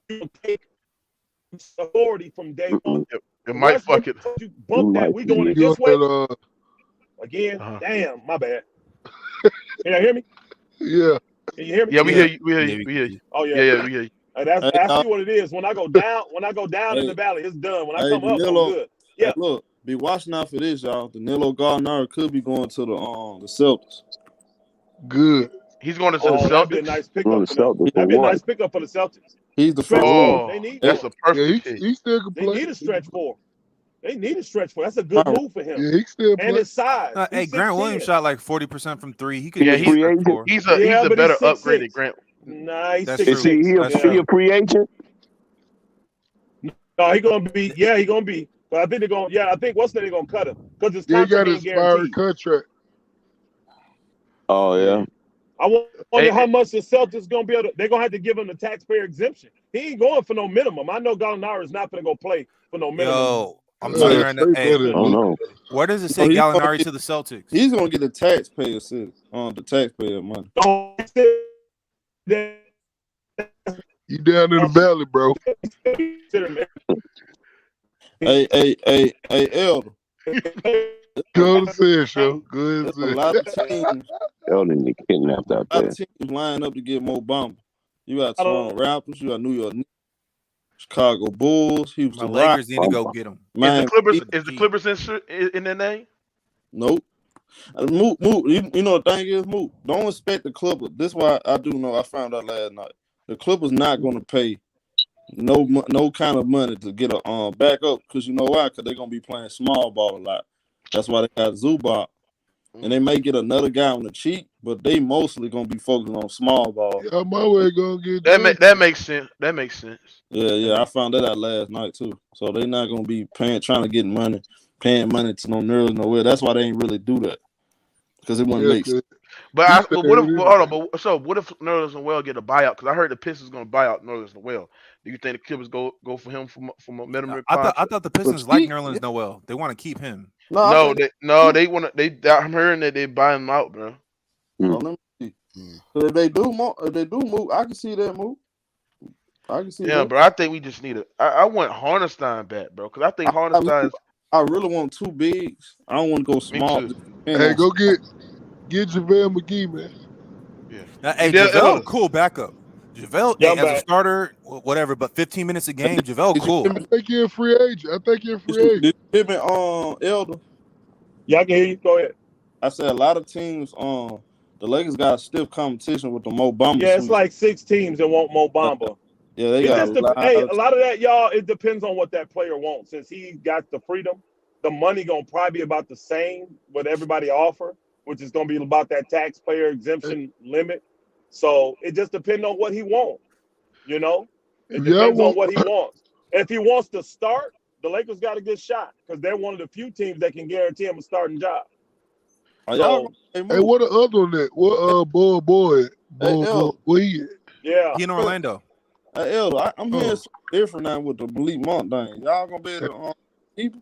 You take authority from day one. It might fuck it. You bump that. We doing it this way. Again, damn, my bad. Can you hear me? Yeah. Can you hear me? Yeah, we hear you. We hear you. Oh yeah. Yeah, we hear you. That's what it is. When I go down in the valley, it's done. When I come up, I'm good. Yeah. Look, be watching out for this, y'all. Danilo Gallinari could be going to the Celtics. Good. He's going to the Celtics. That'd be a nice pickup. That'd be a nice pickup for the Celtics. He's the first. They need that's a perfect. Yeah, he still can play. They need a stretch for. That's a good move for him. Yeah, he still and his size. Hey, Grant Williams shot like 40% from three. He could. Yeah, he's a better upgraded Grant Nah, he's That's 6'6". Is he That's a true. free agent? No, he gonna be. Yeah, he gonna be. But I think they're gonna. Yeah, I think what's they're gonna cut him because his They got contract an ain't expired guaranteed. contract. Oh yeah. I Hey, wonder how much the Celtics gonna be able to. They're gonna have to give him the taxpayer exemption. He ain't going for no minimum. I know Gallinari is not gonna go play for no minimum. Yo, I'm telling you right now. Straight Hey, better. Oh no. where does it Oh, say he's gonna Gallinari get, to the Celtics? he's gonna get the taxpayer the taxpayer money. Don't say that. You down in the valley, bro. Hey, Elder. Go ahead and say it, show. Go ahead and There's say a it. lot of teams. Elden get kidnapped out A lot there. of teams lining up to get Mo Bamba. You got Toronto Raptors. You got New York Knicks, Chicago Bulls, My Houston Lakers Rockets. need to go get him. is the Man, Clippers in their name? nope. Moot. You know the thing is, Moot. Don't expect the Clippers. This is why I do know. I found out last night. The Clippers not going to pay no kind of money to get a backup because you know why? Because they're going to be playing small ball a lot. That's why they got Zubac. And they may get another guy on the cheap, but they mostly going to be focusing on small ball. Yeah, my way gonna get That makes sense. That makes sense. Yeah. I found that out last night too. So they're not going to be trying to get money, paying money to no nerds nowhere. That's why they ain't really do that because it wouldn't make sense. But what if? Hold on. But so what if Nerlens Noel get a buyout? Because I heard the Pistons going to buy out Nerlens Noel. Do you think the Clippers go for him from a minimum contract? I thought the Pistons like Nerlens Noel. They want to keep him. They want to. I'm hearing that they buy him out, bro. Let me see. So if they do move, I can see that move. I can see that. Yeah, bro. I think we just need I want Hardenstein back, bro. Because I think Hardenstein. I really want two bigs. I don't want to go small. Hey, go get JaVale McGee, man. Yeah. Hey, JaVale, cool backup. JaVale, Yeah, as a starter, whatever, but 15 minutes a game, JaVale, cool. I think you're a free agent. Did you hear me, Elder? Yeah, I can hear you. Go ahead. I said a lot of teams, the Lakers got a stiff competition with the Mo Bamba. Yeah, it's like 6 teams that want Mo Bamba. Yeah, they got a lot of that, y'all. It depends on what that player wants. Since he got the freedom, the money gonna probably be about the same what everybody offer, which is gonna be about that taxpayer exemption limit. So it just depends on what he wants. You know, it depends on what he wants. If he wants to start, the Lakers got a good shot because they're one of the few teams that can guarantee him a starting job. So, hey, what the other one that? What boy? Where he at? Yeah, he in Orlando. Elder, I'm hearing something different now with the Malik Monk thing. Y'all gonna be able to keep him?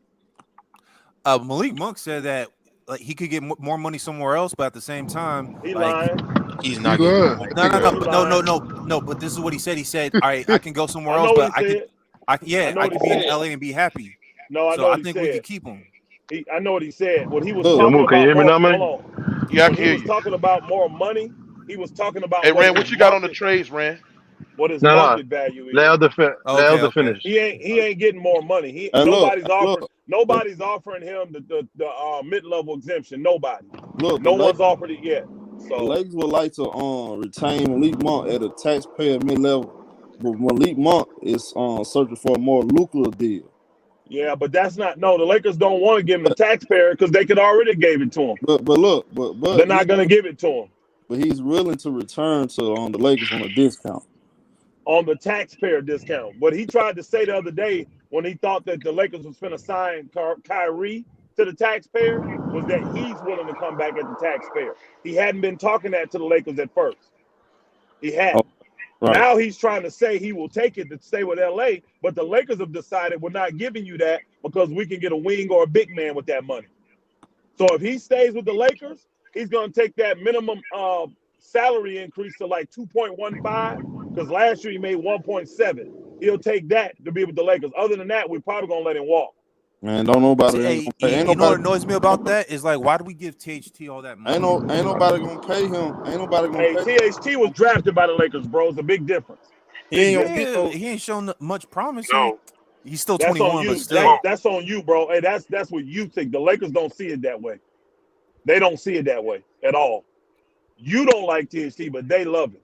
Malik Monk said that like he could get more money somewhere else, but at the same time, he like, lying. He's not getting no. But this is what he said. He said, "All right, I can go somewhere else, but I could be in LA and be happy." No, so I think we could keep him. I know what he said. When he was talking about can you hear me now, man? hold on. Yeah, I can When hear he was you. talking about more money, he was talking about. Hey, Rand, what you got on the trades, Rand? What his market value is? Let Elder finish. He ain't getting more money. Nobody's offering him the mid-level exemption. Nobody. No one's offered it yet. So the Lakers would like to retain Malik Monk at a taxpayer mid-level, but Malik Monk is searching for a more lucrative deal. Yeah, but that's not. No, the Lakers don't want to give him the taxpayer because they could already gave it to him. But they're not going to give it to him. But he's willing to return to the Lakers on a discount. On the taxpayer discount. What he tried to say the other day when he thought that the Lakers was going to sign Kyrie to the taxpayer was that he's willing to come back at the taxpayer. He hadn't been talking that to the Lakers at first. He hadn't. Right. Now he's trying to say he will take it to stay with LA, but the Lakers have decided we're not giving you that because we can get a wing or a big man with that money. So if he stays with the Lakers, he's going to take that minimum salary increase to like 2.15 because last year he made 1.7. He'll take that to be with the Lakers. Other than that, we're probably going to let him walk. Man, don't nobody. You know what annoys me about that is like, why do we give THT all that money? Ain't nobody gonna pay him. Ain't nobody gonna pay him. THT was drafted by the Lakers, bro. It's a big difference. He ain't shown much promise. No. He's still 21, but still. That's on you, bro. Hey, that's what you think. The Lakers don't see it that way. They don't see it that way at all. You don't like THT, but they love it.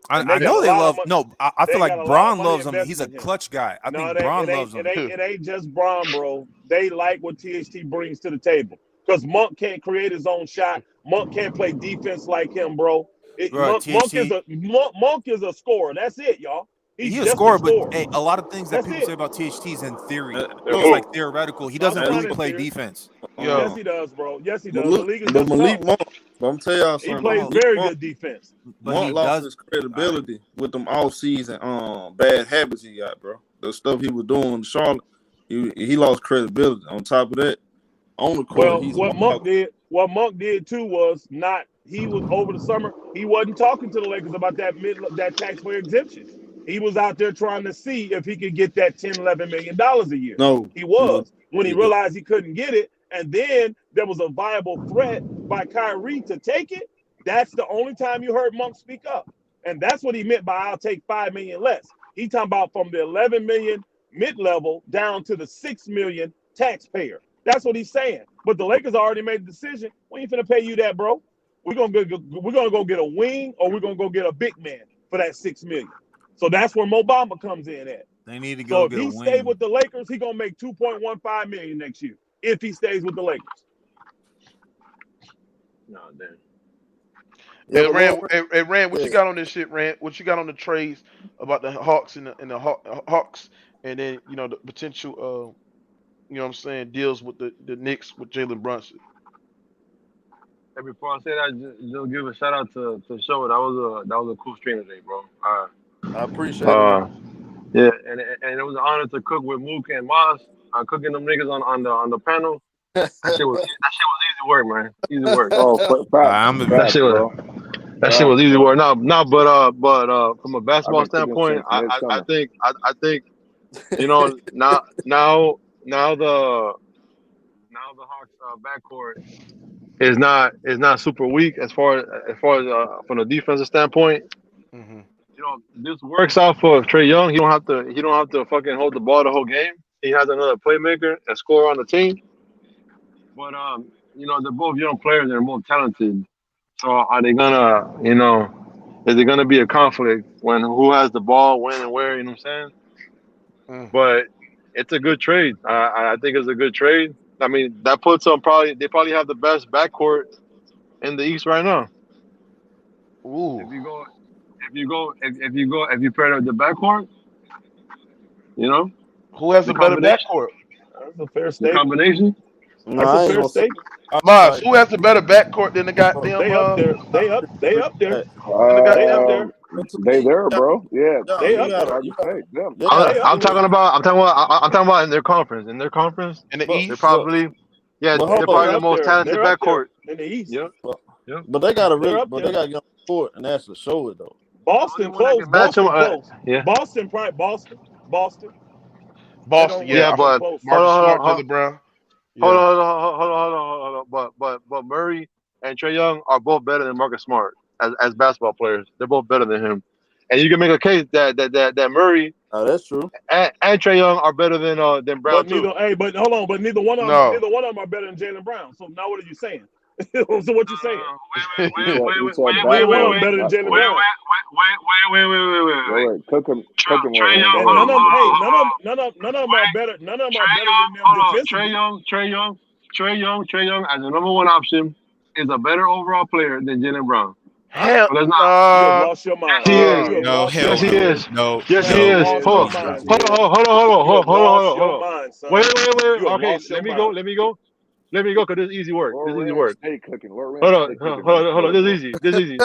I know they love. No, I feel like Braun loves him. He's a clutch guy. I think Braun loves him. It ain't just Braun, bro. They like what THT brings to the table because Monk can't create his own shot. Monk can't play defense like him, bro. Bro, THT. Monk is a scorer. That's it, y'all. He's He's a just scorer, a scorer. but hey, a lot of things that That's people it. say about THT is in theory. They're It's like theoretical. He doesn't I'm really not in play theory. defense. Yes, he does, bro. Yes, he But does. The look, league is but just Malik tough. Monk, but I'm tell y'all He something. plays Malik very Monk, good defense. But Monk he lost does. his credibility with them off-season bad habits he got, bro. The stuff he was doing in Charlotte, he lost credibility. On top of that, on the court, Well, he's what Monk did too was not. He was over the summer. He wasn't talking to the Lakers about that taxpayer exemption. He was out there trying to see if he could get that $10-11 million a year. no. He was when he Yeah. realized he couldn't get it, and then there was a viable threat by Kyrie to take it. That's the only time you heard Monk speak up, and that's what he meant by "I'll take $5 million less." He talking about from the $11 million mid-level down to the $6 million taxpayer. That's what he's saying. But the Lakers already made the decision. We ain't finna pay you that, bro. We're gonna go get a wing, or we're gonna go get a big man for that $6 million. So that's where Mo Bamba comes in at. They need to So go if get a he wing. stay with the Lakers, he gonna make $2.15 million next year. If he stays with the Lakers. No, damn. Yeah, And but Rand, what you got on this shit, Rand? What you got on the trades about the Hawks and the Hawks, and then the potential, you know what I'm saying, deals with the Knicks with Jalen Brunson. Hey, before I say that, just give a shout out to Show. That was a cool stream today, bro. I appreciate it, man. Yeah, and it was an honor to cook with Mook and Moss. Cooking them niggas on the panel. That shit was easy work, man. Easy work. Oh, That shit was easy work. No, but from a basketball standpoint, I think now the Hawks backcourt is not super weak as far as from the defensive standpoint. Mm-hmm. This works out for Trae Young. He don't have to fucking hold the ball the whole game. He has another playmaker and scorer on the team. But they're both young players and they're both talented. So are they gonna, is it gonna be a conflict when who has the ball, when and where? You know what I'm saying? But it's a good trade. I think it's a good trade. I mean, that puts them they probably have the best backcourt in the East right now. Ooh. If you pair up the backcourt, who has the better backcourt? That's a fair statement. Combination. That's a fair statement. Maz, who has the better backcourt than the goddamn? They up there. They up there. They there, bro. Yeah, they up there. I'm talking about in their conference. In their conference, in the East, they're probably they're probably the most talented backcourt in the East. Yeah. But they got to get on the court and actually show it though. Boston close. Boston close. Yeah. Boston. Yeah, but Marcus Smart, Jalen Brown. Yeah. Hold on. But Murray and Trae Young are both better than Marcus Smart as basketball players. They're both better than him, and you can make a case that Murray. Oh, that's true. And Trae Young are better than Brown too. But hold on. But neither one of them are better than Jalen Brown. So now what are you saying? So what you saying? Wait. Better than Jalen Brown. Wait. Cook him. None of them are better. None of them are better than them defensively. Trae Young as the number one option is a better overall player than Jalen Brown. Hell, you have lost your mind. Yes, he is. Yes, he is. Hold on. Wait. Okay, let me go. Cause this is easy work. Hey, cooking. Hold on. This is easy. This is easy.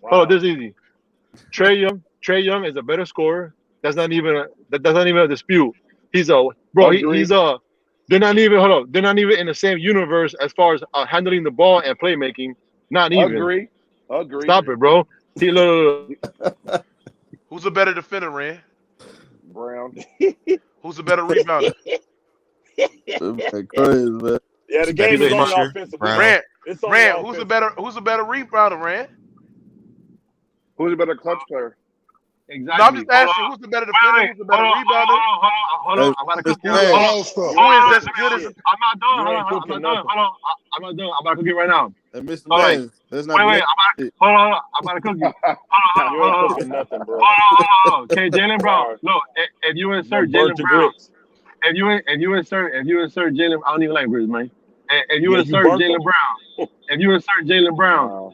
Hold on. This is easy. Trae Young is a better scorer. That's not even a dispute. They're not even They're not even in the same universe as far as handling the ball and playmaking. Not even. Agree. Stop it, bro. See, look. Who's a better defender, Rand? Brown. Who's a better rebounder? Crazy, man. Yeah, the game is on the offensive. Rand, who's a better rebounder, Rand? Who's a better clutch player? Exactly. No, I'm just asking who's the better defender, who's the better rebounder? Hold on. I'm about to cook you. Who is as good as? I'm not done. Hold on. I'm not done. I'm about to cook you right now. And Mr. Man, wait. Hold on. I'm about to cook you. Hold on. Nothing, bro. Okay, Jalen Brown. Look, if you insert Jalen Brown, if you insert Jalen, I don't even like grits, man. If you insert Jalen Brown,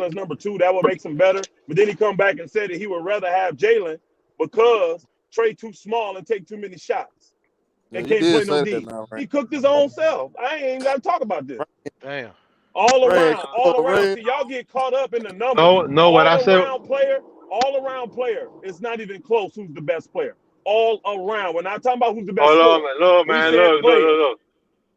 Jalen's number 2. That would make him better. But then he come back and said that he would rather have Jalen because Trey too small and take too many shots and Yeah, can't you play did no say D. that now, He right? cooked his own self. I ain't even got to talk about this. Damn. All Ray, around. Ray, See, y'all get caught up in the numbers. No. What I said. All around player. It's not even close who's the best player. All around. We're not talking about who's the best Oh, scorer. look, We man, said player. look.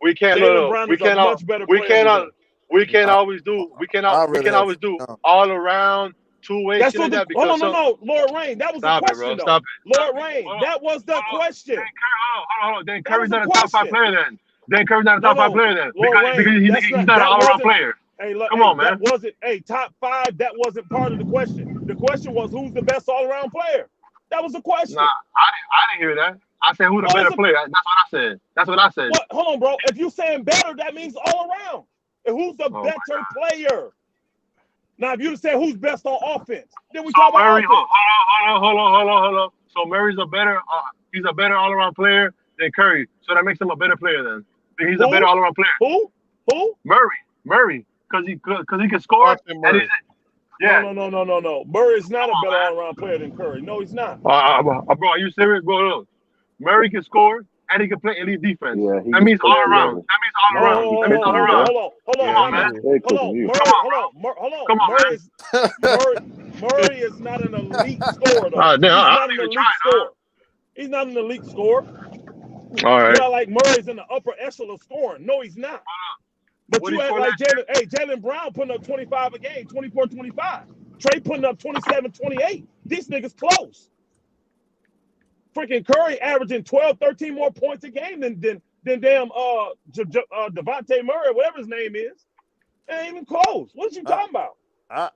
We can't Jalen Brown We is a cannot. much better We player than cannot. him. We can't I, always do. We I cannot. We really can have always do Trey Young. all around two-way That's shit what like the that because no, Lord Rain. That was the stop it, question bro. though. Stop it. Lord Rain. Hold on. That was the question. Hold on. Then That Curry's was the not a top 5 question. player then. Then Curry's not a top 5 No. player then Lord because Rain. he's not an all-around player. Hey, look, Come on, that man. wasn't top 5. That wasn't part of the question. The question was who's the best all-around player. That was the question. Nah, I didn't hear that. I said who the better player. That's what I said. That's what I said. What? Hold on, bro. If you saying better, that means all around. And who's the better player? Now, if you said who's best on offense, then we talk about Murray, offense. hold on. So Murray's a better, he's a better all-around player than Curry. So that makes him a better player then. He's a better all-around player. Who? Murray, because he can score. And he's, No. Murray is not a better all-around player than Curry. No, he's not. bro, are you serious, bro? Look, Murray can score and he can play elite defense. Yeah, that means all around. That means all around. That means all around. Hold on, man. Hold on. Murray is not an elite scorer, though. He's not an elite scorer. All right. It's not like Murray's in the upper echelon of scoring. No, he's not. But you act like Jalen Brown putting up 25 a game, 24-25. Trey putting up 27-28. These niggas close. Freaking Curry averaging 12, 13 more points a game than damn Dejounte Murray, whatever his name is. It ain't even close. What you talking about?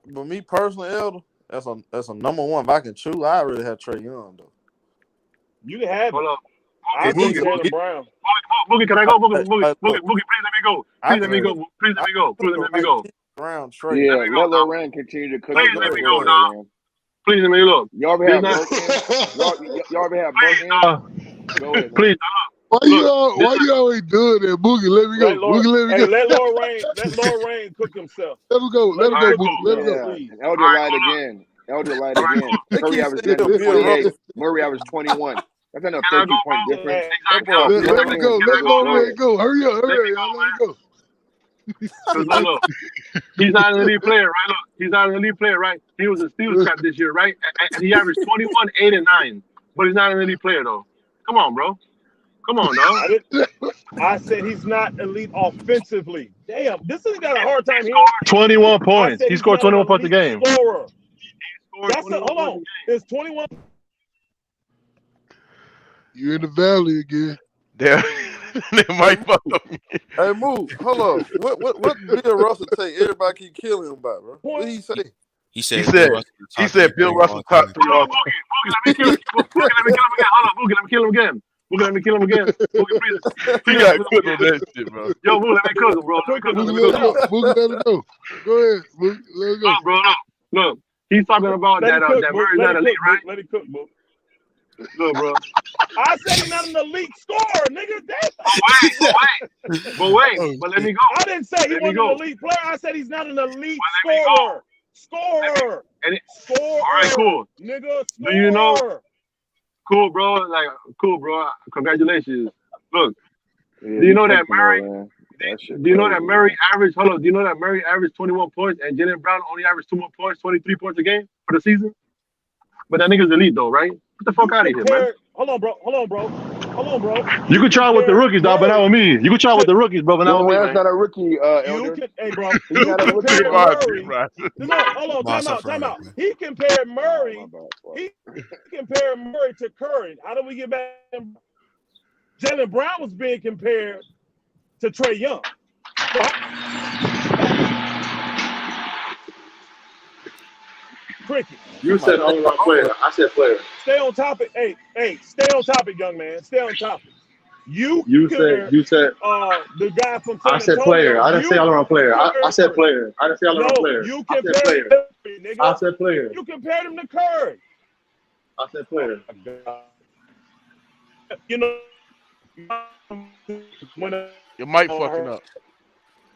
But me personally, Elder, that's a number one. If I can choose, I really have Trae Young though. You can have it. Hold up. I think Jalen Brown. Boogie, can I go? Boogie, please let me go. Please let me go. Round Trae. Yeah, let Loran continue to cook. Please let me go, dog. Please let me look. Y'all ever have y'all ever have Go ahead, please. Why you always doing that, Boogie? Let me go. Boogie, let me go. Let Lord Rain cook himself. Let him go. Let him go, Boogie. Let him go. Elder lied again. Curry averaged 28. Murray averaged 21. That's a 13-point difference. Let me go. Let Lord go. Hurry up. Let me go. Look, he's not an elite player, right? Look, he's not an elite player, right? He was a steals trap this year, right? And he averaged 21, 8, and 9. But he's not an elite player, though. Come on, bro. Come on, dog. I said he's not elite offensively. Damn, this nigga got a hard time here. 21 points. He scored 21 points a game. Hold on. It's 21. You in the valley again. They might fuck up. Hey, move. Hold on. What Bill Russell say? Everybody keep killing him about, bro. What did he say? He said Bill Russell top 3 all time. Let me kill him again. Let me kill him again. Boogie, please. He got cooked on that shit, bro. Yo, Boogie, let me cook him, bro. Boogie, let it go. Go ahead, Boogie. Let it go. Bro, look. He's talking about that Murray's not elite, right? Let it cook, bro. Look, bro. I said he's not an elite scorer, nigga. But wait. But let me go. I didn't say he wasn't an elite player. I said he's not an elite scorer. Scorer. Scorer. All right, cool. Nigga, scorer. Do you know? Cool, bro. Congratulations. Look. Do you know that Murray? Do you know that Murray averaged? Hold on. Do you know that Murray averaged 21 points and Jalen Brown only averaged 2 more points, 23 points a game for the season? But that nigga's elite though, right? Get the fuck out of here, man. Hold on, bro. You can try with the rookies, dog, but not with me. You can try with the rookies, bro, but not with me. That's not a rookie, Elder. Hey, bro. You compare Murray. Hold on. Time out. He compared Murray. He compared Murray to Curry. How do we get back? Jalen Brown was being compared to Trae Young. Cricket. You said only one player. I said player. Stay on topic. Hey, stay on topic, young man. Stay on topic. You said the guy from San I said Antonio, player. I didn't say all around player. I said player. I didn't say all around player. You I compared said player. Curry, nigga. I said player. You compared him to Curry. I said player. You know, Your mic fucking up.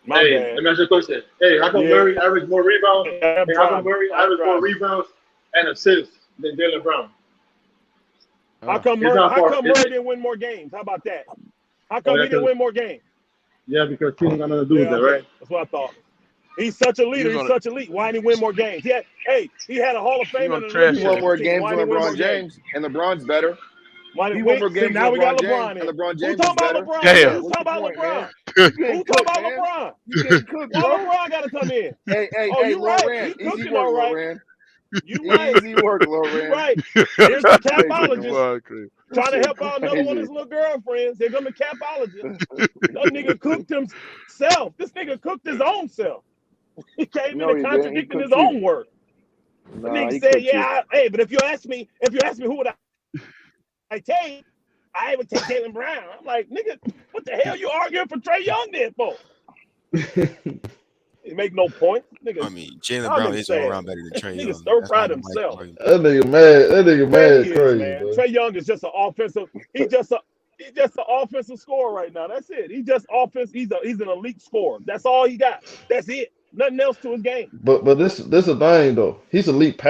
Let me ask you a question. Hey, how come Murray averaged more rebounds? How come Murray averaged more rebounds and assists than Jalen Brown? How come Murray didn't win more games? How about that? How come he didn't win more games? Yeah, because teams got nothing to do with that, right? That's what I thought. He's such a leader. He's such elite. Why didn't he win more games? He had a Hall of Fame. He won more games than LeBron James, and LeBron's better. He won more games now we got LeBron. And LeBron James Who's talking about LeBron? Damn. Who's talking about LeBron? Who's talking about LeBron? You getting cooked, bro. LeBron got to come in. Hey, you right. Easy work, Loran. You right. Easy work, Loran. You right. Here's the capologist trying to help out another one of his little girlfriends. They're going to capologist. That nigga cooked himself. This nigga cooked his own self. He came in and contradicting his own work. The nigga said, but if you ask me who would I take? I would take Jalen Brown. I'm like, nigga, what the hell you arguing for Trae Young then for? It make no point, nigga. I mean, Jalen Y'all Brown niggas is all saying around better than Trae nigga Young. stir That's fried not even like himself. argument. That nigga mad. That nigga Yeah, mad he is, crazy, man. bro. Trae Young is just an offensive. He's just an offensive scorer right now. That's it. He's just offense. He's an elite scorer. That's all he got. That's it. Nothing else to his game. But this a thing though. He's elite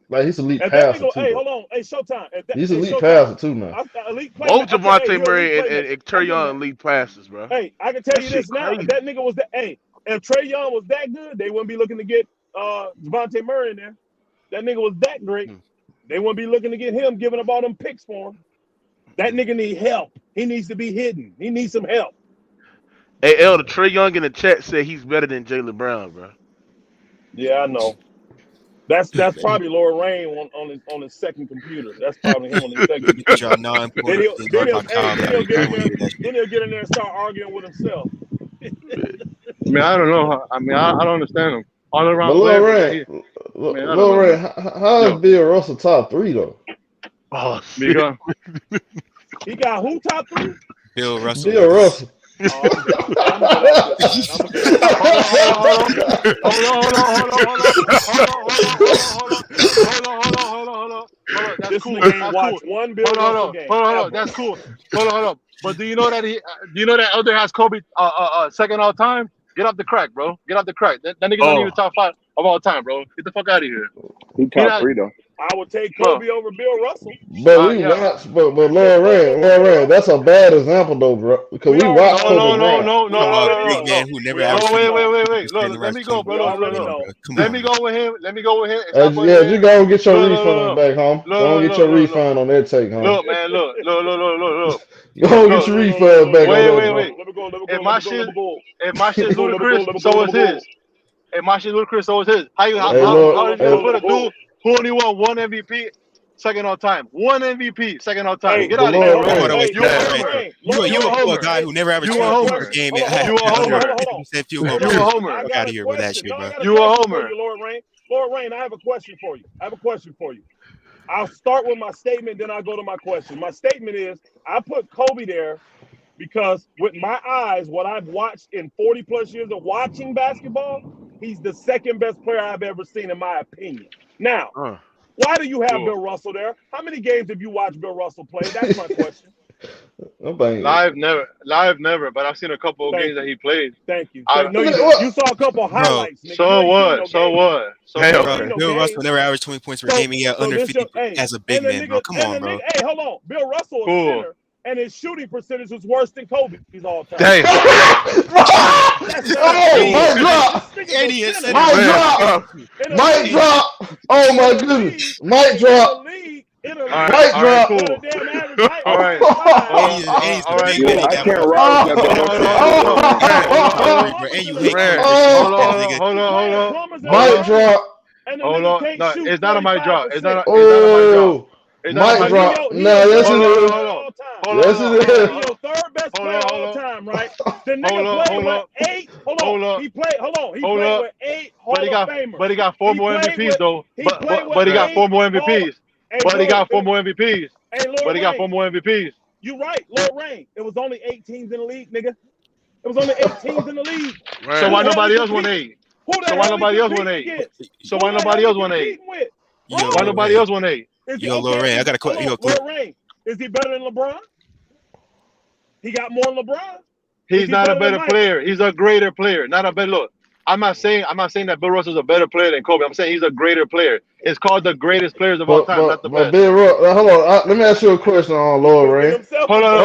like he's elite If that passer nigga, too hey, though. hold on, hey, Showtime. He's Hey, elite Showtime. passer too now. Elite Both playmaker. Okay, hey, Javante he an elite Murray playmaker. and Trae I'm getting Young that. elite passes, bro. Hey, I can tell That you shit this now. crazy. If that nigga was if Trae Young was that good, they wouldn't be looking to get Javante Murray in there. That nigga was that great. They wouldn't be looking to get him, giving up all them picks for him. That nigga need help. He needs to be hidden. He needs some help. Hey, Elder, Trae Young in the chat said he's better than Jalen Brown, bro. Yeah, I know. That's probably Laura Rain on his second computer. That's probably him on his second computer. Y'all 9 Then pointer. he'll get in there and start arguing with himself. I mean, I don't know. I mean, I don't understand him. All around But player. Lil Ray, how is Bill Russell top 3 though? Oh, because he got who top 3? Bill Russell. Bill Russell. Oh, okay. I'm gonna get off this, man. I'm gonna get Hold on. That's this cool. nigga ain't watched one Bill Russell game. Hold on. That's cool. Hold on. But do you know that Elder has Kobe second all time? Get off the crack, bro. Get off the crack. That nigga's not even top 5 of all time, bro. Get the fuck out of here. He top 3 though. I would take Kobe over Bill Russell. But watched, but Lil Ray, that's a bad example though, bro. Because we watched Kobe Bryant. No. Man who never Wait. Look, let me go, bro. Let me go with him. Yeah, you go get your refund back, home. Go get your refund on that take, home. Look, man, look. Go get your refund back on that. Wait. If my shit's ludicrous, so is his. If my shit's ludicrous, so is his. How did you put a dude who only won 1 MVP second all time? 1 MVP second all time. Get out of here. You a guy who never averaged 20 points per game. You a homer. You a homer. Get out of here with that shit, bro. You a homer. Lord Rain, I have a question for you. I'll start with my statement, then I'll go to my question. My statement is I put Kobe there because with my eyes, what I've watched in 40 plus years of watching basketball, he's the second best player I've ever seen, in my opinion. Now, why do you have Bill Russell there? How many games have you watched Bill Russell play? That's my question. Live never, but I've seen a couple of games that he played. Thank you. You saw a couple of highlights. Nigga. So what? Bill Russell never averaged 20 points per game. He had under 50 as a big man, bro. Come on, bro. Hey, hold on. Bill Russell is center, and his shooting percentage was worse than Kobe's all time. Damn. Mic drop. Oh my goodness. Mic drop. Mic drop. All right. I can't rock Hold on. Mic drop. Hold on. No, it's not a mic drop. It's not a mic drop. No, yes it is. Yes it is. Your third best player of all time, right? The nigga played with 8. Hold on. He played with 8 Hall of Famers. But he got 4 more MVPs though. But he got 4 more MVPs. But he got 4 more MVPs. But he got 4 more MVPs. You right, Lord Rain. It was only 8 teams in the league, nigga. It was only 8 teams in the league. So why nobody else won 8? So why nobody else won 8? So why nobody else won 8? Why nobody else won 8? Yo, Lord Rain, I got a question. Lord Rain, is he better than LeBron? He got more than LeBron. He's not a better player. He's a greater player. Not a better. Look, I'm not saying that Bill Russell's a better player than Kobe. I'm saying he's a greater player. It's called the greatest players of all time, not the best. Hold on. Let me ask you a question on Lord Rain. Hold on.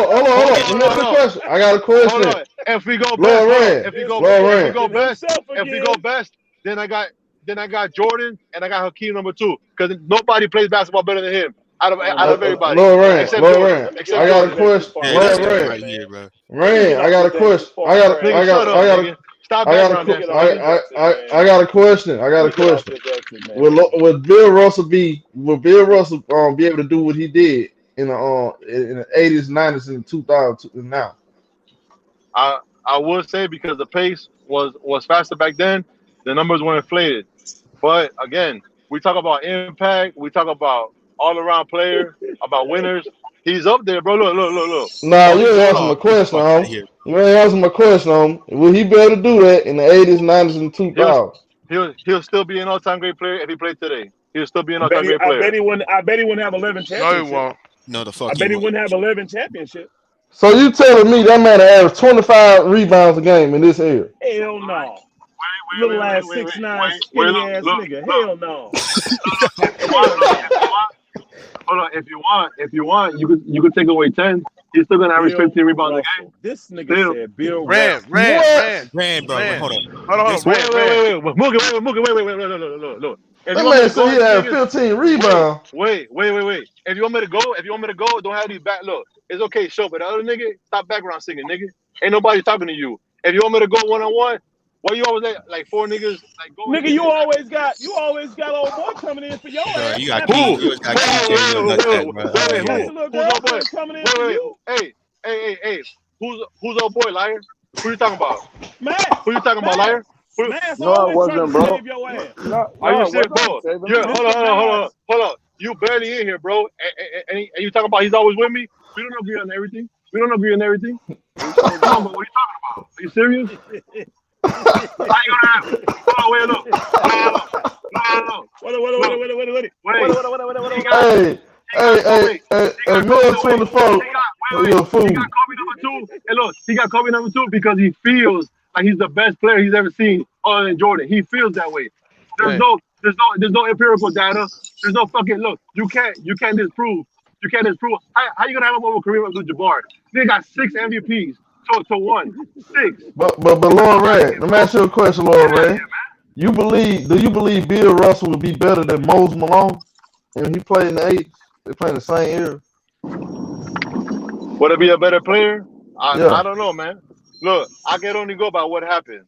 Let me ask you a question. I got a question. Hold on. If we go best, then I got Jordan and I got Hakeem number 2 because nobody plays basketball better than him. Out of everybody. Lord Rain, I got a question. Lord Rain, I got a question. I got a question. Would Bill Russell be able to do what he did in the 80s, 90s, and 2000 now? I would say because the pace was faster back then, the numbers were inflated. But again, we talk about impact, we talk about all-around player, about winners. He's up there, bro. Look. Nah, Oh, you ain't answer my question, home. You ain't answer my question, home. Will he be able to do that in the 80s, 90s, and 2000s? He'll still be an all-time great player if he played today. He'll still be an I all-time great player. I bet he wouldn't have 11 No, he championships. won't. No, the fuck I bet he he won't. wouldn't have 11 championships. So you telling me that man averaged 25 rebounds a game in this era? Hell no. Little ass 6'9" skinny ass nigga. Hell no. Hold on, if you want, you could take away 10. He's still gonna average 15 rebounds a game. This nigga said Bill Rand, Russell. Rand, hold on. Wait. Look. That man said he had 15 rebounds. Wait. If you want me to go, don't have these back. Look, it's okay, show, but the other nigga, stop background singing, nigga. Ain't nobody talking to you. If you want me to go one-on-one, why you always like 4 niggas like go? Nigga, you always got old boy coming in for your ass. You got who? You got Hey. Who's old boy, liar? Who you talking about? Man. Who you talking about, liar? No, I wasn't, bro. Are you serious, bro? Hold on. You barely in here, bro. And you talking about he's always with me? We don't agree on everything. Come on, bro, what are you talking about? Are you serious? How you gonna have it? Hold on, wait. Hey, man, 24. You're a fool. He got Kobe number 2. And look, he got Kobe number 2 because he feels like he's the best player he's ever seen other than Jordan. He feels that way. There's no empirical data. There's no fucking look. You can't disprove. How you gonna have him over Kareem Abdul-Jabbar? They got 6 MVPs to 1. 6. But Lord Ray, let me ask you a question, Lord Ray. Do you believe Bill Russell would be better than Moses Malone? And he played in the 80s. They play in the same era. Would it be a better player? I don't know, man. Look, I can only go by what happened.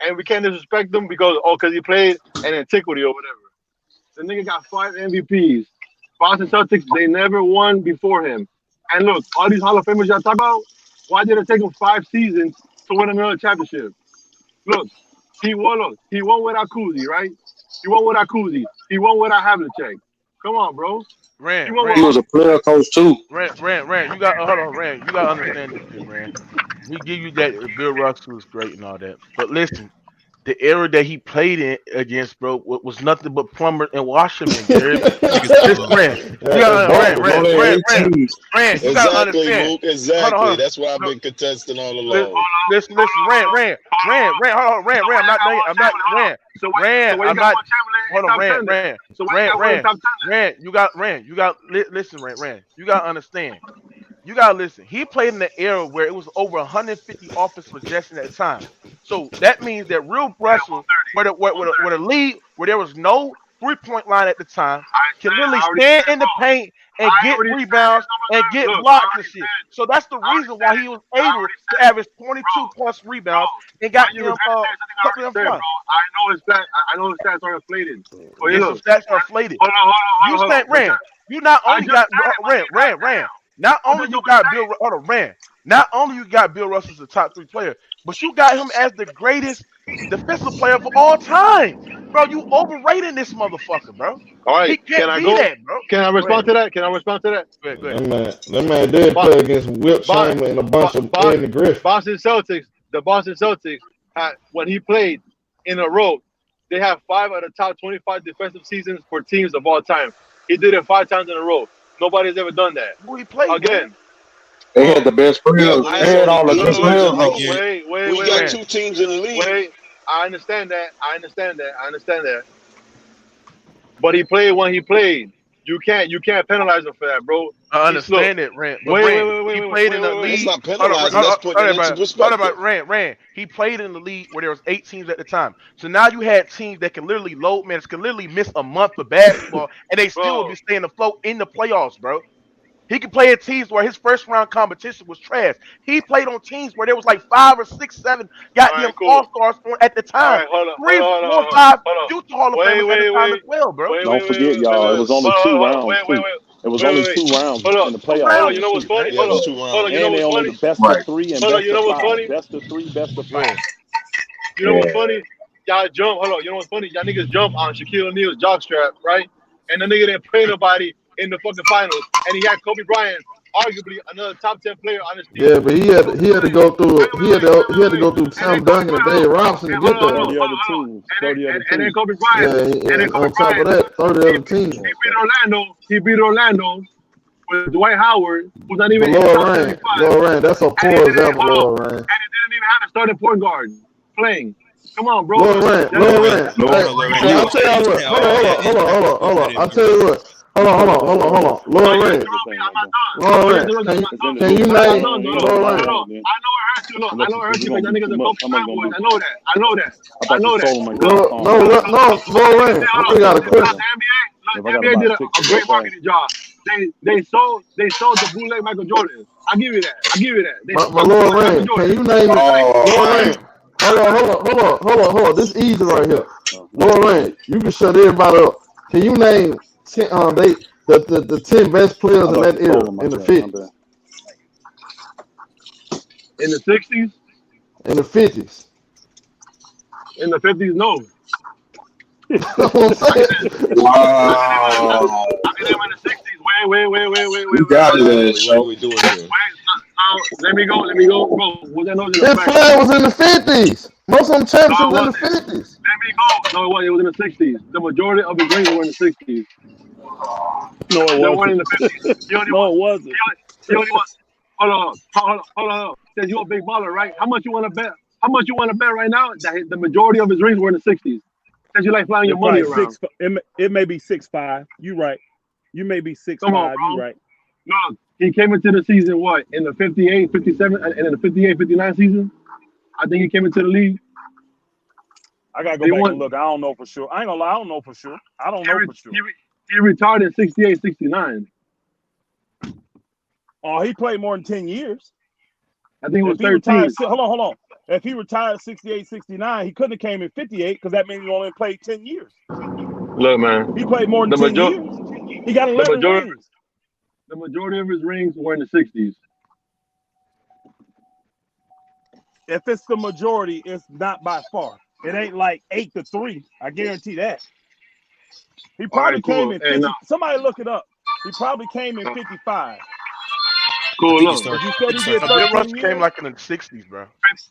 And we can't disrespect him because he played in antiquity or whatever. The nigga got 5 MVPs. Boston Celtics, they never won before him. And look, all these Hall of Famers y'all talk about, why did it take him 5 seasons to win another championship? Look, he won without Kuzi, right? He won without Kuzi. He won without Havlicek. Come on, bro. Rand, he was a player coach too. Rand, you got hold on, Rand. You gotta understand this shit, Rand. We give you that Bill Russell was great and all that, but listen, the era that he played in against, bro, was nothing but plumbers and washermen. Rand, you gotta understand. Luke, exactly. Hold on. That's why I've been contesting all along. Listen, Rand. Hold on, Rand. I'm not Rand. You got listen, Rand. You gotta understand. You gotta listen. He played in the era where it was over 150 offensive possessions at the time. So that means that real Russell, where the league where there was no 3-point line at the time, can literally stand in the paint and get rebounds and get blocks and shit. So that's the reason why he was able to average 22 plus rebounds and got them couple of them fun. I know his stats are inflated. His stats are inflated. You said Rand. You not only got Rand. Not only you got Bill Russell as the top 3 player, but you got him as the greatest defensive player of all time. Bro, you overrated this motherfucker, bro. All right, he can't be that, bro. Can I respond to that? Go ahead. That man did play against Wilt, Chamberlain, and a bunch of Eddie Griffin. The Boston Celtics, when he played in a row, they have 5 of the top 25 defensive seasons for teams of all time. He did it 5 times in a row. Nobody's ever done that. Who he played again? They had the best players. They had all the best players. We got 2 teams in the league. Wait, I understand that. But he played when he played. You can't penalize him for that, bro. I understand it, Rand. He played in the league. That's not penalizing. That's putting it into perspective. Rand. He played in the league where there was 8 teams at the time. So now you had teams that can literally can literally miss a month of basketball and they still will be staying afloat in the playoffs, bro. He could play at teams where his first round competition was trash. He played on teams where there was like 5 or 6, 7 goddamn all-stars at the time. 3, 4, 5 Utah Hall of Famers at the time as well, bro. Don't forget, y'all, it was only 2 rounds. It was only 2 rounds in the playoffs. You know what's funny? And they only best of 3 and best of 5. Best of 3, best of 5. You know what's funny? Y'all jump. You know what's funny? Y'all niggas jump on Shaquille O'Neal's jockstrap, right? And the nigga didn't play nobody in the fucking finals, and he had Kobe Bryant, arguably another top 10 player on his team. Yeah, but he had to go through he had to go through Tim Duncan and Dave Robinson to get there. 30 other teams. 30 other And then teams. Kobe Bryant. Yeah, And then Kobe on top of Bryant. that, 30 other teams. He beat Orlando with Dwight Howard, who's not even in the top 75. Lord Rain, that's a poor example, Lord Rain. And he didn't even have a starting point guard playing. Come on, bro. Lord Rain. I'll tell you what. Hold on. I'll tell you what. Hold on. Lord Rain. Can you name Lord Rain? I know it hurts you. Look, I know it hurts you because that nigga's a Kobe Bryant boy. I know that. No, Lord Rain. We got a question. The NBA did a great marketing job. They sold the bootleg Michael Jordan. I give you that. But Lord Rain, can you name Lord Rain? Hold on. This is easy right here. Lord Rain, you can shut everybody up. Can you name the 10 best players in that era in the 50s? In the 60s? In the 50s. In the 50s, no. Wow. I mean, in the 60s. Wait. We got it. What are we doing here? Let me go, bro. Was that no? His play was in the 50s. Most of them championships was in the 50s. Let me go. No, it was in the 60s. The majority of his rings were in the 60s. No, it wasn't. In the 50s. No, it wasn't. He only won. Hold on. Says you're a big baller, right? How much you want to bet? How much you want to bet right now that the majority of his rings were in the 60s? Because you like flying your money around. It may be 6'5". You right. You may be 6'5". You right. No, he came into the season what? In the 58, 57, and in the 58, 59 season? I think he came into the league. I gotta go back and look. I don't know for sure. I ain't gonna lie. I don't know for sure. He retired in 68, 69. Oh, he played more than 10 years. I think it was 13. Hold on. If he retired 68, 69, he couldn't have came in 58 because that means he only played 10 years. Look, man. He played more than 10 years. He got 11 rings. The majority of his rings were in the 60s. If it's the majority, it's not by far. It ain't like 8-3. I guarantee that. He probably came in 50. Somebody look it up. He probably came in 55. Cool. Look, you said he did Bill Russell came like in the 60s, bro.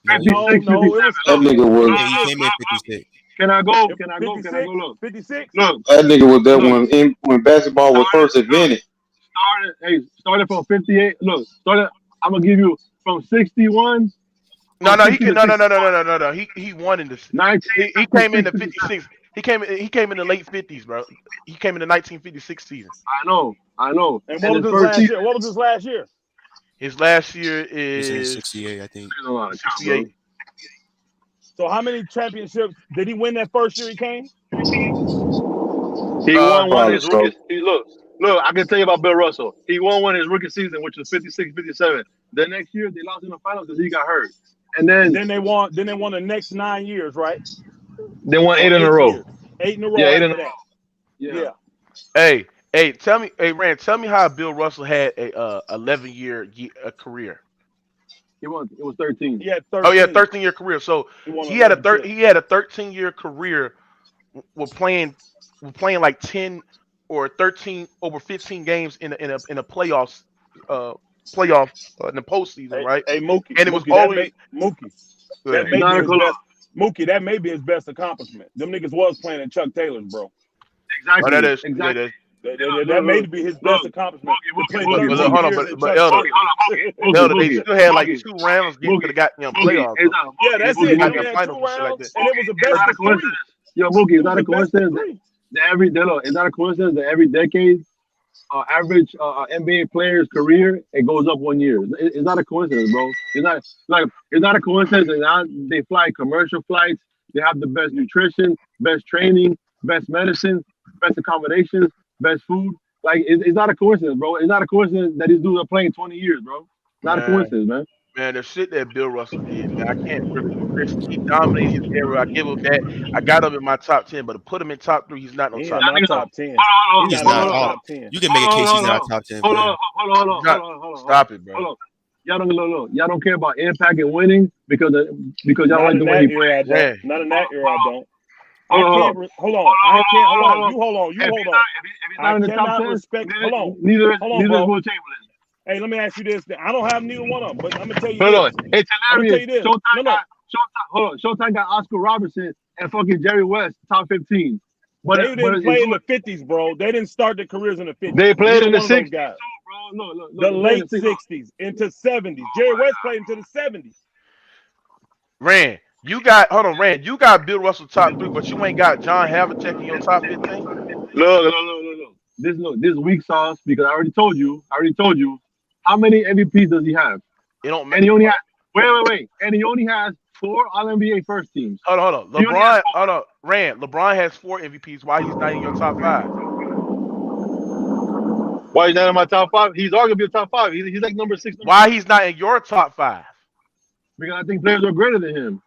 No, it was that nigga was. He came in 56. Can I go? Can I go? Look. 56. Look, That nigga was there when basketball was first invented. Started from 58. Look, I'm gonna give you from 61. No. He won in the 19. He came in the 56. He came in the late 50s, bro. He came in the 1956 season. I know. And what was his last year? What was his last year? His last year is 68, I think. 68. So how many championships did he win that first year he came? He won one of his rookie. Look, I can tell you about Bill Russell. He won one of his rookie season, which was 56, 57. The next year they lost in the finals because he got hurt. And then they won the next 9 years, right? They won 8 in a row. 8 in a row. Yeah, 8 in a row. Yeah. Hey, tell me how Bill Russell had a 11-year career. It was 13. Yeah, 13. Oh yeah, 13-year career. So he had a 13-year career with playing like 10 or 13 over 15 games in a playoffs in the postseason, right? Hey, Mookie, and it was always Mookie. That may be his best accomplishment. Them niggas was playing in Chuck Taylor's, bro. Exactly. Oh, that is. That may be his best accomplishment. Elder, they still had like 2 rounds getting to the goddamn playoffs. Yeah, that's it. They had 2 rounds, and it was the best of 3. Yo, Mookie, is that a coincidence? Is that a coincidence that every decade, average NBA player's career, it goes up 1 year? It's not a coincidence, bro. It's not a coincidence that now they fly commercial flights. They have the best nutrition, best training, best medicine, best accommodations, best food. Like, it's not a coincidence, bro. It's not a coincidence that these dudes are playing 20 years, bro. It's not a coincidence, man. Man, the shit that Bill Russell did, man, I can't really. He dominated his era. I give him that. I got him in my top 10, but to put him in top 3, he's not no top 10. Top 10. He's not top 10. You can make a case he's not top 10. Hold on. Stop it, bro. Y'all don't care about impact and winning because y'all like the way he plays. Not in that era, I don't. Hold on. Hold on. I can't. Hold on. You hold on. If he's not in the top 10, respect. Hold on. Neither is bro. Wilt Chamberlain. Hey, let me ask you this. I don't have neither one of them, but I'm gonna tell you Hold on. this. It's I'm gonna tell you hilarious. this. Showtime got Oscar Robertson and fucking Jerry West top 15. But they didn't play in the 50s, bro. They didn't start their careers in the 50s. They played in the 60s, bro. Look, the late 60s into 70s. Jerry West played into the 70s. Rand, you got you got Bill Russell top 3, but you ain't got John Havlicek in your top 15. Look. This weak sauce because I already told you. How many MVPs does he have? It don't matter. And he only has wait. And he only has 4 All-NBA first teams. Hold on. Rand, LeBron has 4 MVPs. Why he's not in your top 5? Why he's not in my top 5? He's arguably top 5. He's like number 6. Why he's not in your top 5? Because I think players are greater than him.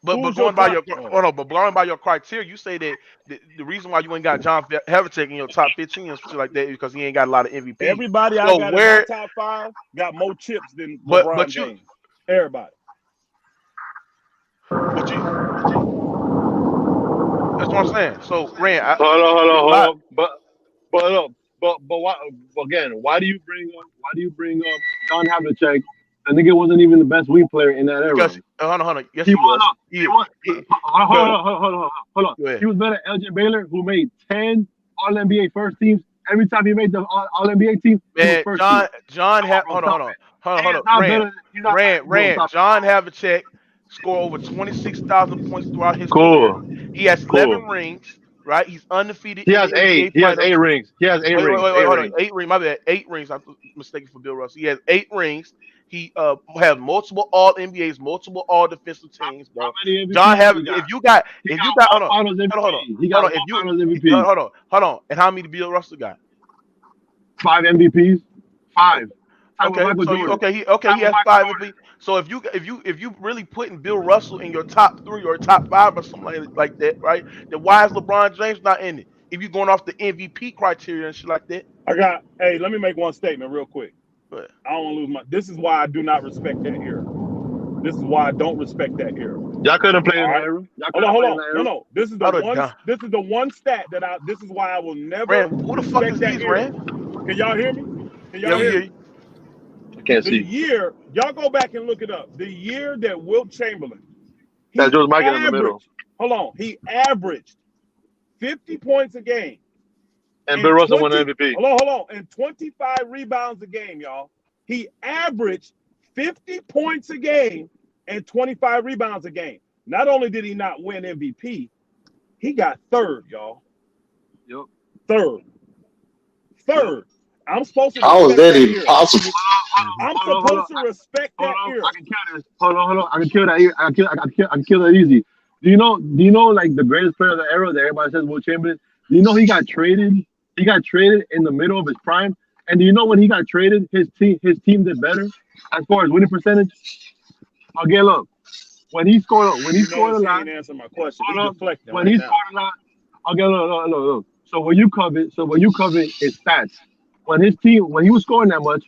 But going by your criteria, you say that the reason why you ain't got John Havlicek in your top 15 and shit like that is because he ain't got a lot of MVP. Everybody I got in my top 5 got more chips than LeBron James. Everybody. But you, that's what I'm saying. So Rand, hold on. But why, again? Why do you bring up John Havlicek? The nigga wasn't even the best wing player in that era. Because, hold on. Yes, he was. Hold on. He was better than Elgin Baylor, who made 10 All-NBA first teams. Every time he made the All-NBA team, man, John hold on. Rand, John Havlicek scored over 26,000 points throughout his career. He has 11 rings. Right, he's undefeated. He has 8. He has 8 rings. Wait, hold on. 8 rings. My bad. 8 rings. I'm mistaken for Bill Russell. He has 8 rings. He has multiple All NBAs, multiple All Defensive teams, bro. John Havlicek. If you got, hold on. And how many Bill Russell got? 5 MVPs. 5. Okay. He has 5 MVPs. So if you really putting Bill Russell in your top 3 or top 5 or something like that, right? Then why is LeBron James not in it? If you're going off the MVP criteria and shit like that. Hey, let me make one statement real quick. I don't want to lose this is why I do not respect that era. This is why I don't respect that era. Y'all couldn't play in that era. Hold on. No. This is the one stat that this is why I will never Rand, who the fuck is these, Rand? Can y'all hear me? Hear me? Can't see. The year, y'all go back and look it up. The year that Wilt Chamberlain, that's George Michael in the middle. Hold on, he averaged 50 points a game. And Bill Russell won MVP. Hold on, and 25 rebounds a game, y'all. He averaged 50 points a game and 25 rebounds a game. Not only did he not win MVP, he got 3rd, y'all. Yep. 3rd. I'm supposed to. How is that even possible? I'm supposed to respect that era. I can kill this. Hold on. I can kill that. I can kill that easy. Do you know like the greatest player of the era that everybody says Wilt Chamberlain? Do you know he got traded? He got traded in the middle of his prime. And do you know when he got traded, his team did better as far as winning percentage? Okay, look. When he scored a lot. Answer my question. When he scored a lot. Okay, look. So when you cover his stats. When he was scoring that much,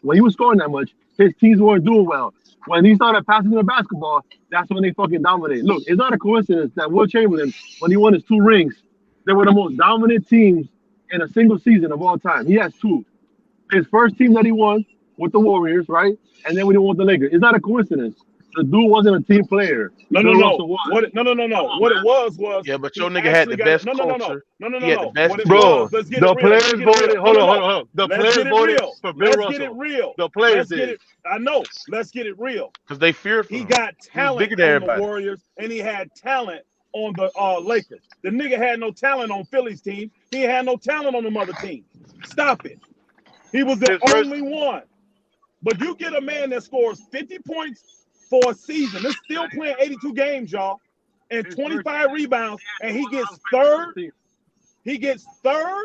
his teams weren't doing well. When he started passing the basketball, that's when they fucking dominated. Look, it's not a coincidence that Wilt Chamberlain, when he won his 2 rings, they were the most dominant teams in a single season of all time. He has 2. His first team that he won with the Warriors, right? And then when he won with the Lakers. It's not a coincidence. The dude wasn't a team player. No. What it was. Yeah, but your nigga had the best culture. No. Bro, the players voted. Hold on. The players voted for Bill Russell. Let's get it real. The players did. I know. Let's get it real. Because they feared he got talent on the Warriors, and he had talent on the Lakers. The nigga had no talent on Philly's team. He had no talent on the other team. Stop it. He was the only one. But you get a man that scores 50 points for a season. They're still playing 82 games, y'all, and 25 rebounds, and he gets 3rd. He gets 3rd.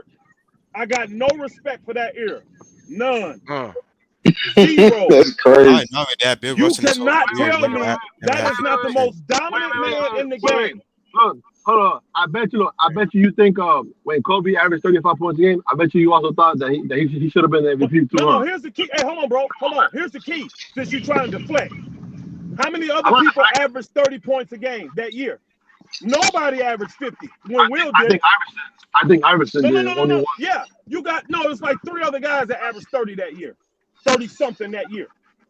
I got no respect for that era. None. 0. That's crazy. You cannot tell me that is not the most dominant man in the game. Look, hold on. I bet you think when Kobe averaged 35 points a game, I bet you also thought that he should have been the MVP too. No, here's the key. Hey, hold on, bro. Hold on. Here's the key. Since you're trying to deflect. How many other people averaged 30 points a game that year? Nobody averaged 50 when Will did it. I think Iverson did only No. one. Yeah, it's like 3 other guys that averaged 30 that year, 30 something that year.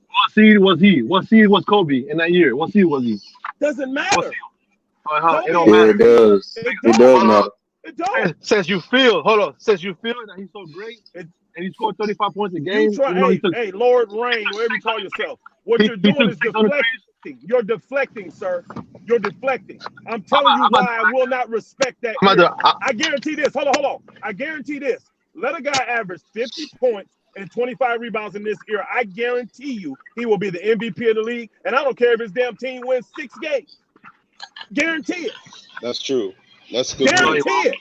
What seed was he? What seed was Kobe in that year? What seed was he? Doesn't matter. It don't matter. It does. It does matter. It don't. Since you feel that he's so great and he scored 35 points a game. Hey, Lord Rain, whatever you call yourself. What you're doing is deflecting. You're deflecting, sir. You're deflecting. I'm telling you why I will not respect that. I guarantee this. Hold on. I guarantee this. Let a guy average 50 points and 25 rebounds in this era. I guarantee you he will be the MVP of the league. And I don't care if his damn team wins 6 games. Guarantee it. That's true. That's good. Guarantee it.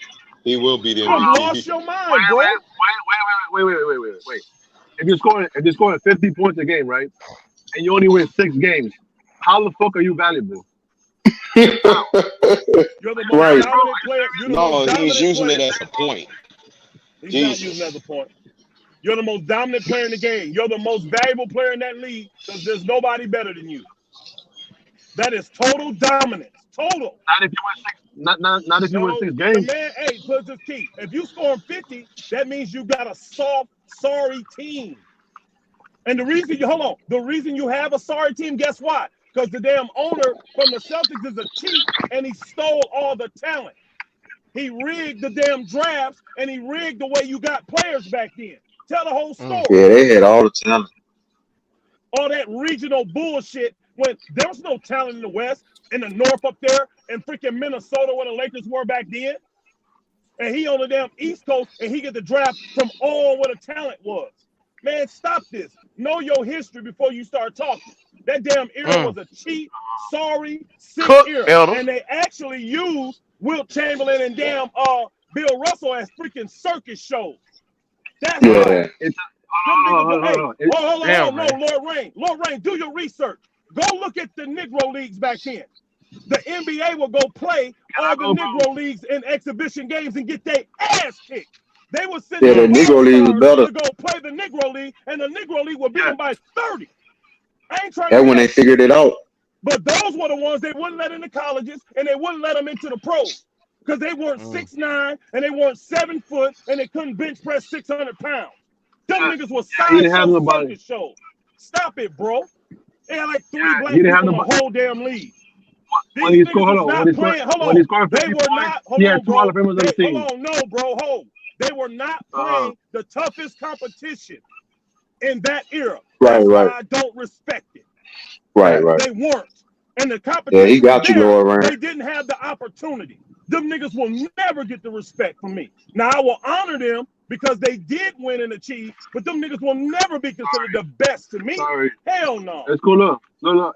He will be the MVP. You've lost your mind, bro. Wait. If you're scoring 50 points a game, right, and you only win 6 games, how the fuck are you valuable? You're the most dominant player. No, he's using it as a point. He's not using it as a point. You're the most dominant player in the game. You're the most valuable player in that league because there's nobody better than you. That is total dominance. Total. Not if you win 6. Not if you win 6 games. Man, hey, plus this key. If you score 50, that means you got a soft, sorry team. And the reason you have a sorry team, guess why? Because the damn owner from the Celtics is a cheat and he stole all the talent. He rigged the damn drafts and he rigged the way you got players back then. Tell the whole story. Yeah, they had all the talent. All that regional bullshit when there was no talent in the West, in the North up there, in freaking Minnesota where the Lakers were back then. And he on the damn East Coast and he get the draft from all where the talent was. Man, stop this. Know your history before you start talking. That damn era was a cheap, sorry, sick era. And they actually used Wilt Chamberlain and damn Bill Russell as freaking circus shows. That's right. Hold on. No, Lord Rain, do your research. Go look at the Negro leagues back then. The NBA will go play all the Negro leagues in exhibition games and get their ass kicked. They will send the Negro league was better to go play the Negro league, and the Negro league will beat them by 30. I ain't trying. That's when they figured it out. But those were the ones they wouldn't let in the colleges, and they wouldn't let them into the pros because they weren't 6'9" and they weren't 7 foot, and they couldn't bench press 600 pounds. Them niggas was sideshow shows. Stop it, bro. They had like 3 black people in the whole damn league. When he scored, hold on. They were not. He had 2 Hall of Famers on the team. Hold on, no, bro, hold. They were not playing the toughest competition in that era. Right. I don't respect it. Right. They weren't. And the competition, he got you, Lord. They didn't have the opportunity. Them niggas will never get the respect from me. Now, I will honor them because they did win and achieve, but them niggas will never be considered the best to me. Sorry. Hell no. That's cool. No.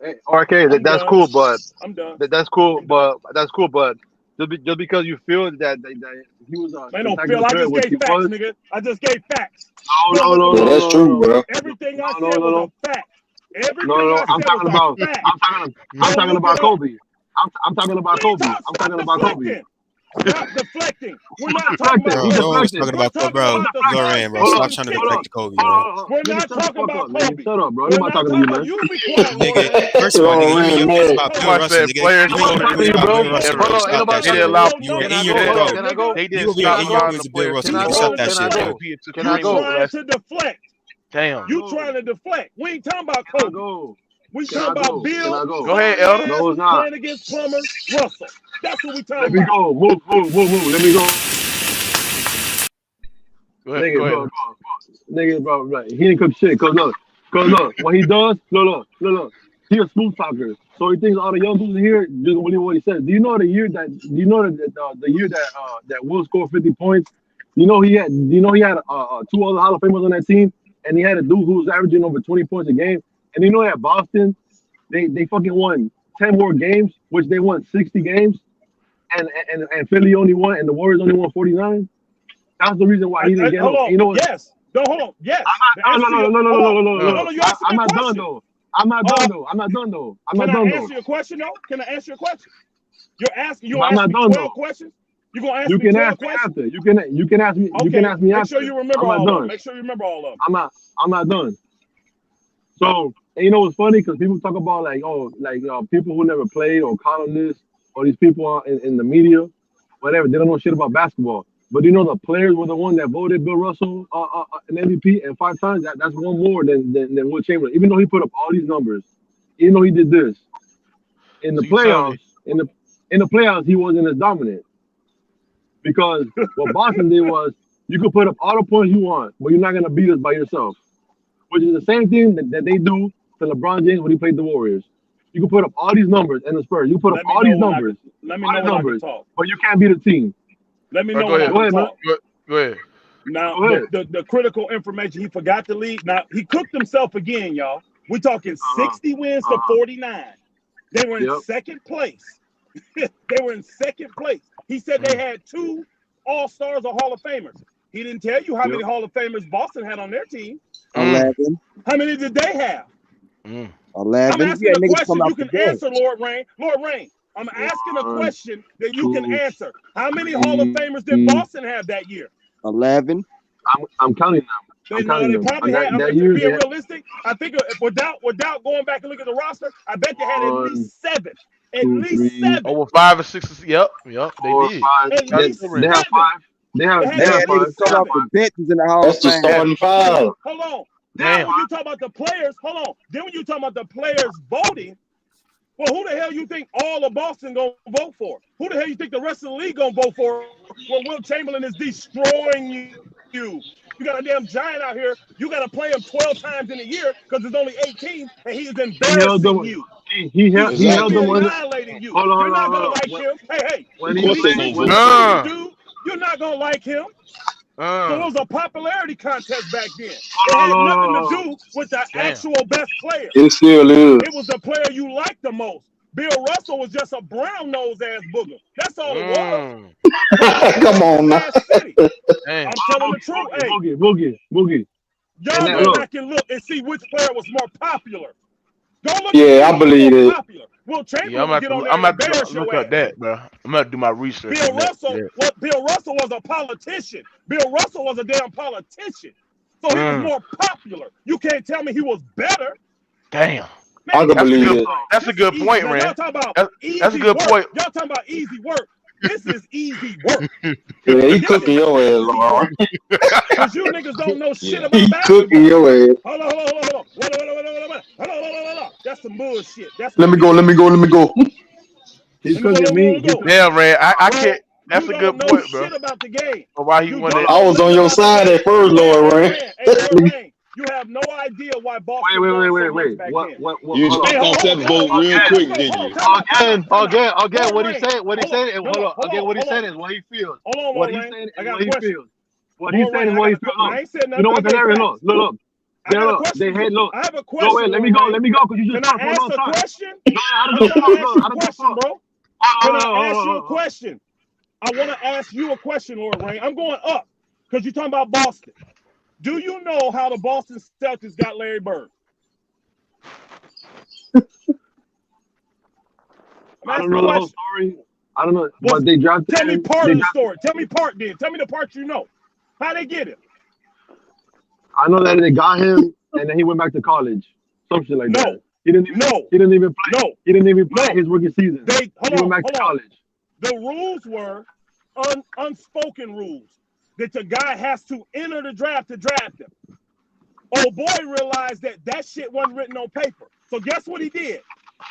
Hey, RK, that's cool, but I'm done. That's cool, but just because you feel that he was I don't feel. I just gave facts, nigga. I just gave facts. No. Yeah, that's true, bro. Everything I said was a fact. I'm talking about Kobe. I'm talking about Kobe. Stop deflecting. We're not talking about talking about Kobe, bro. Stop trying to deflect Kobe, bro. We're not talking about Kobe. Shut up, bro. I'm not talking to you, man. You be quiet, Nigga, first of all, nigga, you know about Bill Russell, nigga. Players You ain't gonna do bro. Bill Russell, bro. Stop that shit, bro. You were in your bro. They You didn't were stop in your allowing years the of Bill players. Russell. You can stop that shit, bro. Can I go? Trying to deflect. Damn. You trying to deflect. We ain't talking about Kobe. We talking about Bill. Go ahead, Elder. No, it's not. Playing against Plummer, Russell. That's what we talking Let me about. go. Move. Let me go. Go ahead. Nigga, bro, right. He ain't cook shit. Cause look, what he does, look. He a smooth talker. So he thinks all the young dudes here just believe what he says. Do you know the year that Will scored 50 points? He had 2 other Hall of Famers on that team, and he had a dude who was averaging over 20 points a game. And at Boston, they fucking won 10 more games, which they won 60 games, and Philly only won, and the Warriors only won 49. That's the reason why he didn't get on. Yes. No, hold on. Yes. No. I'm not done though. I'm not done though. Can I answer your question though? Can I answer your question? You're asking. You're asking me 12 questions. You gonna ask me 12 questions? After. You can ask me. Okay. You can ask me Make after. sure you remember all of them. Make sure you remember all of them. I'm not done. So, and you know what's funny? Because people talk about people who never played or columnists. or these people in the media, whatever, they don't know shit about basketball. But the players were the one that voted Bill Russell an MVP and 5 times. That's one more than Wilt Chamberlain. Even though he put up all these numbers, even though he did this in the So you telling me? playoffs, in the playoffs he wasn't as dominant because what Boston did was you could put up all the points you want, but you're not gonna beat us by yourself. Which is the same thing that they do to LeBron James when he played the Warriors. You can put up all these numbers and the Spurs. You put up all these numbers, let me know when I can talk. but you can't beat a team. Let me know when I can talk. Go ahead. Now, the critical information he forgot to lead. Now, he cooked himself again, y'all. We're talking 60 wins to 49. They were in second place. They were in second place. He said they had 2 All-Stars or Hall of Famers. He didn't tell you how many Hall of Famers Boston had on their team. 11. How many did they have? 11. I'm asking a question you can answer, Lord Rain. Lord Rain, I'm asking a question that you can answer. How many Hall of Famers did Boston have that year? 11. I'm counting them. They probably had. If you're being realistic, I think without going back and look at the roster, I bet they had at least 7. At least 7. Over 5 or 6. Yep. They did. At least 7. They have 5. They have 5. Come off the benches in the Hall That's of the Fame. starting 5. Hold on. Then when you talk about the players, Then when you talk about the players voting, well, who the hell you think all of Boston gonna vote for? Who the hell you think the rest of the league gonna vote for when Wilt Chamberlain is destroying you? You got a damn giant out here. You got to play him 12 times in a year because there's only 18, and he is embarrassing you. He held them annihilating you. You're not gonna like him. Hey, Of course they gonna vote for him. you're not gonna like him. So it was a popularity contest back then. It had nothing to do with the actual best player. It still is. It was the player you liked the most. Bill Russell was just a brown nose ass booger. That's all it was. Come on, man. I'm telling the truth. Hey, Boogie. Y'all go back and look and see which player was more popular. Go look. Yeah, I believe it. Popular. Wilt Chamberlain get on there and embarrass your look ass. up that, bro. I'm gonna do my research. Bill Russell was a politician. Bill Russell was a damn politician. So he was more popular. You can't tell me he was better. Damn. I can believe it. That's a good point, man. Y'all talking about that's a good point. Y'all talking about easy work. This is easy work. Yeah, he cooking your ass, Lord. Because you niggas don't know shit about He basketball. cooking your ass. Hold on. That's some bullshit. Let me go. He's cooking me. Yeah, man. I can't. That's a good point, bro. Shit about the game. So why he wanted? I was on your side at first, Lord Rain. You have no idea why Boston. Wait. What? You jumped off that boat real quick, didn't you? Again, what he said. What he said is what he feels. Hold on, what he said is what he feels. What he said is what he feels. I ain't said nothing. You know what, Larry? Look. I have a question. No, wait, let me go, because you just talked for a long time. Can I ask a question? Can I ask you a question? I want to ask you a question, Lord Rain. I'm going up because you're talking about Boston. Do you know how the Boston Celtics got Larry Bird? I don't know the whole story. I don't know. But they drafted Tell me part of the story. Tell me part then. Tell me the part you know. How they get it? I know that they got him and then he went back to college. Some shit like that. He didn't even play. He didn't even play his rookie season. He went back to college. The rules were unspoken rules that the guy has to enter the draft to draft him. Old boy realized that shit wasn't written on paper. So guess what he did?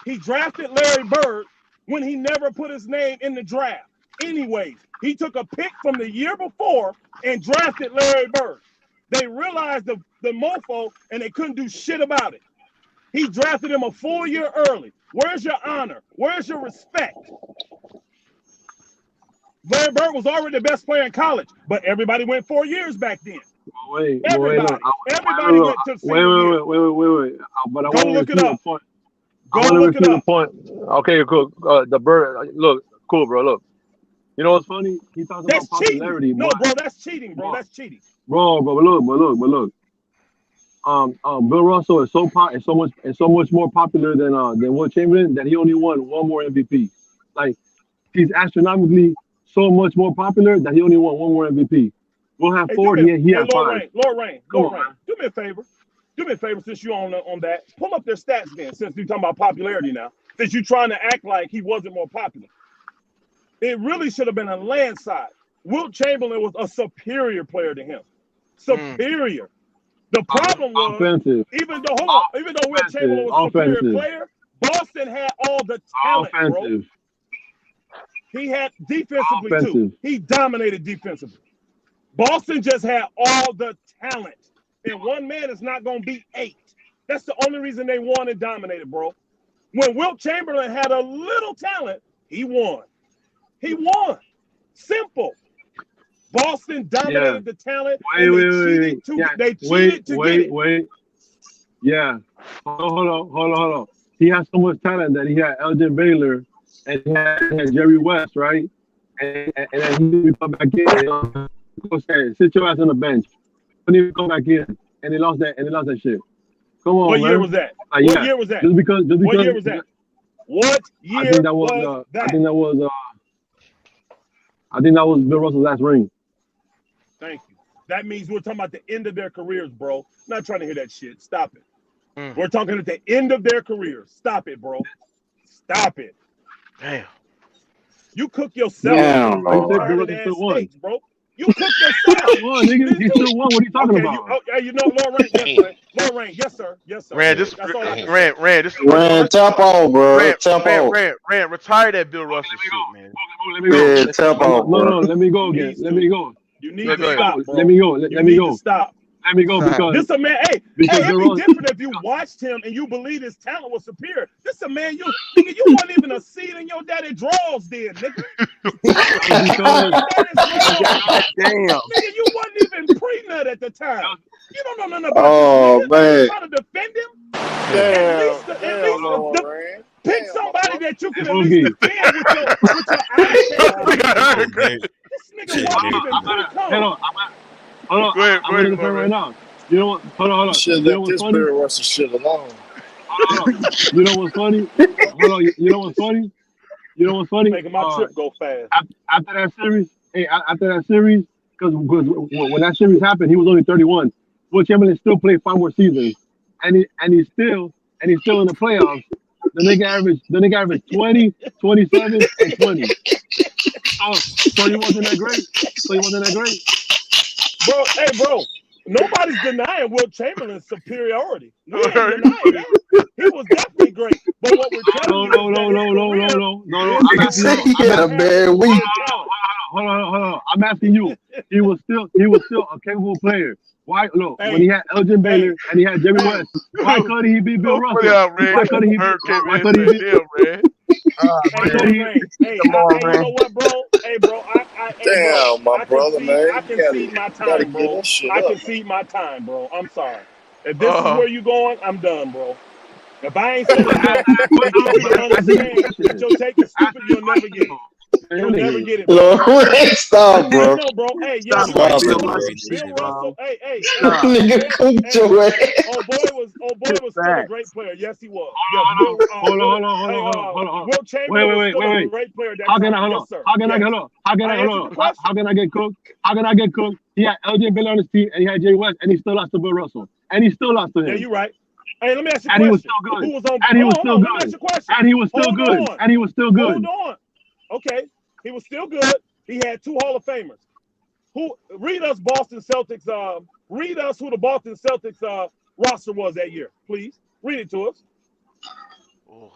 He drafted Larry Bird when he never put his name in the draft. Anyways, he took a pick from the year before and drafted Larry Bird. They realized the mofo and they couldn't do shit about it. He drafted him a full year early. Where's your honor? Where's your respect? Larry Bird was already the best player in college, but everybody went 4 years back then. Everybody went to Wait. But I want to look it up. Go look it up. Okay, cool. The Bird, look, cool, bro. Look, you know what's funny? He talks about popularity. Cheating. No, bro, that's cheating, bro. That's cheating. Bro, look. Bill Russell is so much more popular than Wilt Chamberlain that he only won one more MVP. Like, he's astronomically so much more popular that he only won one more MVP. We'll have 4. He had 5. Lord Rain, do me a favor. Since you're on that. Pull up their stats then, since you're talking about popularity now. Since you're trying to act like he wasn't more popular. It really should have been a landslide. Wilt Chamberlain was a superior player to him. Superior. The problem was, Offensive. even though Wilt Chamberlain was a superior player, Boston had all the talent, bro. He had defensively too. He dominated defensively. Boston just had all the talent. And one man is not going to beat 8. That's the only reason they won and dominated, bro. When Wilt Chamberlain had a little talent, he won. He won. Simple. Boston dominated the talent. They cheated to get it. Yeah. Hold on. He has so much talent that he had Elgin Baylor and he had Jerry West, right? And then he would come back in. Sit your ass on the bench. Couldn't even come back in, and they lost that shit. Come on, What man. year was that? What year was that? Just because. What year was that? What year I think that was Bill Russell's last ring. Thank you. That means we're talking about the end of their careers, bro. Not trying to hear that shit. Stop it. We're talking at the end of their careers. Stop it, bro. Stop it. Damn. You cook yourself. Damn, bro. Bro. You cook yourself. Nigga, he still won. What are you talking about? You know, Lord Rain, yes, sir. Lord Rain, yes, sir. Yes, sir. Rand, this Rand, tap on, bro. Tap on. Rand, retire that Bill Russell shit, man. Yeah, tap on. No, let me go again. Let me go. You need to stop, bro. Let me go. Let me go. Stop. Let me go because this a man. Hey, it'd be different if you watched him and you believe his talent was superior. This a man. You wasn't even a seed in your daddy drawers, then, nigga. Damn. Nigga, you wasn't even pre-nut at the time. You don't know nothing about this nigga. Man. You trying to defend him? At least pick somebody that you can at least defend with your eyes. This nigga wasn't even pre-cum. Hold on, I'm going to say right now. You know what? Hold on. You should let this Bill Russell shit alone. You know what's funny? Hold on. You know what's funny? Making my trip go fast. After that series, because when that series happened, he was only 31. Wilt Chamberlain still played 5 more seasons, and he's still in the playoffs. The nigga averaged 20, 27, and 20. So he wasn't that great. Bro, nobody's denying Wilt Chamberlain's superiority. We ain't denying that. He was definitely great. But what we're telling you No. He had a bad week. Hold on. I'm asking you. He was still a capable player. Why? No, when he had Elgin Baylor and he had Jerry West, why couldn't he beat Bill Russell? Why couldn't he beat him? Hey, you know what, bro? Hey, bro, my brother, man. I can see my time, bro. I can see my time, bro. I'm sorry. If this is where you going, I'm done, bro. If I ain't saying that your take is stupid, you'll never get it. You'll never get it, bro. Stop, bro. No, bro. Hey, yeah, Bill Russell. Hey. Nigga, cooked your ass. Old boy was still a great player. Yes, he was. Hold on. Wilt Chamberlain was still a great player. How can I get cooked? He had Elgin Baylor on his team and he had Jay West and he still lost to Bill Russell. And he still lost to him. Yeah, you're right. Hey, let me ask you a question. And he was still good. Who was on? And he was still good. And he was still good. And he was still good. Hold on. Okay, he was still good. He had 2 Hall of Famers. Read us Boston Celtics. Read us who the Boston Celtics roster was that year, please. Read it to us. Oh,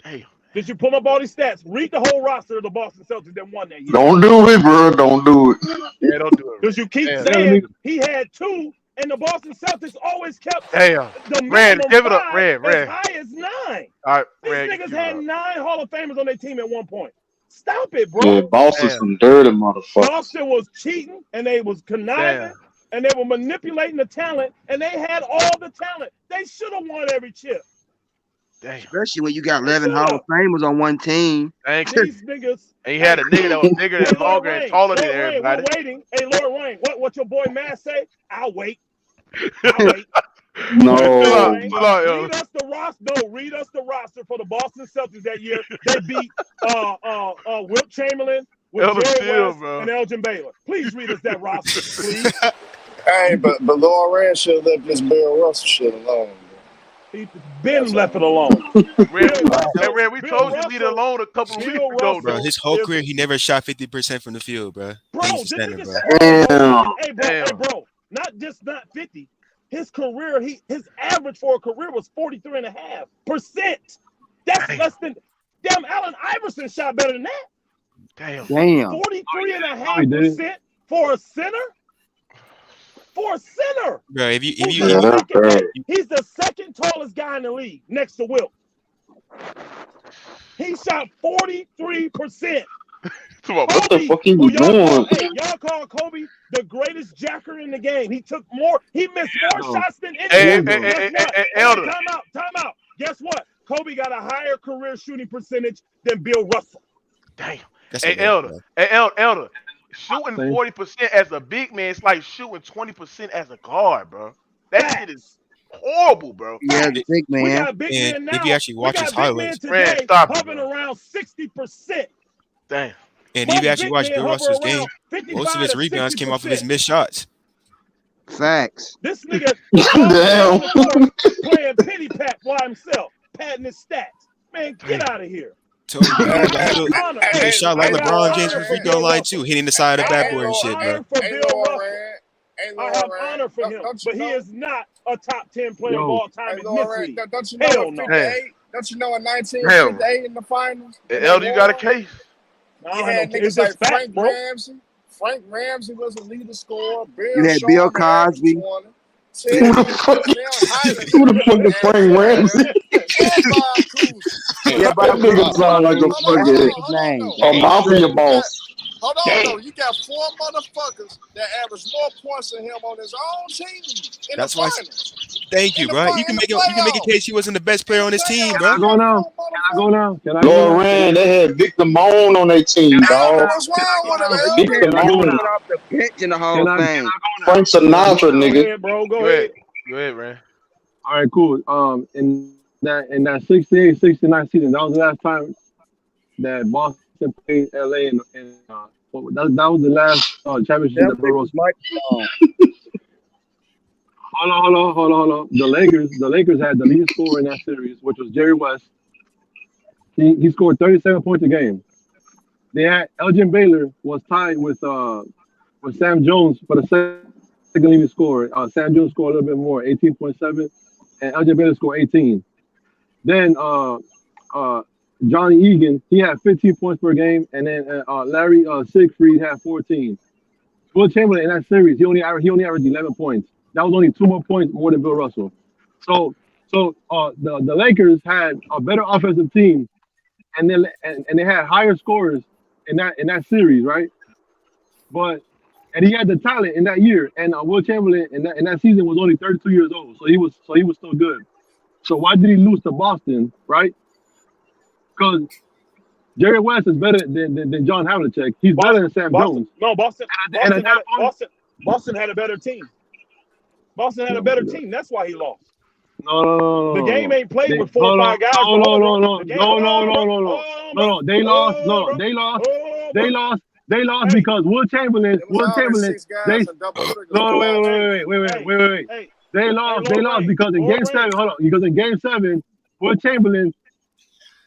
damn. Did you pull up all these stats? Read the whole roster of the Boston Celtics that won that year. Don't do it, bro. Don't do it. Yeah, don't do it. Because you keep saying he had 2, and the Boston Celtics always kept the Rand, give it up. 5 Rand. as high as 9. All right, These Rand, niggas had 9 Hall of Famers on their team at one point. Stop it, bro. Yeah, Boston's some dirty motherfuckers. Boston was cheating, and they was conniving, and they were manipulating the talent, and they had all the talent. They should have won every chip. Damn. Especially when you got 11 Hall of Famers on one team. Thank you. These niggas. And you had a nigga that was bigger and longer and taller than everybody. We're waiting. Hey, Lord Rain, what your boy Matt say? I'll wait. No. Read us the roster. No, read us the roster for the Boston Celtics that year. They beat Wilt Chamberlain with Jerry West and Elgin Baylor. Please read us that roster, please. Hey, but Lord Rand should have left this Bill Russell shit alone. He's been left it alone. Red, we told you leave it alone a couple of weeks ago, Bro, his whole career he never shot 50% from the field, bro. Bro, Center, bro. Hey, bro, not 50. His career, his average for a career was 43.5%. That's less than damn Allen Iverson shot better than that. Damn. 43.5% for a center? For a center. Bro, if you he's the second tallest guy in the league next to Wilt. He shot 43%. What the fuck he was doing? Hey, y'all call Kobe the greatest jacker in the game. He took more. He missed more shots than anyone. Elder. Time out. Guess what? Kobe got a higher career shooting percentage than Bill Russell. Damn. Elder. Shooting 40% as a big man, it's like shooting 20% as a guard, bro. That shit is horrible, bro. Yeah, the big man. We got big men now. If you actually watch his highlights, today hovering around 60%. Damn. And if you actually watch Bill Russell's game, most of his rebounds came off of his missed shots. Facts. This nigga playing pity pat by himself, patting his stats. Man, get out of here. He shot like LeBron James from free throw line too, hitting the side of the backboard and shit, bro. I have honor for him, but he is not a top 10 player of all time in this league. Don't you know in 1958 in the finals? Elder, you got a case? You had niggas like Frank Ramsey. Frank Ramsey was a leader scorer. You had Bill Cosby. Who the fuck is Frank Ramsey? Yeah, but that nigga sound like a fucking mafia boss. Hold on, though. You got 4 motherfuckers that average more points than him on his own team. That's why. Thank you, bro. You can make a case he wasn't the best player on his team, bro. Can I go now? Lord Rand, they had Victor Moan on their team, dog. What's wrong with him, Victor Moan. off the bench in the whole thing. Frank Sinatra, nigga. Go ahead, Rand. All right, cool. In that 68-69 season, that was the last time that Boston played LA and that was the last championship that Bill Russell. Hold on. The Lakers had the leading scorer in that series, which was Jerry West. He scored 37 points a game. They had Elgin Baylor was tied with Sam Jones for the second leading scorer. Sam Jones scored a little bit more, 18.7, and Elgin Baylor scored 18. Then Johnny Egan, he had 15 points per game, and then Larry Siegfried had 14. Will Chamberlain in that series, he only averaged 11 points. That was only 2 more points more than Bill Russell. So the Lakers had a better offensive team, and they had higher scorers in that series, right? And he had the talent in that year. And Will Chamberlain in that season was only 32 years old, so he was still good. So why did he lose to Boston, right? Because Jerry West is better than John Havlicek. He's better than Sam Jones. No, Boston had a better team. Boston had a better team. That's why he lost. No. The game ain't played with 4 or 5 guys. No. They lost because Will Chamberlain. Wait. They lost because in game 7. Hold on. Because in game 7, Will Chamberlain.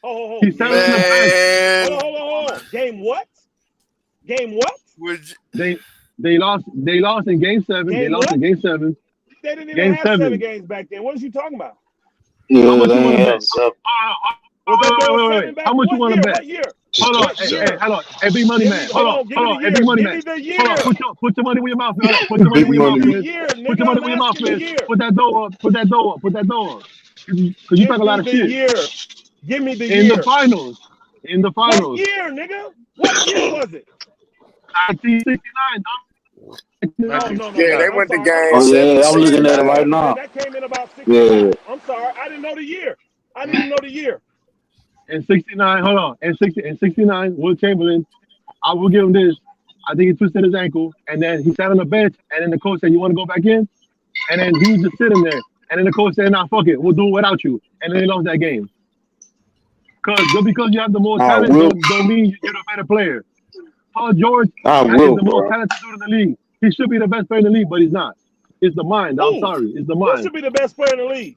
He sat on the bench. Hold on. Game what? They lost in game 7. They lost in game 7. They didn't even have 7 games back then. What are you talking about? Yeah, they ain't had 7. Wait. How much you want to bet? What year? Hold on. Hey, big money man. Hold on. Hey, big money man. Hold on. Put your money where your mouth is. Put your money where your mouth is. Put your money where your mouth is. Put that door up. Put that door up. Because you talk a lot of shit. Give me the year. In the finals. What year, nigga? What year was it? 1969, No. Yeah, they went to game. Oh, yeah, I'm looking at it right now. That came in about 69. Yeah. I'm sorry. I didn't know the year. In 69, hold on. In 69, Will Chamberlain, I will give him this. I think he twisted his ankle, and then he sat on the bench, and then the coach said, "You want to go back in?" And then he was just sitting there. And then the coach said, "Nah, fuck it. We'll do it without you." And then they lost that game. Just because you have the more talent don't mean you're the better player. Paul George is the most talented dude in the league. He should be the best player in the league, but he's not. It's the mind. I'm sorry. It's the mind. Who should be the best player in the league?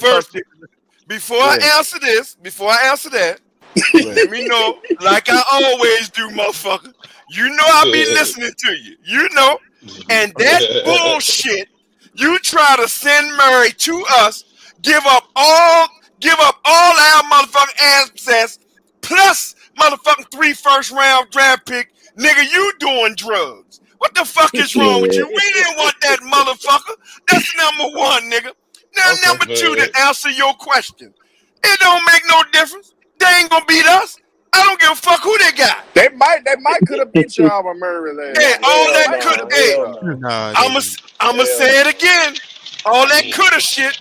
First, before I answer that, let me know, like I always do, motherfucker. You know I be listening to you. You know. And that bullshit, you try to send Murray to us, give up all our motherfucking assets, plus motherfucking 3 first-round draft pick. Nigga, you doing drugs. What the fuck is wrong with you? We didn't want that motherfucker. That's number one, nigga. Now, number two, to answer your question, it don't make no difference. They ain't gonna beat us. I don't give a fuck who they got. They might could have beat y'all with Murray last. Hey, all that could. Hey, I'ma say it again. All that coulda shit,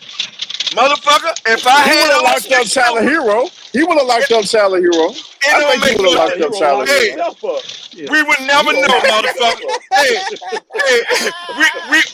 motherfucker. If I He had would have locked up Tyler Hero. He would have locked up Tyler Hero. I think he would have locked up Tyler Hero. We would never know, motherfucker.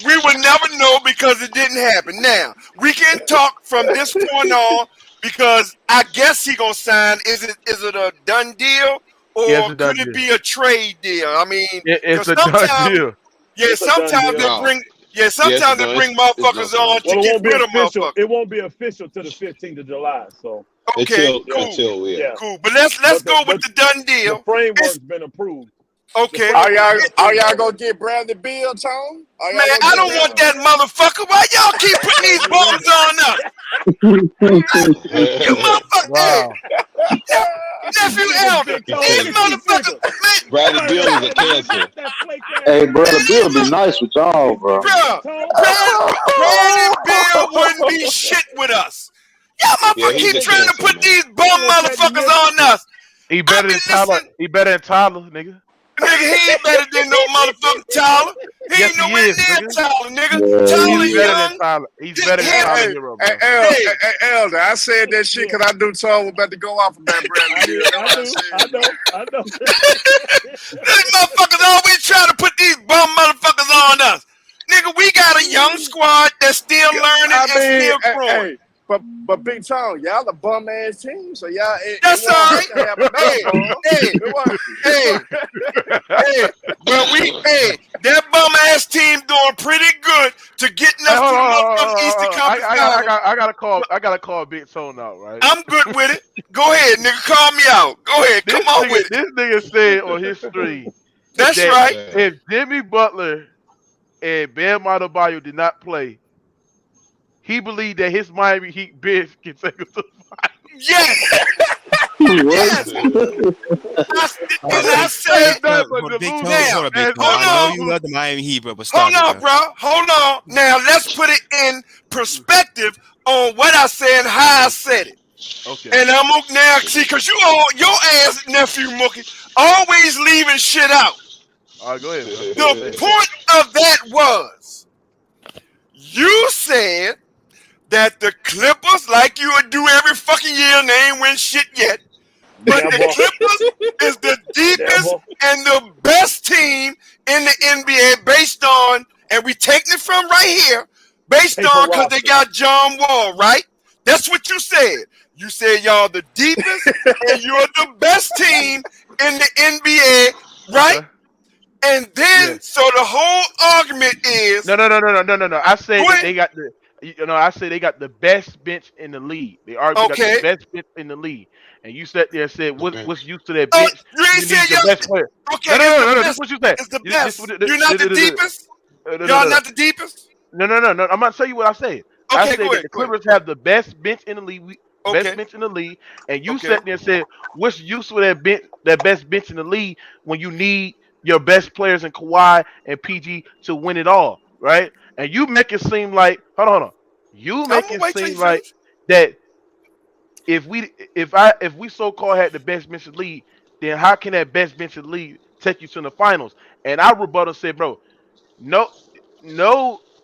We would never know because it didn't happen. Now we can talk from this point on because I guess he gonna sign. Is it a done deal or could it be a trade deal? I mean, it's a done deal. Yeah, sometimes they bring. Yeah, sometimes they bring motherfuckers on to get rid of motherfuckers. It won't be official till the 15th of July. So okay, cool. But let's go with the done deal. The framework's been approved. Okay. Are y'all gonna get Bradley Beal, Tone? Man, I don't want that motherfucker. Why y'all keep putting these bombs on us? You motherfucker. Wow. Nephew Elder. These motherfuckers. Man. Bradley Beal is a cancer. Hey, Bradley Beal be nice with y'all, bro. Bradley Beal wouldn't be shit with us. Y'all motherfuckers keep trying to put these bum motherfuckers on us. He better than Tyler. He better than Tyler, nigga. Nigga, he ain't better than no motherfucking Tyler. He ain't nowhere near Tyler, nigga. Tyler He's better than Tyler. He's better than Tyler Hero, bro. Hey, Elder, I said that shit because I knew Tone was about to go off of that Bradley Beal. I know. These motherfuckers always trying to put these bum motherfuckers on us. Nigga, we got a young squad that's still learning and still growing. But Big Tone, y'all a bum ass team, so y'all. That's all right. Hey, that bum ass team doing pretty good to getting us to the Eastern Conference. I gotta call Big Tone out, right? I'm good with it. Go ahead, nigga. Call me out. Go ahead. Come on with it. This nigga said on his stream. That's right. If Jimmy Butler and Bam Adebayo did not play, he believed that his Miami Heat bench can take us to the finals. Yes. Yes. I said that. I know you love the Miami Heat, bro. But hold on. Now let's put it in perspective on what I said and how I said it. Okay. And I'm now see because your ass nephew Mookie always leaving shit out. All right, go ahead. The point of that was you said that the Clippers, like you would do every fucking year, and they ain't win shit yet. But the Clippers is the deepest and the best team in the NBA based on, and we taking it from right here, based on because they got John Wall, right? That's what you said. You said y'all the deepest and you're the best team in the NBA, right? And then, so the whole argument is no. I say that they got the. I say they got the best bench in the league. They arguably got the best bench in the league. And you sat there and said, what's used to that bench? You ain't said the best player. Okay, no. That's what you said. It's the best. You're not the deepest? Y'all not the deepest? No. I'm not telling you what I said. I said that the Clippers have the best bench in the league. Best bench in the league. And you sat there and said, what's useful that best bench in the league when you need your best players in Kawhi and PG to win it all, right? And you make it seem like hold on. You make it seem like that if we so-called had the best bench in the league, then how can that best bench in the league take you to the finals? And I rebuttal said, bro, no,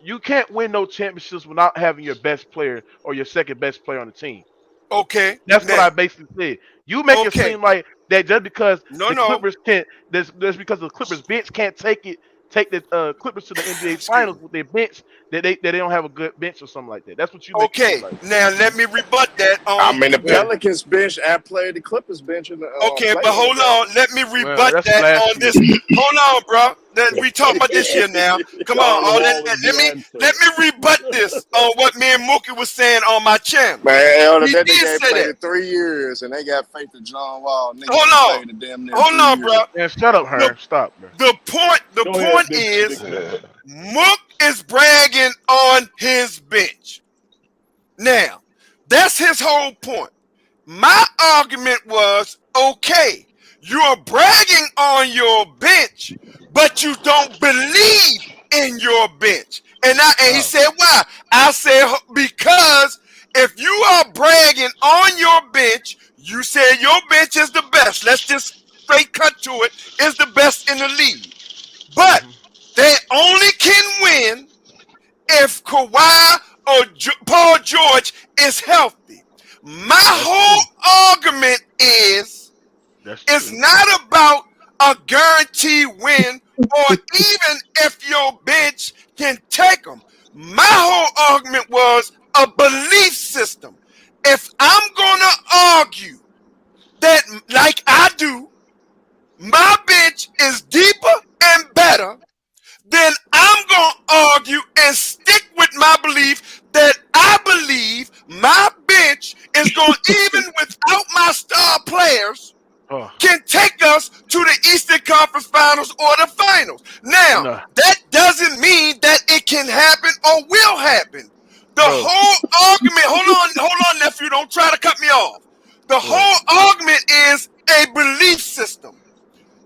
you can't win no championships without having your best player or your second best player on the team. Okay. That's what I basically said. You make it seem like that just because Clippers can't that's because the Clippers bench can't take the Clippers to the NBA Finals with their bench that they don't have a good bench or something like that. That's what you make it seem like. Now let me rebut that. The Pelicans bench outplayed the Clippers bench in the but hold on. Let me rebut that on this. Hold on, bro. We talking about this here now. Come on, let me rebut this on what me and Mookie was saying on my channel. Man, that nigga played 3 years and they got faith in John Wall. Hold on, bro. Yeah, shut up, Herm. Stop, bro. The point is, Mook is bragging on his bench. Now, that's his whole point. My argument was, okay, you're bragging on your bench, but you don't believe in your bench. And he said, why? I said, because if you are bragging on your bench, you said your bench is the best. Let's just straight cut to it. Is the best in the league. But they only can win if Kawhi or Paul George is healthy. My whole argument is it's not about a guaranteed win or even if your bench can take them. My whole argument was a belief system. If I'm going to argue that, like I do, my bench is deeper and better, then I'm going to argue and stick with my belief that I believe my bench is going to, even without my star players, can take us to the Eastern Conference Finals or the Finals. Now, that doesn't mean that it can happen or will happen. The whole argument, hold on, nephew, don't try to cut me off. The whole argument is a belief system.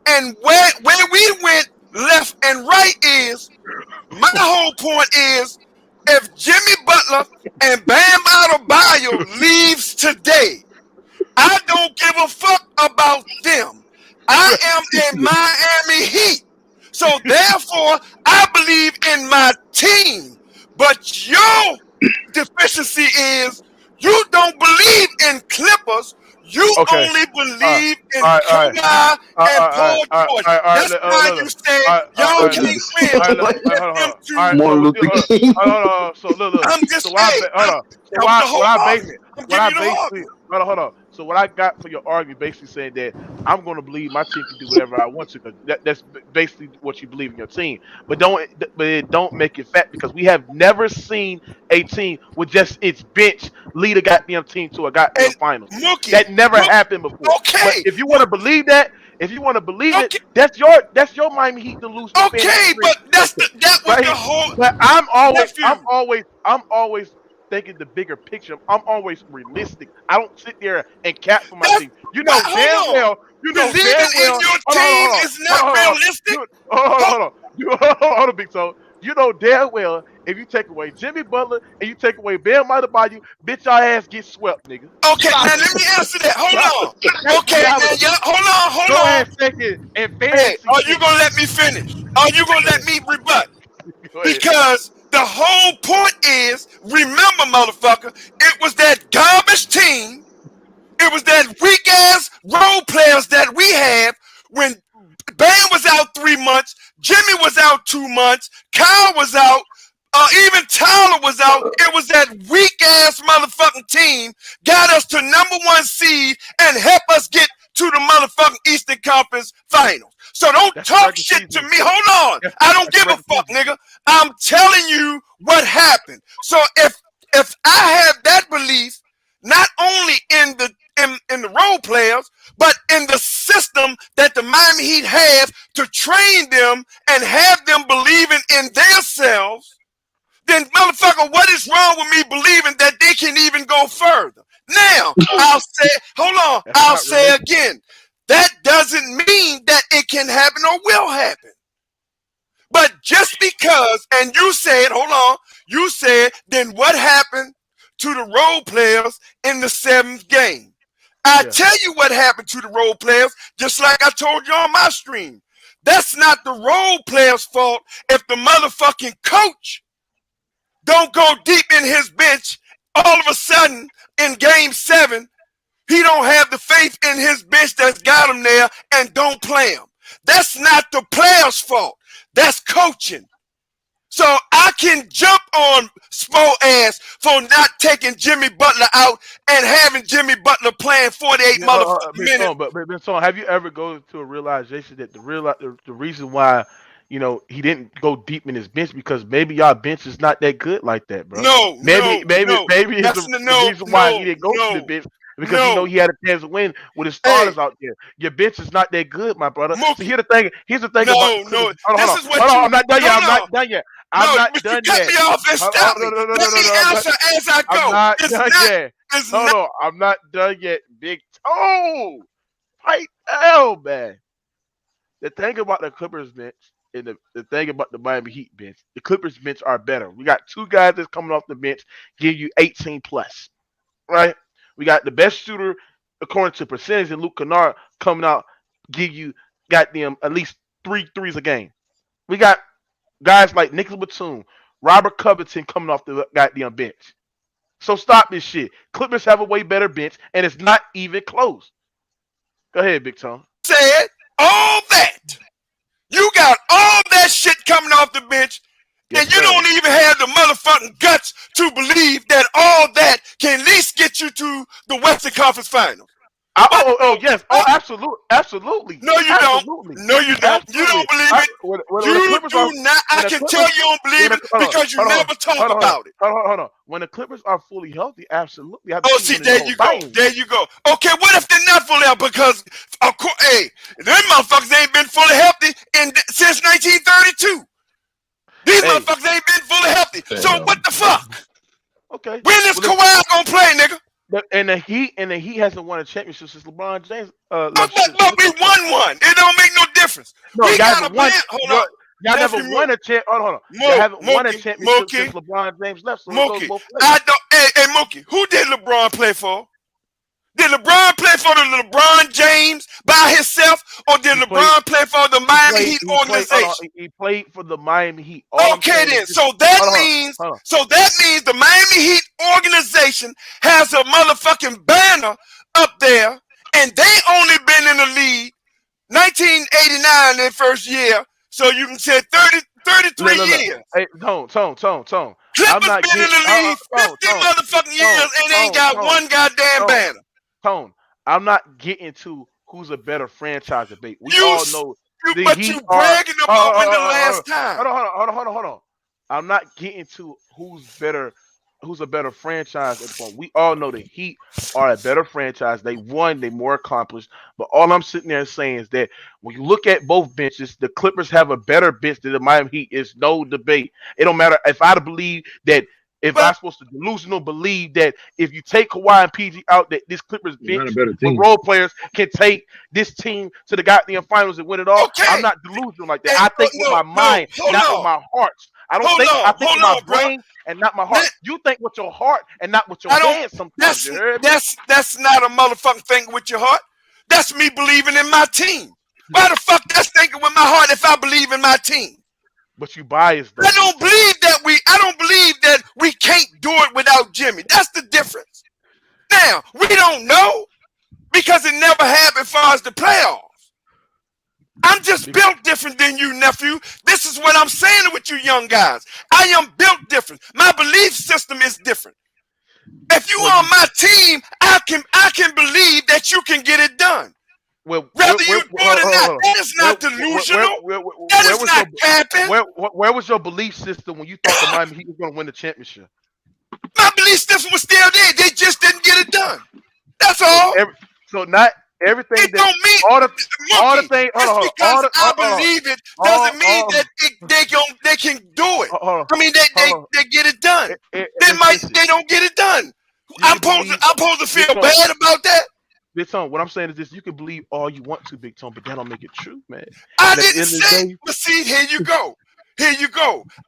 And where we went left and right is, my whole point is, if Jimmy Butler and Bam Adebayo leaves today, I don't give a fuck about them. I am a Miami Heat. So therefore, I believe in my team. But your deficiency is you don't believe in Clippers. You only believe in Kawhi and Paul George. That's why you said y'all can't win. Martin Luther King. So look. I'm just saying. Hold on. So what I got for your argument, basically saying that I'm going to believe my team can do whatever I want to, because that's basically what you believe in your team. But it don't make it fat, because we have never seen a team with just its bench lead a goddamn team to a goddamn finals. That never happened before. Okay. But if you want to believe that, it, that's your Miami Heat to lose. Okay, but that was the whole. But I'm always thinking the bigger picture. I'm always realistic. I don't sit there and cap for my team. You know damn well. Believing in your team is not realistic. Hold on, Big Toe. You know damn well if you take away Jimmy Butler and you take away Bam Adebayo, bitch, your ass get swept, nigga. Okay, now let me answer that. Hold on. Okay, hold on. Hey, are you gonna let me finish? Are you gonna let me rebut? Because the whole point is, remember, motherfucker, it was that garbage team. It was that weak ass role players that we have when Bam was out 3 months, Jimmy was out 2 months, Kyle was out, even Tyler was out. It was that weak ass motherfucking team got us to #1 seed and helped us get to the motherfucking Eastern Conference Finals. So don't talk shit to me. Hold on. I don't give a fuck, nigga. I'm telling you what happened. So if I have that belief, not only in the role players, but in the system that the Miami Heat have to train them and have them believing in themselves, then motherfucker, what is wrong with me believing that they can even go further? Now, I'll say again, that doesn't mean that it can happen or will happen. But just because, and you said, then what happened to the role players in the 7th game? I tell you what happened to the role players, just like I told you on my stream. That's not the role players' fault if the motherfucking coach don't go deep in his bench. All of a sudden, in game 7, he don't have the faith in his bench that's got him there and don't play him. That's not the player's fault. That's coaching. So I can jump on Spo ass for not taking Jimmy Butler out and having Jimmy Butler playing 48 motherfucking minutes. But have you ever go to a realization that the reason why he didn't go deep in his bench, because maybe y'all bench is not that good like that, bro? Maybe it's the reason why he didn't go to the bench. Because he had a chance to win with his starters out there. Your bench is not that good, my brother. So here's the thing about I'm not done yet. I'm not done yet. Cut me off and stop me. Let me answer as I go. I'm not done yet. Big Toe. Right now, man. The thing about the Clippers bench and the thing about the Miami Heat bench, the Clippers bench are better. We got two guys that's coming off the bench, give you 18 plus, right? We got the best shooter according to percentage, and Luke Kennard coming out, give you goddamn at least 3 threes a game. We got guys like Nicholas Batum, Robert Covington coming off the goddamn bench. So stop this shit. Clippers have a way better bench, and it's not even close. Go ahead, Big Tom. Said all that. You got all that shit coming off the bench, and you don't even have the motherfucking guts to believe that all that can at least get you to the Western Conference Finals. Yes. Absolutely. No, you don't. No, you don't. You don't believe it. You do not. I can tell you don't believe it because you never talk about it. Hold on. When the Clippers are fully healthy, absolutely. Oh, see, there you go. There you go. Okay, what if they're not fully healthy? Because, of course, hey, them motherfuckers ain't been fully healthy since 1932. These motherfuckers ain't been fully healthy. So what the fuck? Okay. When is Kawhi gonna play, nigga? And the Heat hasn't won a championship since LeBron James. But we won one. It don't make no difference. No, we got one. Hold on. Y'all never won a championship. Hold on. Y'all haven't won a championship since LeBron James left. So Mookie, I don't. Hey, Mookie, who did LeBron play for? Did LeBron play for the LeBron James by himself, or did LeBron play for the Miami Heat organization? He played for the Miami Heat. Okay, then. So that means the Miami Heat organization has a motherfucking banner up there, and they only been in the league 1989 their first year. So you can say 33 years. Hey, Tone. Clippers been in the league 50 motherfucking years and ain't got one goddamn banner. Tone, I'm not getting to who's a better franchise debate. We all know but you bragging about when the last time. Hold on. I'm not getting to who's a better franchise at the point. We all know the Heat are a better franchise. They won, they more accomplished. But all I'm sitting there saying is that when you look at both benches, the Clippers have a better bench than the Miami Heat. It's no debate. It don't matter if I believe that. If I'm supposed to delusional believe that if you take Kawhi and PG out, that this Clippers bench with role players can take this team to the goddamn finals and win it all, okay. I'm not delusional like that. I think with my mind, not with my heart. I don't think. I think with my brain and not my heart. You think with your heart and not with your head. Sometimes that's not a motherfucking thing with your heart. That's me believing in my team. Why the fuck that's thinking with my heart if I believe in my team? But you biased. I don't believe that we can't do it without Jimmy. That's the difference. Now, we don't know because it never happened as far as the playoffs. I'm just built different than you, nephew. This is what I'm saying with you young guys. I am built different. My belief system is different. If you are on my team, I can believe that you can get it done. Whether you do it or not, that is not delusional. That is not capping. Where was your belief system when you thought the Miami Heat was going to win the championship? My belief system was still there. They just didn't get it done. That's all. So not everything. It don't mean all the things. Because I believe it doesn't mean that they can do it. I mean they get it done. They don't get it done. I'm supposed to feel bad about that. Big Tom, what I'm saying is this: you can believe all you want to, Big Tom, but that don't make it true, man. I didn't say. But see, here you go.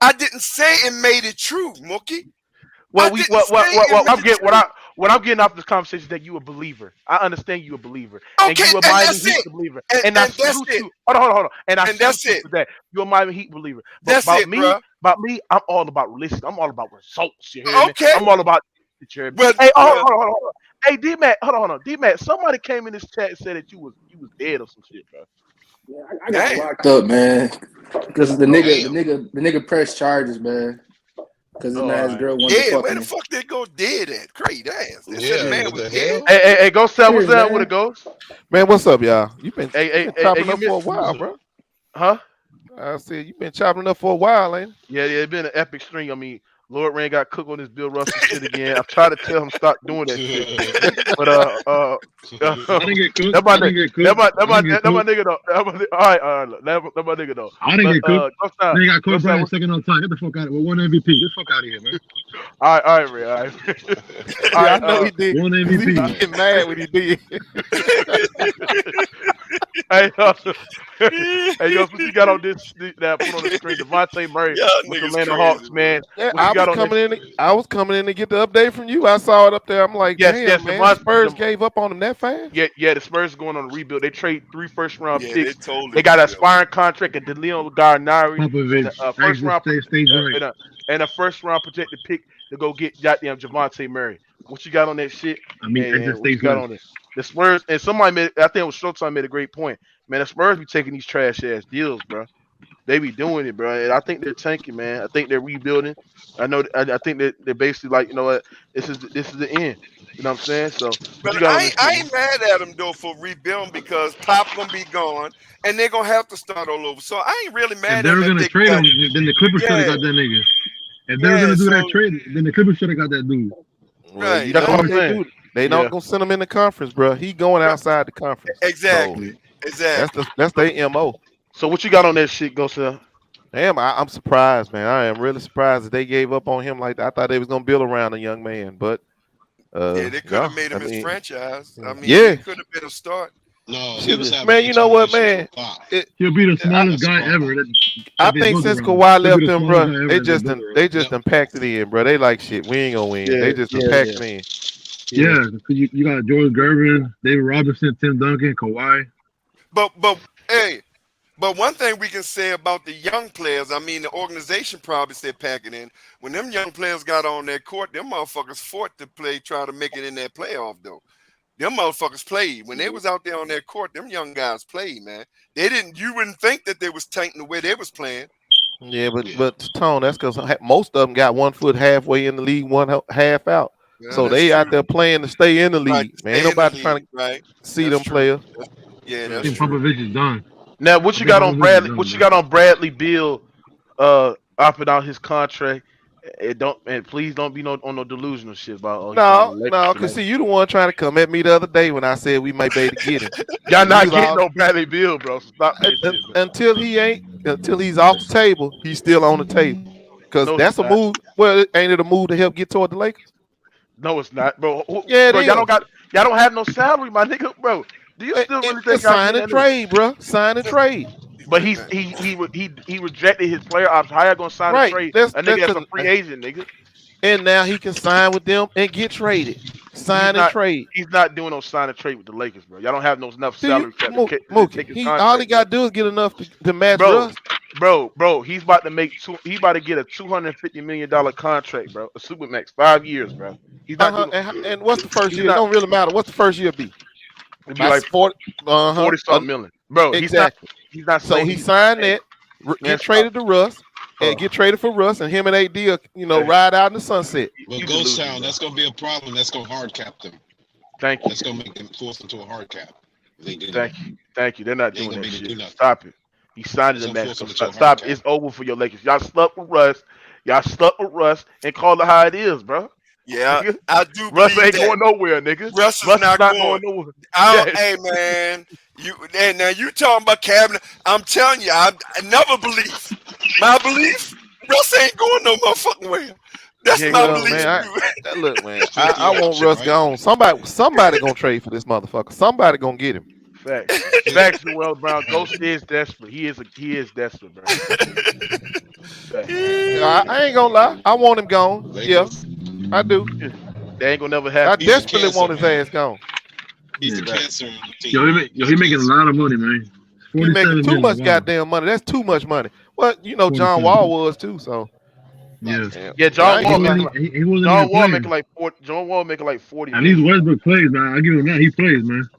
I didn't say it made it true, Mookie. Well, what I'm getting off this conversation is that you a believer. I understand you a believer. Okay, and you a Miami Heat believer. And I salute you. Hold on. And I salute you for that. You're a Miami Heat believer. But about me, I'm all about religion. I'm all about results. You hear me? I'm all about. Well, hey, hold on. Hey, D-Mac, hold on. D-Mac, somebody came in this chat and said that you was dead or some shit, bro. Yeah, I got locked up, man. Because the nigga pressed charges, man. Because his girl wanted to fuck where me. the fuck they go dead at? Crazy ass. Man, what the hell? Hey, go sell what's up with it goes. Man, what's up, y'all? You been chopping up for a while, bro. Huh? I said you been chopping up for a while, ain't it? Yeah, it's been an epic string. I mean, Lord Rain got cooked on this Bill Russell shit again. I've tried to tell him stop doing that shit. But I didn't get cooked. That my nigga though. All right. That my nigga though. I didn't get cooked. They got Kobe Bryant second on time. Get the fuck out of here. With one MVP. Get the fuck out of here, man. All right, Ray. All right. I know he did. One MVP. He get mad when he did. Hey, hey, yo, what you got on this that put on the screen? Dejounte Murray Y'all with the niggas Atlanta crazy, Hawks, bro. man. Yeah, What you got on that? I was coming in to get the update from you. I saw it up there. I'm like, Yes, damn, yes, man, the Spurs gave up on him that fast. yeah. The Spurs going on a rebuild. They trade 3 first-round Yeah, they picks. totally They got an rebuilt. aspiring contract of Delino Garnari and Popovich, a first exit round stage right. and a first round projected pick to go get goddamn Javonte Murray. What you got on that shit? I mean, exit And what you stage got left. on it? The Spurs and somebody made. I think it was Showtime made a great point. Man, the Spurs be taking these trash ass deals, bro. They be doing it, bro. And I think they're tanking, man. I think they're rebuilding. I know. I think that they're basically like, you know what? This is the end. You know what I'm saying? So what But you got on this I shit, man? ain't mad at them though for rebuilding because Pop gonna be gone and they're gonna have to start all over. So I ain't really If mad they at were them if gonna they trade got him, then the Clippers should have yeah, got that nigga. If they were yeah. gonna do that So trade, then the Clippers should have got that dude. Well, you right, know That's what what I'm they saying. do? They Yeah. not gonna send him in the conference, bro. He going right. outside the conference. So Exactly, exactly. that's their MO. So what you got on that shit, Ghost? Damn, I'm surprised, man. I am really surprised that they gave up on him like that. I thought they was gonna build around a young man, but Yeah, they could have no. made I him his mean, franchise. I mean, yeah, it could have been a start. No, he was having man. You know internal what, issues man? with Pop. He'll be the smallest That's the guy problem. ever. I They think built since around. Kawhi He'll be left the them, smallest bro, guy ever they that they just built done, around. they just done packed it in, bro. They like shit. We ain't gonna win. Yeah, They just done yeah, packed yeah. it in. Yeah, because you got George Gervin, David Robinson, Tim Duncan, Kawhi. But hey, but one thing we can say about the young players, I mean, the organization probably said pack it in. When them young players got on that court, them motherfuckers fought to play, try to make it in that playoff though. Them motherfuckers played. When they was out there on that court, them young guys played, man. They didn't. You wouldn't think that they was tanking the way they was playing. Yeah, but Tone, that's because most of them got 1 foot halfway in the league, half out. Yeah, So that's they true. out there playing to stay in the Right, league, to man. Ain't stay in the nobody trying league, to right? see That's them true. players. Yeah, I that's think true. Popovich is done. Now, what I you think got on Popovich is Bradley? done, What you man. got on Bradley Beal? Opting out his contract. Please don't be on no delusional shit about he signed No, the Lakers no, for cause next. see, you the one trying to come at me the other day when I said we might be able to get him. Y'all You not was getting all no Bradley Beal, bro. So stop that shit, man. until he's off the table, he's still on the table. Cause No, he's that's a not. move. Well, ain't it a move to help get toward the Lakers? No, it's not, bro. Yeah, it Bro, is. y'all don't have no salary, my nigga, bro. Do you still really think It's y'all sign getting and that nigga? trade, bro. Sign and trade. But he rejected his player option. How y'all gonna sign a Right. trade? That's A nigga that's that's a free agent, nigga. and now he can sign with them and get traded. He's Sign and not. trade. He's not doing no sign and trade with the Lakers, bro. Y'all don't have no enough Do you, salary cap to Mookie? take his He all he contract, bro. got to do is get enough to match Bro, Russ. bro, he's about to make he about to get a $250 million contract, bro. A supermax, 5 years, bro. He's not doing. And what's the first He's year? It not. don't really matter. What's the first year be? It'd be About like 40. 40 something million, bro. He's not. Exactly. He's not So saying he he's. signed Hey, that, man, get stop. traded to Russ, and get traded for Russ, and him and AD, ride out in the sunset. But Ghost Town, that's gonna be a problem. That's gonna hard cap them. Thank you. That's gonna make them force them to a hard cap. Thank you. They're not They ain't doing gonna that be able to do shit. nothing. Stop it. He signed It's in the gonna max. force them into a hard Stop. cap. It's over for your Lakers. Y'all stuck with Russ. Y'all stuck with Russ and call it how it is, bro. Yeah, Nigga. I do Russ believe ain't that. going nowhere, nigga. Russ is Russ not going going. nowhere. Hey man, now you talking about cabinet? I'm telling you, I never believe. My belief, Russ ain't going no motherfucking way. That's my Well, belief. man, look, man, I want Russ gone. Somebody gonna trade for this motherfucker. Somebody gonna get him. Facts, Noel Brown. Ghost is desperate. He is desperate, bro. I ain't gonna lie. I want him gone. Yeah, I do. They ain't gonna never happen. I desperately want his ass gone. He's a cancer on the team. Yo, he making a lot of money, man. He making too much goddamn money. That's too much money. Well, John Wall was too. So yeah, John Wall making like 40. And these Westbrook plays, man. I give him that. He plays, man.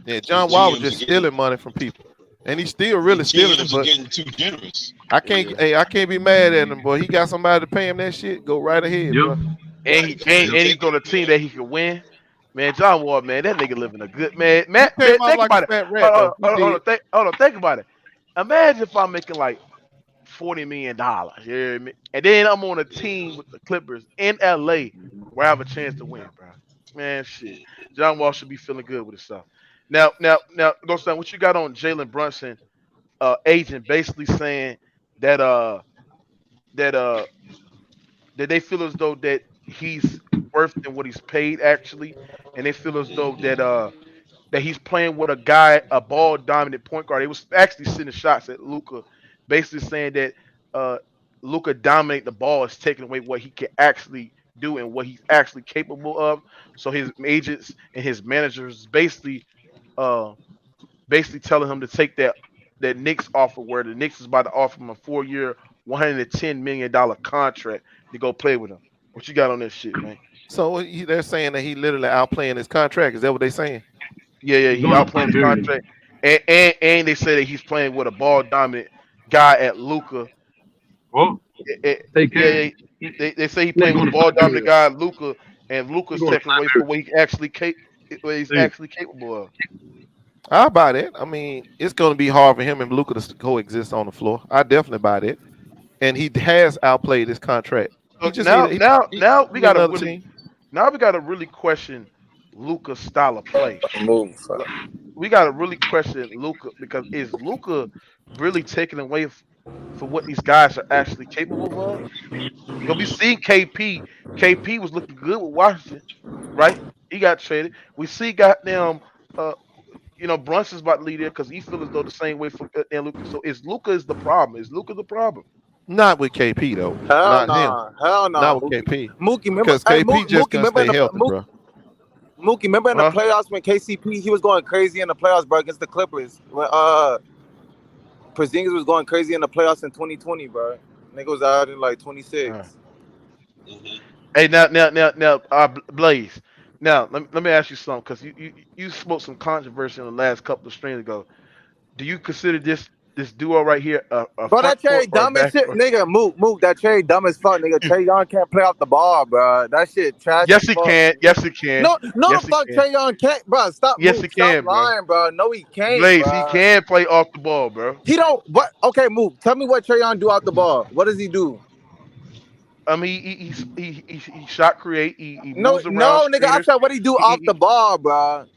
Yeah, John Wall was just stealing money from people, and he's still really stealing it. But getting too generous. I can't be mad at him, boy. He got somebody to pay him that shit. Go right ahead, bro. And he's on a team that he can win. Man, John Wall, man, that nigga living a good man. Think about it. Hold on, think about it. Imagine if I'm making like $40 million. You hear me? And then I'm on a team with the Clippers in LA where I have a chance to win, bro. Man, shit. John Wall should be feeling good with himself. Now, Ghost Town, what you got on Jalen Brunson agent basically saying that that they feel as though that he's worth than what he's paid actually, and they feel as though that that he's playing with a ball dominant point guard. They was actually sending shots at Luka, basically saying that Luka dominate the ball is taking away what he can actually do and what he's actually capable of. So his agents and his managers uh basically telling him to take that Knicks offer, where the Knicks is about to offer him a 4-year, $110 million contract to go play with him. What you got on this shit, man? So they're saying that he literally outplaying his contract. Is that what they're saying? Yeah, he outplaying his contract, and they say that he's playing with a ball dominant guy at Luka. Well, They say he's playing with a ball dominant guy at Luka, and Luka's taking away from what he's actually capable of. I buy that. I mean, it's going to be hard for him and Luka to coexist on the floor. I definitely buy that. And he has outplayed his contract. Now we got to really question Luka's style of play. We got to really question Luka, because is Luka really taking away for what these guys are actually capable of? Because we seen KP. KP was looking good with Washington, right? He got traded. We see goddamn Brunson's about to lead there because he feels as though the same way for Luka. So Luka the problem? Is Luka the problem? Not with KP though. Hell no. Not with KP. Mookie, remember, because KP just can't stay healthy, bro. Mookie, remember in the playoffs when KCP, he was going crazy in the playoffs, bro, against the Clippers. When Porzingis was going crazy in the playoffs in 2020, bro. Nigga was out in like 26. Hey, now, Blaze. Now, let me ask you something, because you spoke some controversy in the last couple of streams ago. Do you consider this duo right here bro, that Cherry dumb as shit, nigga. Mook, that Cherry dumb as fuck, nigga. Trey Young can't play off the ball, bro. That shit trash. Yes, he can. Yes, he can. No, yes, fuck Trey Young can't, bro. Stop. Yes, Mook, he can, stop lying, bro. No, he can't. Blaze, bro. he can play off the ball, bro. He don't. What? Okay, Mook. Tell me what Trey Young do off the ball. What does he do? I mean, he shot create. He moves around. No, nigga. I said what he do off the ball, bro.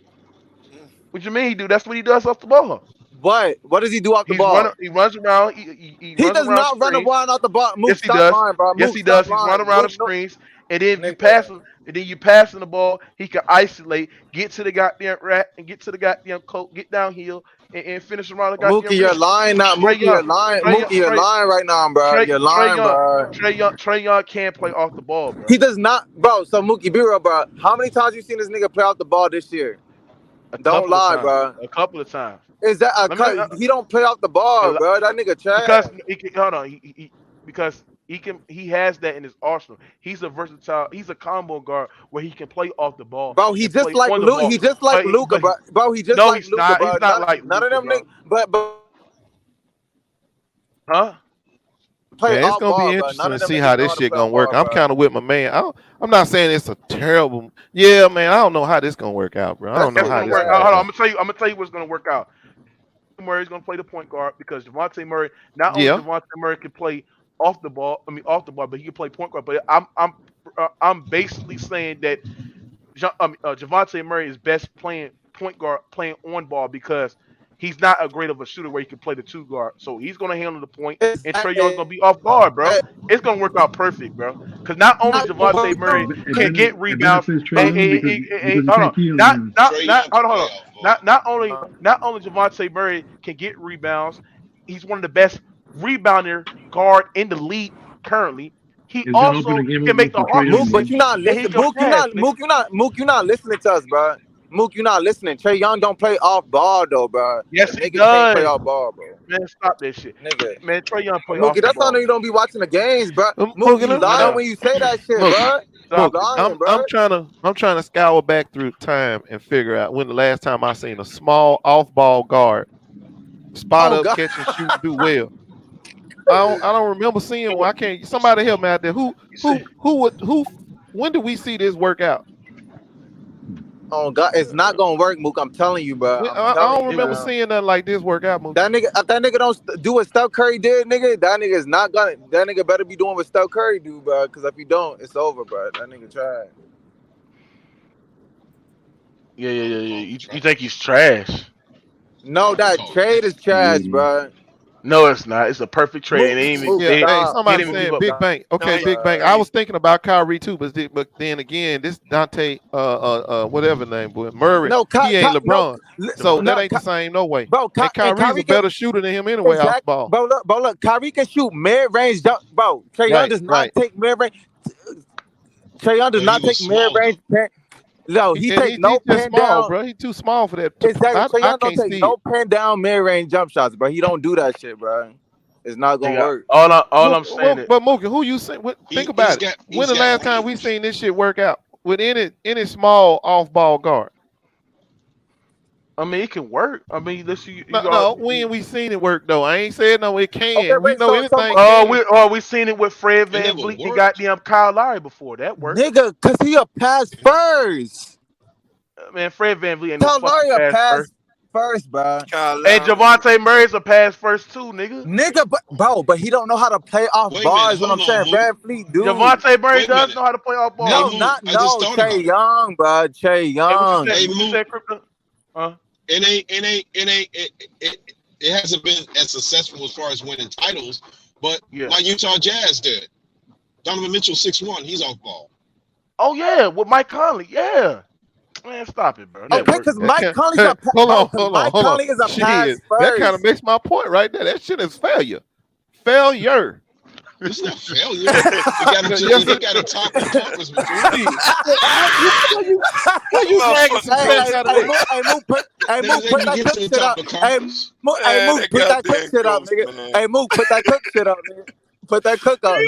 What you mean he do? That's what he does off the ball. What does he do off the ball? He runs around. He does not run around off the ball. Mook, yes, he does. Lying, bro. Yes, Mook, he does. He lying. run around the screens, and then you pass him. And then you passing the ball. He can isolate, get to the goddamn rack, and get to the goddamn coat, get downhill, and finish around the goddamn. Mookie, you're lying now. Mookie, you're lying. Mookie, you're lying right now, bro. You're lying, bro. Trey Young can't play off the ball, bro. He does not, bro. So Mookie, be real, bro. How many times you seen this nigga play off the ball this year? Don't lie, bro. A couple of times. Is that he don't play off the ball, bro? That nigga trash. Because he has that in his arsenal. He's a versatile. He's a combo guard where he can play off the ball. Bro, he just like Luka. He just like Luka, bro. Bro, he just like Luka, bro. He's not like none of them niggas. But huh? Man, it's gonna be interesting to see how this shit gonna work. I'm kind of with my man. I'm not saying it's a terrible. Yeah, man. I don't know how this gonna work out, bro. I don't know how this. Hold on, I'm gonna tell you what's gonna work out. Murray's gonna play the point guard because Dejounte Murray. Not only Dejounte Murray can play off the ball, but he can play point guard. But I'm basically saying that Dejounte Murray is best playing point guard, playing on ball, because he's not a great of a shooter where he can play the two guard. So he's gonna handle the point, and Trey Young's gonna be off guard, bro. It's gonna work out perfect, bro. Because not only Dejounte Murray can get rebounds, not only Dejounte Murray can get rebounds, he's one of the best rebounder guard in the league currently. He also can make the hard move, but you're not listening. Mook, you're not listening to us, bro. Mook, you're not listening. Trey Young don't play off ball though, bro. Yes, he does. Can't play off ball, bro. Man, stop that shit, nigga. Man, Trey Young play Mookie, off the that's ball. how you don't be watching the games, bro. Mookie, you lying when you say that shit, bro. I'm trying to scour back through time and figure out when the last time I seen a small off-ball guard spot up, catch and shoot, do well. I don't remember seeing one. I can't. Somebody help me out there. Who? When do we see this work out? Oh God, it's not gonna work, Mook. I'm telling you, bro. I don't remember seeing nothing like this work out, Mook. That nigga don't do what Steph Curry did, nigga. That nigga is not gonna. That nigga better be doing what Steph Curry do, bro. Because if he don't, it's over, bro. That nigga tried. Yeah. You think he's trash? No, that trade is trash, bro. No, it's not. It's a perfect trade. And they ain't even, Yeah, hey, somebody didn't even said give up. Big Bang. Okay, Big Bang. I was thinking about Kyrie too, but then again, this Dante, whatever name, boy, Murray, he ain't LeBron, so that ain't the same. No way. Bro, and Kyrie's a better shooter than him anyway off the ball. Bro, look, Kyrie can shoot mid-range jump. Bro, Trae Young does not take mid-range. Trae Young does not take mid-range. No, he takes no pin down, bro. He too small for that. Exactly. Trae Young don't take no pin down mid-range jump shots, bro. He don't do that shit, bro. It's not gonna work. All I'm saying. But Mookie, who you think? Think about it. When the last time we seen this shit work out with any small off-ball guard? I mean, it can work. I mean, let's see. When we seen it work though? I ain't saying no. It can. Okay, we know anything. We seen it with Fred VanVleet and goddamn Kyle Lowry before. That worked, nigga. Cause he a pass first. Man, Fred VanVleet ain't Kyle no Lowry fucking a pass first, bro. And Javonte Murray's a pass first too, nigga. Nigga, but he don't know how to play off bars. What I'm saying, VanVleet, dude. Javonte Murray does know how to play off bars. Trae Young, bro. Trae Young. It hasn't been as successful as far as winning titles, but like Utah Jazz did. Donovan Mitchell 6'1", he's off ball. Oh yeah, with Mike Conley, yeah. Man, stop it, bro. Okay, because Mike Conley's a hold on. Mike Conley is a pass first. That kind of makes my point right there. That shit is failure. Failure. It's not failure. You got to top the conference between you. You dragging some facts out of it? Hey, Mook, put that cook shit up. Hey, Mook, put that cook shit up, nigga. Hey, Mook, put that cook shit up, nigga. Put that cook up.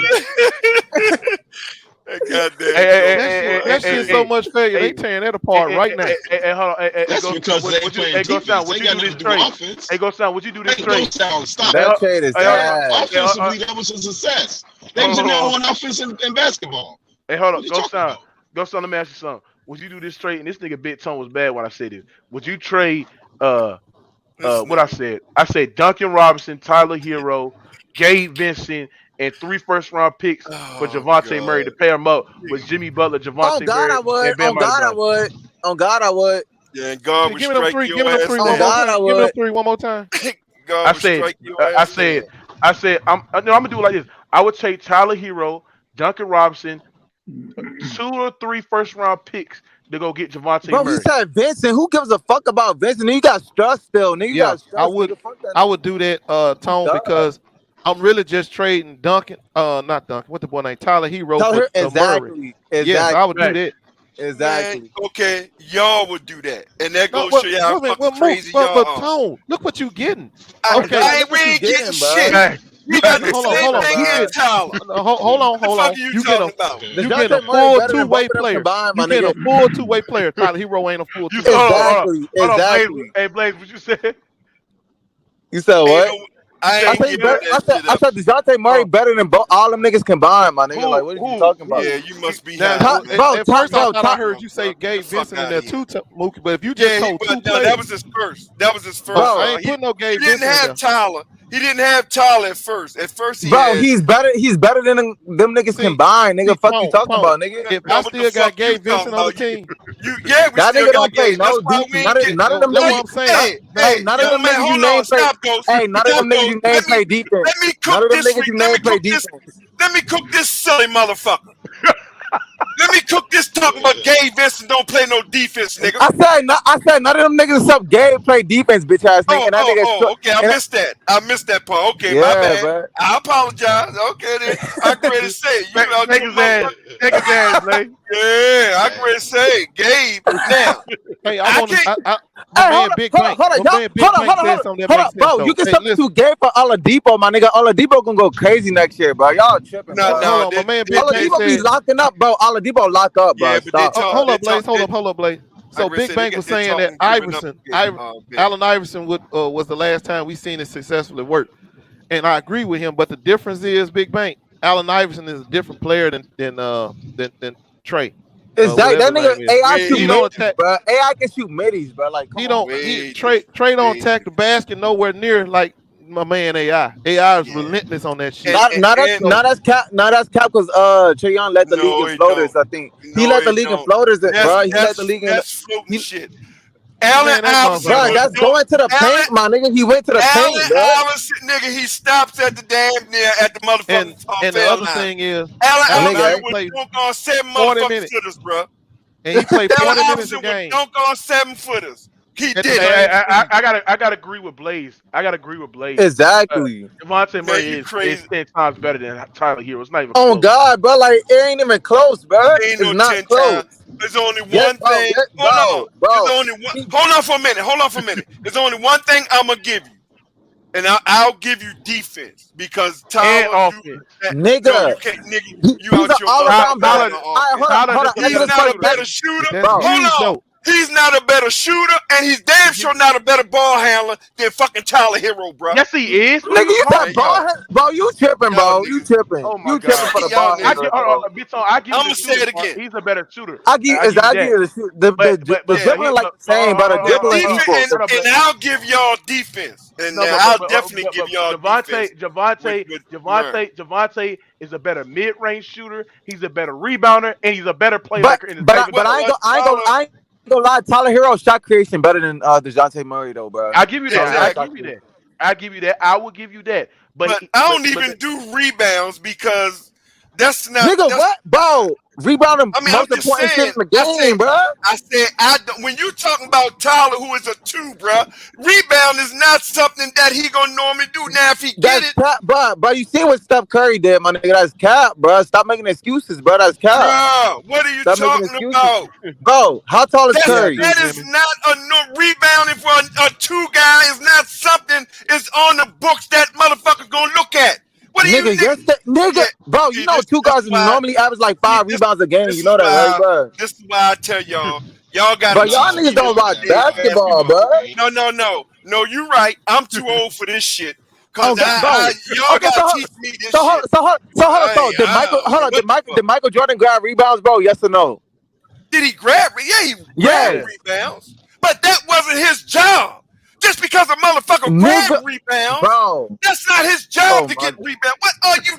That shit's so much failure. They tearing that apart right now. Hey, hold on. That's because they ain't playing defense. They got to do offense. Hey, go sound. Would you do this trade? Stop. That trade is bad. Offensively, that was a success. They was the number one offense in basketball. Hey, hold on. Go sound. Let me ask you something. Would you do this trade? And this nigga Big Tone was bad when I said this. Would you trade what I said? I said Duncan Robinson, Tyler Hero, Gabe Vincent, and 3 first-round picks for Javonte Murray to pair him up with Jimmy Butler, Javonte Murray, and Ben Murray. On God, I would. Yeah, and God would give me them three. Give me them three. Give me them three one more time. I said, I'm gonna do it like this. I would take Tyler Hero, Duncan Robinson, 2 or 3 first-round picks to go get Javonte Murray. Bro, you said Vincent. Who gives a fuck about Vincent? You got Struss still. Nigga, you got Struss. I would do that, Tone, because I'm really just trading Duncan, not Duncan. What the boy named Tyler Hero for Murray. Yes, I would do that. Exactly. Man, okay, y'all would do that, and that goes to show you how fucking crazy y'all but are. Tone, look what you getting. Okay, we ain't getting shit. You got the same thing in Tyler. Hold on. You get a full 2-way player. You get a full 2-way player. Tyler Hero ain't a full 2-way. Exactly. Hey, Blaze, what you said? You said what? I said Dejounte Murray better than all them niggas combined, my nigga. Like, what are you talking about? Yeah, you must be. At first, I thought I heard you say Gabe Vincent in there too, Mookie. But if you just told 2 players, that was his first. Bro, I ain't putting no Gabe Vincent. He didn't have Tyler. He didn't have Tyler at first. At first, he's better. He's better than them niggas combined, nigga. Fuck you talking about, nigga? If I still got Gabe Vincent on the team, that nigga don't play no defense. None of them niggas. Hey, none of them niggas you name play. Hey, none of them niggas you name play defense. None of them niggas you name play defense. Let me cook this silly motherfucker. Let me cook this talking about Gabe Vincent don't play no defense, nigga. I said none of them niggas except Gabe play defense, bitch ass nigga. Okay, I missed that. I missed that part. Okay, my bad. Bro. I apologize. Okay, then I can ready to say it. You know, take his ass, man. Yeah, I can ready to say it. Gabe. Now, hey, my man Big Bank. Hold on, bro. You can substitute Gabe for Oladipo, my nigga. Oladipo gonna go crazy next year, bro. Y'all tripping. No, my man Big Bank Oladipo be locking up, bro. Oladipo lock up, bro. Stop. Hold up, Blaze. So Big Bang was saying that Allen Iverson was the last time we seen it successfully work, and I agree with him. But the difference is, Big Bang, Allen Iverson is a different player than Trey. Exactly. That nigga AI shoot middies, bro. AI can shoot middies, bro. Like Trey don't attack the basket nowhere near like my man AI. AI is relentless on that shit. Not as cap because Trae Young let the league in floaters. I think he let the league in floaters, bro. He let the league in floating shit. Allen Iverson. Bro, that's going to the paint, my nigga. He went to the paint, bro. Iverson, nigga, he stops at the damn near at the motherfucking and the other thing is, Allen Iverson Iverson would played dunk on 7 40 motherfucking minutes. footers, bro. And he played 40 Allen minutes Iverson a game. would dunk on 7 footers. He did. I gotta agree with Blaze. Exactly. Devontae Murray is 10 times better than Tyler Hero. It's not even Oh close. God, bro, like it ain't even close, bro. Ain't It's no not 10 close. times. There's only one Yes, bro, thing. yes, Hold on. bro. There's only one. Hold on for a minute. There's only one thing I'm gonna give you, and I'll give you defense because Tyler, nigga, no, you can't, nigga. You he's out an your all-around Tyler, baller. Hold on. He's not a better shooter. That's huge, Hold on. though. He's not a better shooter, and he's damn sure not a better ball handler than fucking Tyler Hero, bro. Yes, he is. Nigga, you said ball, bro. You tripping, bro. You tripping. Oh my You God. tripping for the ball. I give I'ma you the say it shooter again. part. He's a better shooter. I give you the dribbling like the same, but the dribbling equal. And I'll give y'all defense, and I'll definitely give y'all defense. Javonte is a better mid-range shooter. He's a better rebounder, and he's a better playmaker in his But I ain't gonna lie. Tyler Hero shot creation better than Dejounte Murray though, bro. I'll give you that. Exactly. I'll give you that. I will give you that. But I don't even do rebounds because that's not. Nigga, what, bro? Rebounding most important shit in the game, bro. I said when you talking about Tyler, who is a 2, bro, rebound is not something that he gonna normally do. Now, if he get it, cap, bro, you see what Steph Curry did, my nigga? That's cap, bro. Stop making excuses, bro. That's cap. bro, what are you talking about, bro? How tall is Curry? That is not rebounding for a 2 guy. Is not something. It's on the books that motherfucker gonna look at. What do Nigga, bro, you know 2 guys normally average like 5 rebounds a game. You know that, right, bro? This is why I tell y'all got. But y'all niggas don't watch basketball, bro. No, you right. I'm too old for this shit. Cause y'all gotta teach me this shit. Did Michael Jordan grab rebounds, bro? Yes or no? Did he grab? Yeah, he grabbed rebounds. But that wasn't his job. Just because a motherfucker grab rebounds, bro, that's not his job to get rebound. What are you?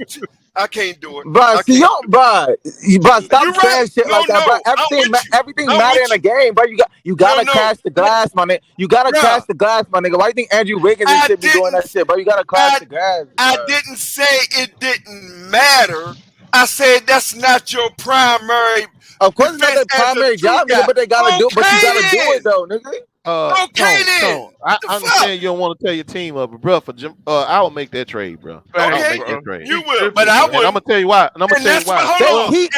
I can't do it. Bro, stop saying shit like that, bro. Everything matter in the game, bro. You gotta catch the glass, my nigga. You gotta catch the glass, my nigga. Why you think Andrew Wiggins and shit be doing that shit, bro? You gotta catch the glass. I didn't say it didn't matter. I said that's not your primary. Of course, it's not their primary job, nigga, but they gotta do. But you gotta do it though, nigga. Tone, I understand you don't want to tell your team up, but bro, I will make that trade, bro. Okay, I'll make that trade. You will, but I will. And I'm gonna tell you why. He's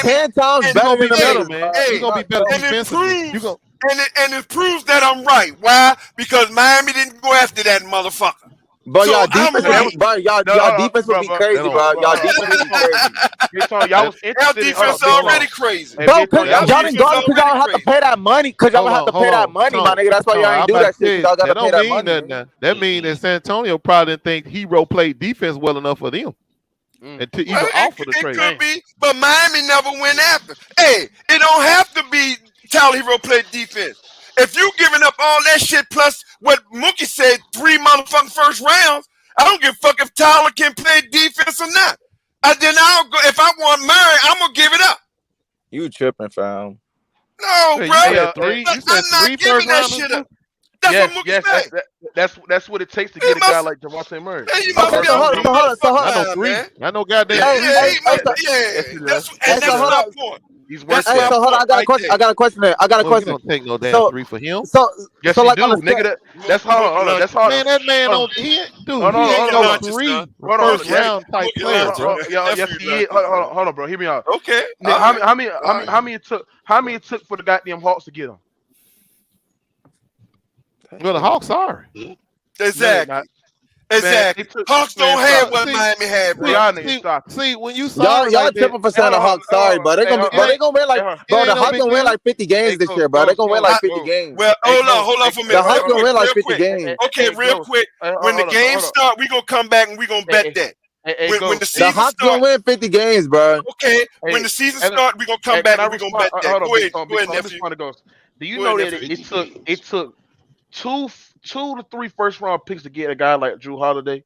10 times better than the middle, man. He's gonna be better defensively. And it proves that I'm right. Why? Because Miami didn't go after that motherfucker. But y'all defense would be crazy, bro. Y'all defense would be crazy. Y'all defense already crazy. Bro, cause y'all didn't go because y'all have to pay that money. Cause y'all have to pay that money, my nigga. That's why y'all ain't do that shit. Y'all gotta pay that money. That means that San Antonio probably didn't think Hero played defense well enough for them. And to even offer the trade. It could be, but Miami never went after. Hey, it don't have to be Tyler Hero played defense. If you giving up all that shit plus what Mookie said, 3 motherfucking first rounds, I don't give a fuck if Tyler can play defense or not. Then I'll go. If I want Murray, I'm gonna give it up. You tripping, fam? No, bro. You said 3 first that shit up. That's what Mookie said. That's what it takes to get a guy like Dejounte Murray. Hey, you must be I know goddamn. That's my point. He's worth so hold on, I got a question there. I got a question. Don't take no damn 3 for him. Yes, like, nigga. That's hard. That's hard. Man, that man don't. He ain't 3 first round type player, bro. Yes, he is. Hold on, bro. Hear me out. Okay. How many it took for the goddamn Hawks to get him? Well, the Hawks are. Exactly. Hawks don't have what Miami had. See, when you saw y'all tripping for saying the Hawks, sorry, but they're gonna win like, bro. The Hawks gonna win like 50 games this year, bro. They're gonna win like 50 games. Well, hold on for a minute. The Hawks gonna win like 50 games. Okay, real quick. When the games start, we gonna come back and we gonna bet that. When the season Hawks gonna win 50 games, bro. Okay, when the season starts, we gonna come back and we gonna bet that. Go ahead, nephew. Do you know that it took two to 3 first round picks to get a guy like Drew Holiday?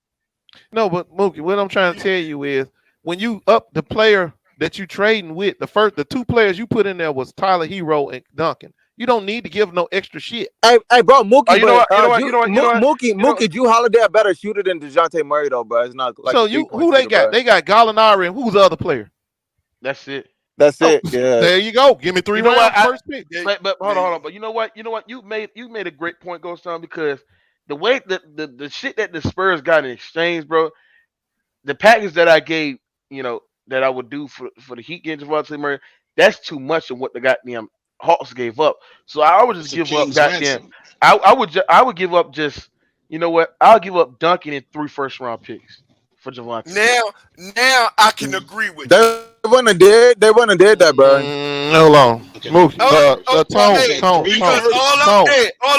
No, but Mookie, what I'm trying to tell you is when you up the player that you trading with, the 2 players you put in there was Tyler Hero and Duncan. You don't need to give no extra shit. Hey, bro, Mookie. You know what? Mookie, Drew Holiday a better shooter than Dejounte Murray though, bro. It's not like so. Who they got? Bro. They got Gallinari and who's the other player? That's it. That's it. Yeah. There you go. Give me 3 rounds first pick. But hold on. But you know what? You made a great point, Ghost Town, because the way the shit that the Spurs got in exchange, bro, the package that I gave, that I would do for the Heat getting Dejounte Murray, that's too much of what the goddamn Hawks gave up. So I would just give up goddamn. I would give up just, you know what? I'll give up Duncan and 3 first-round picks for Javonte. Now I can agree with you. They wouldn't have did that, bro. Hold on. Mookie. Tone.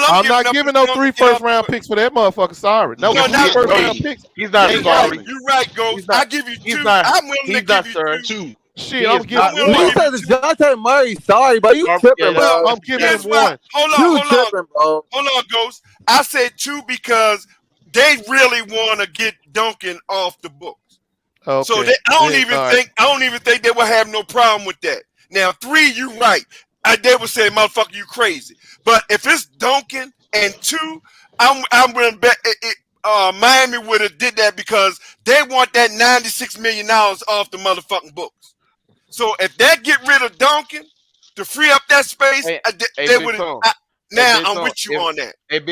I'm not giving no 3 first-round picks for that motherfucker. Sorry. No, 3 first-round picks. He's not sorry. You're right, Ghost. I give you 2. I'm willing to give you 2. Shit, I'm giving 1. You said Dejounte Murray. Sorry, but you tripping, bro. I'm giving him 1. Hold on, Ghost. I said 2 because they really want to get Duncan off the books. Okay. So I don't even think they will have no problem with that. Now 3, you right. They would say, motherfucker, you crazy. But if it's Duncan and 2, I'm gonna bet Miami would have did that because they want that $96 million off the motherfucking books. So if they get rid of Duncan to free up that space, they would have. Now I'm with you on that. If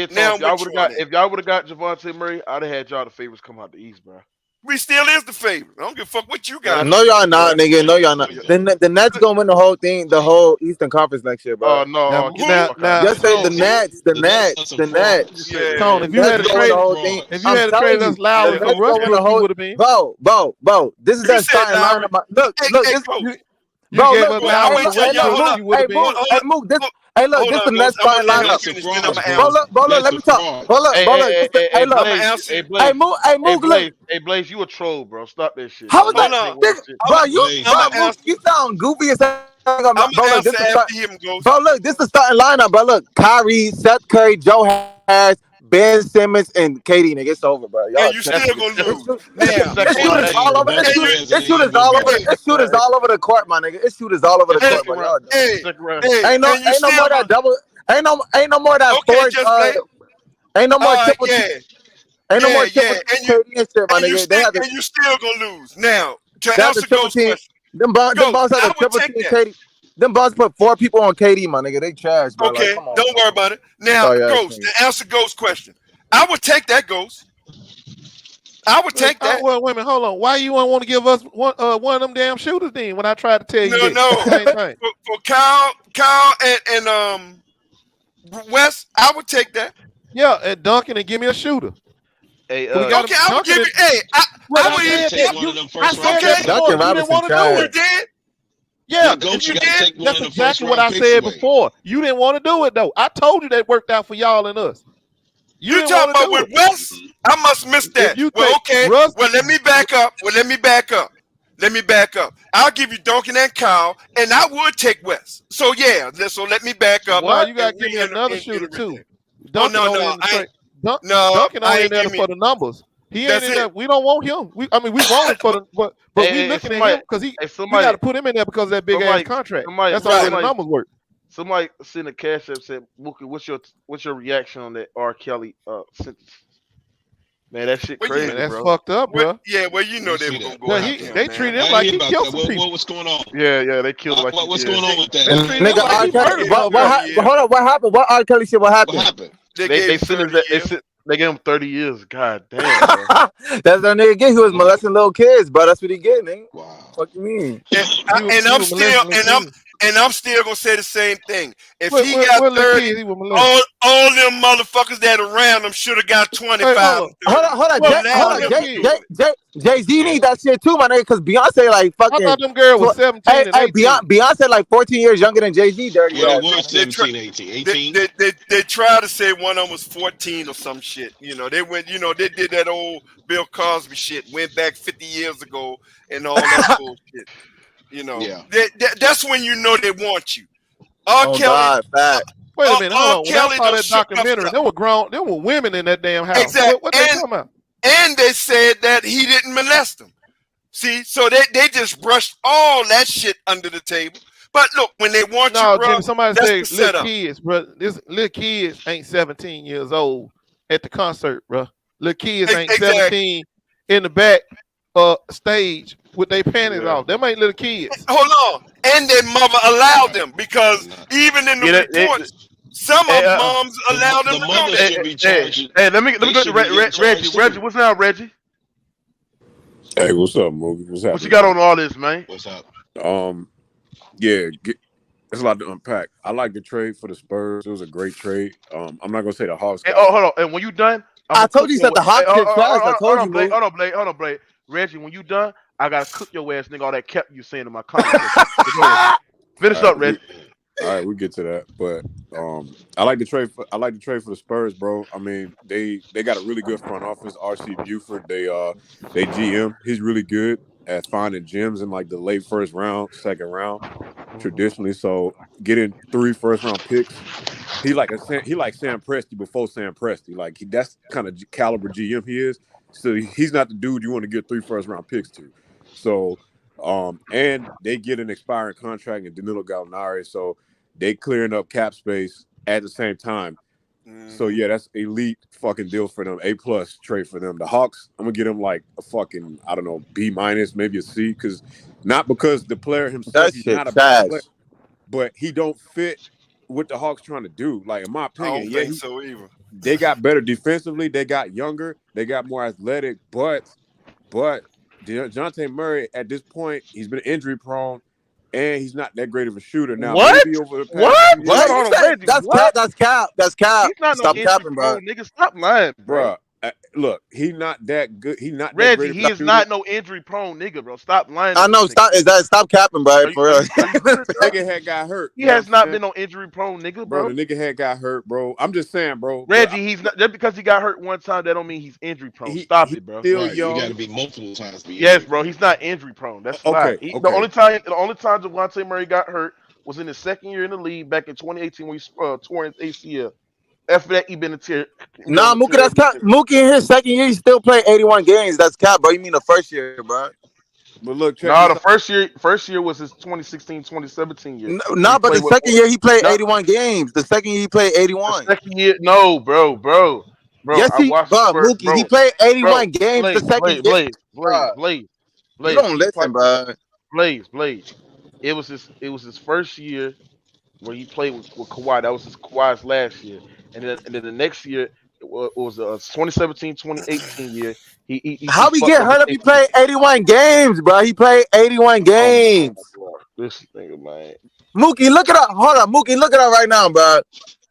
y'all would have got Javonte Murray, I'd have had y'all the favorites come out the East, bro. We still is the favorite. I don't give a fuck what you got. No, y'all not, nigga. No, y'all not. The Nets gonna win the whole thing, the whole Eastern Conference next year, bro. Oh no! Just say the Nets. Yeah. Tone, if you had to trade us Lowry for Westbrook, you would have been. Bro. This is that starting lineup. Look. You gave us Lowry for Westbrook, you would have been. Hey, look, this is the Nets starting lineup. Bro, look, let me talk. Hey, Blaze, you a troll, bro. Stop that shit. How is that? Bro, you sound goofy as hell. Bro, look, this is the starting lineup, bro. Look, Kyrie, Seth Curry, Joe Harris, Ben Simmons, and KD, nigga. It's over, bro. Y'all, you still gonna lose. It's shooters all over. It's shooters all over the court, my nigga. It's shooters all over the court, bro. Ain't no more that double. Ain't no more that fourth. Ain't no more triple. Ain't no more triple KD and shit, my nigga. And you still gonna lose. Now, to answer Ghost's question, them bombs had a triple team KD. Them bombs put 4 people on KD, my nigga. They trash, bro. Okay, don't worry about it. Now, Ghost, to answer Ghost's question, I would take that, Ghost. I would take that. Well, wait a minute, hold on. Why you want to give us one of them damn shooters then? When I tried to tell you, for Kyle and Wes, I would take that. Yeah, and Duncan and give me a shooter. Hey, I would give you. Hey, I would even take one of them first round. Okay, Duncan Robinson you did. Yeah, that's exactly what I said before. You didn't want to do it though. I told you that worked out for y'all and us. You talking about with Wes? I must miss that. Well, okay. Well, let me back up. I'll give you Duncan and Kyle, and I would take Wes. So yeah, let me back up. Well, you gotta give me another shooter too. Duncan only in there for the numbers. He ain't in there. We don't want him. We want him for the, but we looking at him because we got to put him in there because of that big ass contract. That's how the numbers work. Somebody sent a cash up said, "Mookie, what's your reaction on that R. Kelly sentence?" Man, that shit crazy, that's bro. Fucked up, bro. Yeah, well, you know they were gonna go. They treated him like he killed some people. What's going on? Yeah, they killed him like what's going on with that? Nigga, R. Kelly. Hold on, what happened? What R. Kelly shit? What happened? They gave him 30 years. God damn. That's that nigga get. He was molesting little kids, bro. That's what he get, nigga. Wow. What you mean? And I'm still gonna say the same thing. If he got 30, all them motherfuckers that around him should have got 25. Hold on. Jay-Z need that shit too, my nigga, because Beyonce like fucking. I thought them girls was 17 and 18. Beyonce like 14 years younger than Jay-Z. Dirty. Well, they were 17, 18. They tried to say one of them was 14 or some shit. You know, they went. You know, they did that old Bill Cosby shit. Went back 50 years ago and all that bullshit. You know, that's when you know they want you. R. Kelly. Wait a minute, hold on. When I saw that documentary, there were women in that damn house. Exactly. What they talking about? And they said that he didn't molest them. See, so they just brushed all that shit under the table. But look, when they want No, you, bro, Jimmy, somebody that's say the little setup. kids, bro. This little kids ain't 17 years old at the concert, bro. Little kids ain't 17 in the back stage with their panties off. Them ain't little kids. Hold on. And their mother allowed them because even in the reports, some of moms allow them to go there. Hey, let me go to Reggie. Reggie, what's up, Reggie? Hey, what's up, Moogie? What's happening? What you got on all this, man? What's up? Yeah, there's a lot to unpack. I like the trade for the Spurs. It was a great trade. I'm not gonna say the Hawks. Hey, hold on. And when you done, I told you that the Hawks get trash. I told you, Blake. Hold on, Blake. Reggie, when you done, I gotta cook your ass, nigga. All that kept you saying in my comments. Finish up, Reggie. All right, we get to that, but I like the trade. I like the trade for the Spurs, bro. I mean, they got a really good front office. RC Buford, they GM. He's really good at finding gems in like the late first round, second round, traditionally. So getting 3 first-round picks, he like Sam Presti before Sam Presti. Like that's kind of caliber GM he is. So he's not the dude you want to get 3 first-round picks to. So and they get an expiring contract in Danilo Gallinari, so they clearing up cap space at the same time. So yeah, that's elite fucking deal for them. A+ trade for them. The Hawks, I'm gonna get them like a fucking, I don't know, B-, maybe a C, not because the player himself, he's not a bad player, but he don't fit what the Hawks trying to do. Like in my opinion, I don't think so either. They got better defensively, they got younger, they got more athletic, but Dejounte Murray at this point, he's been injury prone. And he's not that great of a shooter now. What? Maybe over the past What? That's cap. He's not Stop no capping, bro. Nigga, stop lying, bro. Look, he's not that good. He's not Reggie. that great. He is not no injury prone nigga, bro. Stop lying. I know. Stop capping, bro. For real. Nigga had got hurt. He has not been no injury prone nigga, bro. The nigga had got hurt, bro. I'm just saying, bro. Reggie, he's not just because he got hurt one time. That don't mean he's injury prone. Stop it, bro. Still young. You got to be multiple times. Yes, bro. He's not injury prone. That's okay. The only time Dejounte Murray got hurt was in his second year in the league back in 2018 when he tore his ACL. After that, he been a tear. Nah, Mookie, that's cap. Mookie in his second year, he still played 81 games. That's cap, bro. You mean the first year, bro? But look, the first year was his 2016-2017 year. Nah, but the second year he played 81 games. The second year he played 81. The second year, no, bro. Yes, Mookie, he played 81 games. The second year. Blaze. You don't listen, bro. Blaze. It was his first year where he played with Kawhi. That was Kawhi's last year. And then the next year it was a 2017-2018 year. How he get hurt if he played 81 games, bro? He played 81 games. This nigga, man. Mookie, look it up. Hold on, Mookie, look it up right now, bro.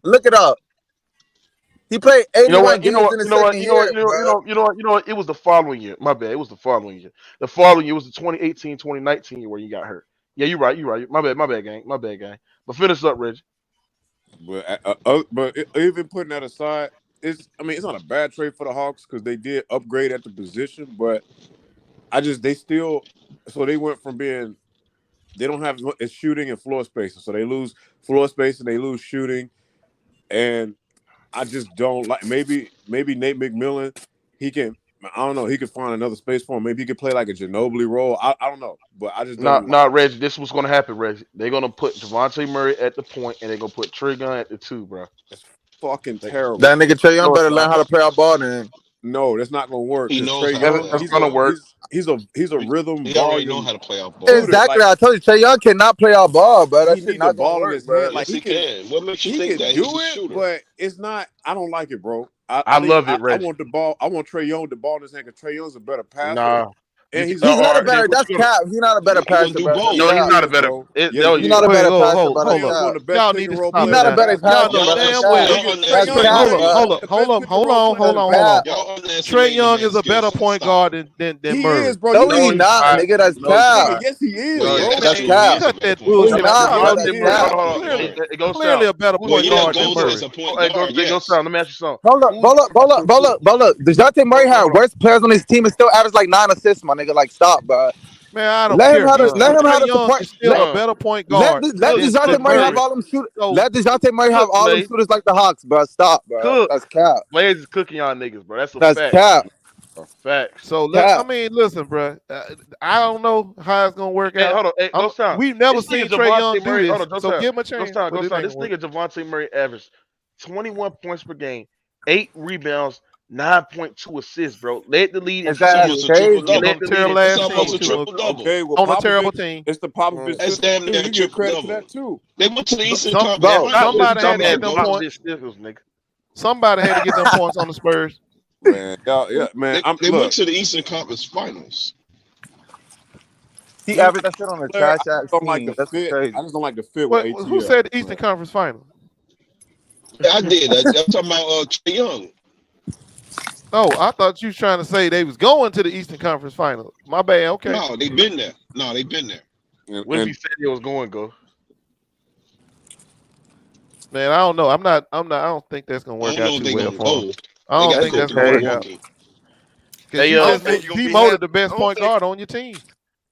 Look it up. He played 81 games in the second year. You know what? It was the following year. My bad. It was the following year. The following year was the 2018-2019 year where you got hurt. Yeah, you're right. My bad, gang. But finish up, Reggie. But even putting that aside, it's not a bad trade for the Hawks because they did upgrade at the position, but they went from being, they don't have as shooting and floor spacing, so they lose floor space and they lose shooting, and I just don't like. Maybe Nate McMillan, he can find another space for him. Maybe he could play like a Ginobili role. I don't know, but I just don't. Reggie. This is what's gonna happen, Reggie. They're gonna put Dejounte Murray at the point, and they're gonna put Trae Young at the 2, bro. That's fucking terrible. That nigga Trae Young better learn how to play our ball then. No, that's not gonna work. He knows that's gonna work. He's a rhythm. He already know how to play off ball. Exactly. I told you, Trae Young cannot play our ball, bro. That shit not ball gonna in work, his bro. head. Like he can. What makes you he think can that do he's a it? shooter? But it's not. I don't like it, bro. I love it, Reggie. I want the ball. I want Trae Young the ball in his hand because Trae Young's a better passer. Nah. And he's not a better. That's cap. He's not a better passer, bro. No, he's not a better. He's not a better passer, bro. Y'all need to stop He's not a better passer. Hold on. Trae Young is a better point guard than Murray. Is, bro. No, he's not, nigga. That's cap. Yes, he is. That's cap. Cut that bullshit. Clearly a better point guard than Murray. Let me ask you something. Hold up. Dejounte Murray had worse players on his team and still averaged like 9 assists, my nigga. Like, stop, bro. Man, I don't let care. Him have the Young is still a better point guard. Let Dejounte Murray have all them shooters. Let Dejounte Murray have all them shooters like the Hawks, bro. Stop, bro. That's cap. Blaze is cooking y'all niggas, bro. That's a fact. Cap. Facts. So listen, bro. I don't know how it's gonna work out. Hold on. Hey, Ghost Town. We've never This seen nigga Trae Javonte Young do Murray. this. Hold on, Ghost So Town. give him a chance. Ghost Town. This nigga Javonte Murray averaged 21 points per game, 8 rebounds, 9.2 assists, bro. Led the lead in Is that almost a triple double. crazy? It's almost a triple double. Okay, well, on a Popovich, terrible team. It's the Popovich. That's damn near You a get triple credit for double. that too. They went to the Eastern Bro, Conference Finals. somebody had to get them Watch points. this Stickles, nigga. Somebody had to get them points on the Spurs. Man, yeah, man. They went to the Eastern Conference Finals. He averaged that shit on the trash ass don't like team. the That's fit. crazy. I just don't like the fit with ATL. Who said the Eastern Conference Final? Yeah, I did. I'm talking about Trae Young. Oh, I thought you was trying to say they was going to the Eastern Conference Final. My bad. Okay. No, they've been there. What if he said he was going, go? Man, I don't know. I don't think that's gonna work out too well for him. I don't think that's gonna work out. Because you just demoted the best point guard on your team.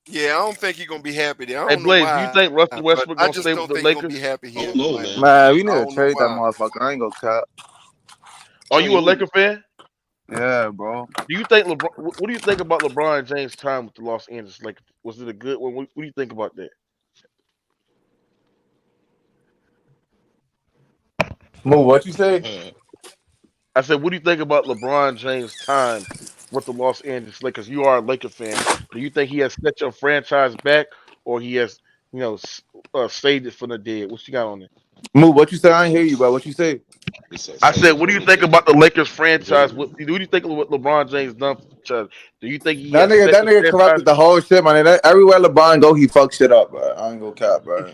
Yeah, I don't think he's gonna be happy there. I Hey, don't Blaze, know why, you think Russell Westbrook I gonna just stay don't with the think he's gonna Lakers? be happy here. Man, we need I to don't trade know that why. motherfucker. I ain't gonna cap. Are you a Laker fan? Yeah, bro. Do you think LeBron? What do you think about LeBron James' time with the Los Angeles Lakers? Was it a good one? What do you think about that? Move, what you say? I said, what do you think about LeBron James' time with the Los Angeles Lakers? You are a Laker fan. Do you think he has set your franchise back, or he has, saved it from the dead? What you got on it? Move, what you say? I ain't hear you, bro. What you say? I said, what do you think about the Lakers franchise? What do you think of what LeBron James done? Do you think he That has set nigga the corrupted the whole shit, man. Everywhere LeBron go, he fucks shit up, bro. I ain't gonna cap, bro.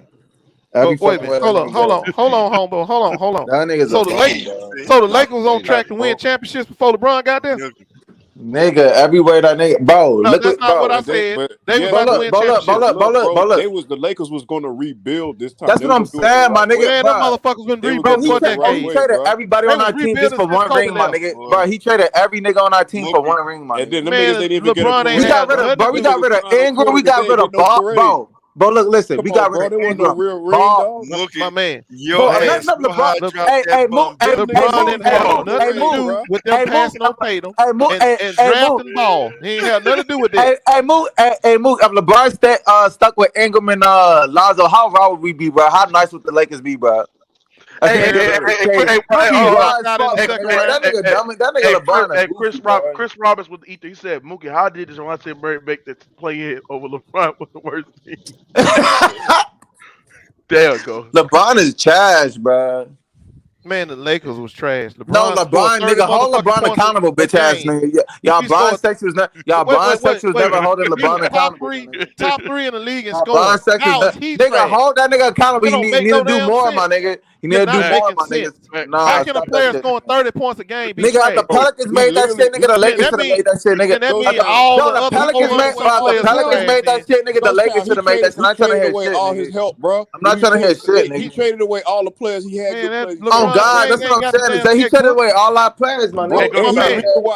Wait a minute. Hold on, homeboy. Hold on. That nigga's So a the bum, Lakers, bro. Lakers was on track to win championships before LeBron got there. Nigga, everywhere that nigga, bro. No, look that's at, not bro. what I said. They was about to win Look, They was the Lakers was going to rebuild this time. That's what I'm saying, my nigga. Man, them motherfuckers been rebuilding for He traded everybody on our team just for one ring, my nigga. Bro, he traded every nigga on our team for one ring, my nigga. And then them niggas ain't even get a We got rid of, bro. We got rid of Ingram. We got rid of Ball, bro. But look, listen, we got rid of Ingram. Ball, my man. Yo, hey, move. LeBron didn't have nothing to do with them passing on Tatum and drafting Ball. He ain't have nothing to do with that. Hey, move. If LeBron stuck with Ingram and Lonzo, how raw would we be, bro? How nice would the Lakers be, bro? Chris Roberts with the ether. He said, Mookie, how did Dejounte Murray make the play in over LeBron was the worst team? There you go. LeBron is trash, bro. Man, the Lakers was trash. LeBron, nigga, hold LeBron accountable, bitch ass nigga. Y'all Brian Sexton was never holding LeBron accountable. Top three in the league and scoring. Nigga, hold that nigga accountable. You need to do more, my nigga. You need to do more, my nigga. Nah, how can a player scoring 30 points a game be nigga, the Pelicans made that shit, nigga. The Lakers should have made that shit, nigga. The Pelicans made that shit, nigga. The Lakers should have made that shit. I'm not trying to hear shit, all his help, bro. I'm not trying to hear shit, nigga. He traded away all the players he had. Oh God, that's what I'm saying. Is that he traded away all our players, my nigga.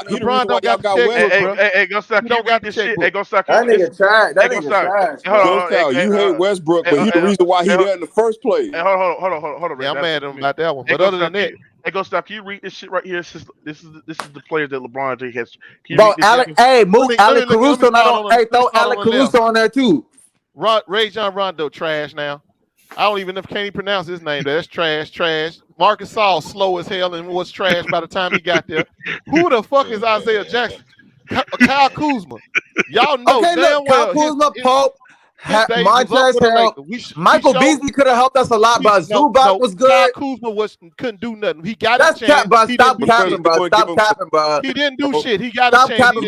LeBron don't got the checkbook, bro. Hey, go stop. You read this shit. Hey, go stop. That nigga trash. That nigga trash. You hate Westbrook, but he the reason why he there in the first place. Hey, hold on. Yeah, I'm mad at him about that one. But other than that, hey, go stop. Can you read this shit right here? This is the player that LeBron James has. Bro, move Alec Caruso. Throw Alec Caruso on there too. Rajon Rondo trash now. I don't even know if can't even pronounce his name. That's trash. Marcus Saul slow as hell and was trash by the time he got there. Who the fuck is Isaiah Jackson? Kyle Kuzma. Y'all know damn well. Kyle Kuzma, Pope. Montrezl Harrell, Michael Beasley could have helped us a lot, but Zubac was good. Kyle Kuzma couldn't do nothing. He got That's a chance. Stop capping, bro. He didn't do shit. He got a chance. Stop capping,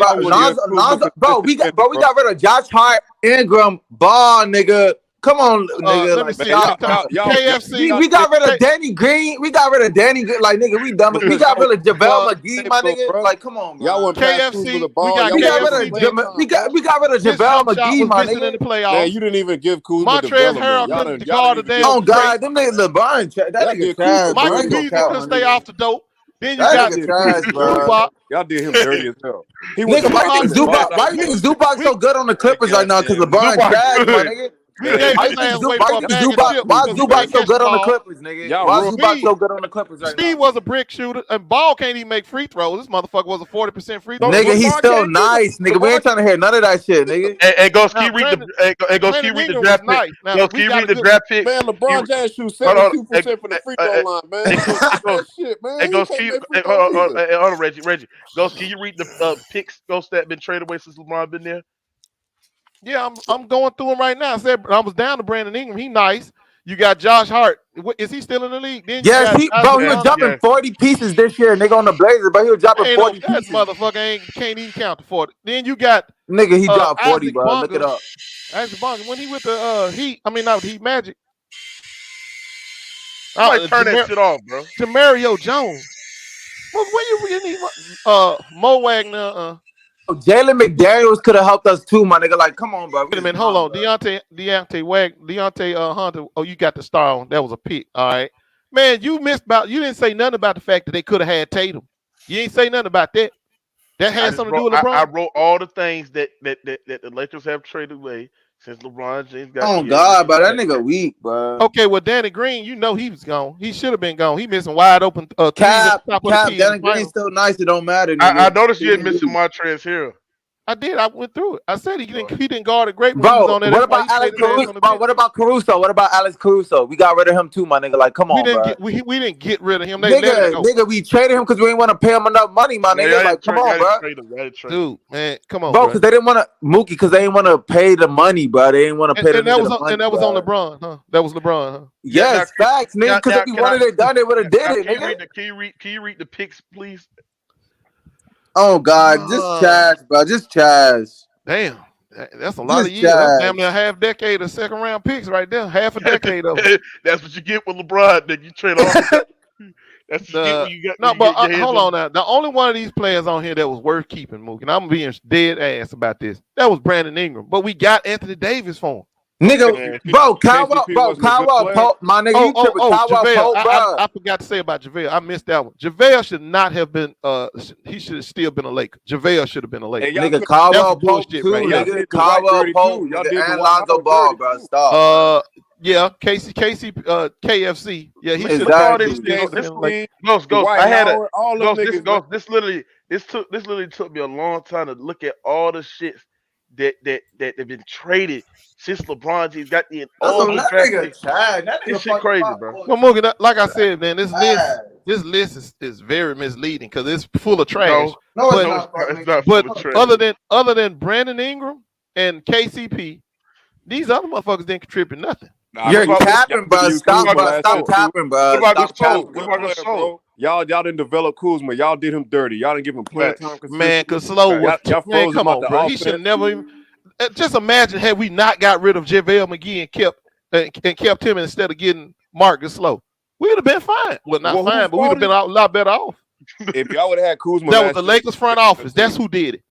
bro. We got rid of Josh Hart, Ingram, Ball, nigga. Come on, nigga. Let me see. KFC. We got rid of Danny Green. Like, nigga, we dumb. We got rid of JaVale McGee, my nigga. Like, come on, bro. Y'all want KFC. We got rid of JaVale McGee, my nigga. In the playoffs. Man, you didn't even give Kuzma Montrezl Harrell couldn't guard the damn. Oh God, them niggas LeBron. That nigga trash. Michael Beasley couldn't stay off the dope. Then you got Zubac. Y'all did him dirty as hell. Nigga, why you think Zubac so good on the Clippers right now? Because LeBron trash, my nigga. We gave his ass away for a bag of chips. Why is Zubac so good on the Clippers, nigga? Why is Zubac so good on the Clippers right now? Steve was a brick shooter, and Ball can't even make free throws. This motherfucker was a 40% free throw. Nigga, he's still nice, nigga. We ain't trying to hear none of that shit, nigga. Hey, go ski read the draft pick. Go ski read the draft pick. Man, LeBron James shoots 72% from the free throw line, man. That shit, man. Hey, go ski. Hold on, Reggie. Go ski. You read the picks. Ghost that been traded away since LeBron been there. Yeah, I'm going through him right now. I was down to Brandon Ingram. He nice. You got Josh Hart. Is he still in the league? Yes, he was dropping 40 pieces this year, nigga, on the Blazers, but he was dropping 40 pieces. That motherfucker can't even count to 40. Then you got nigga, he dropped 40, Isaac bro. Bonga. Look it up. Isaac Bonga, when he with the Heat, I mean not Heat Magic. Turn that shit off, bro. Jamario Jones. Well, when you need Mo Wagner. Jalen McDaniels could have helped us too, my nigga. Like, come on, bro. Wait a minute, hold on. Dejounte Hunter. Oh, you got the star on. That was a pick. All right. Man, you didn't say nothing about the fact that they could have had Tatum. You ain't say nothing about that. That had something to do with LeBron. I wrote all the things that the Lakers have traded away since LeBron James got. Oh God, bro, that nigga weak, bro. Okay, well, Danny Green, you know he was gone. He should have been gone. He missing wide open. Cap, Danny Green's still nice. It don't matter. I noticed you had missing Montrezl Harrell. I did. I went through it. I said he didn't guard a great. Bro, what about Alex Caruso? What about Caruso? What about Alex Caruso? We got rid of him too, my nigga. Like, come on, bro. We didn't get rid of him. Nigga, we traded him because we didn't want to pay him enough money, my nigga. Like, come on, bro. Dude, man, come on, bro. Because they didn't want to Mookie because they didn't want to pay the money, bro. They didn't want to pay the money. And that was on LeBron, huh? That was LeBron, huh? Yes, facts, nigga. Because if he wanted it done, they would have did it, nigga. Can you read the picks, please? Oh God, just trash, bro. Just trash. Damn, that's a lot of years. That's damn near a half decade of second round picks right there. Half a decade of them. That's what you get with LeBron. Then you trade all. That's what you get. No, but hold on now. The only one of these players on here that was worth keeping, Mookie, and I'm being dead ass about this. That was Brandon Ingram, but we got Anthony Davis for him. Nigga, bro, Kyle, Pope, my nigga, you tripping Kyle Pope, bro. I forgot to say about JaVale. I missed that one. JaVale should not have been. He should have still been a Laker. JaVale should have been a Laker. Hey, nigga, Kyle Pope too, nigga. Kyle Pope, and Lonzo Ball, bro. Stop. Yeah, KFC. Yeah, he should have. Ghost. I had a This literally took me a long time to look at all the shits that have been traded since LeBron James got the all the draft. This shit crazy, bro. Well, Mookie, like I said, man, this list is very misleading because it's full of trash. It's not full of trash. Other than Brandon Ingram and KCP, these other motherfuckers didn't contribute nothing. You're capping, bro. Stop capping, bro. What about Gasol? Y'all didn't develop Kuzma. Y'all did him dirty. Y'all didn't give him playing time. Man, cause slow. Man, come on, bro. He should never even. Just imagine had we not got rid of JaVale McGee and kept him instead of getting Marcus Slow. We'd have been fine. Well, not fine, but we'd have been a lot better off. If y'all would have had Kuzma, that was the Lakers front office. That's who did it.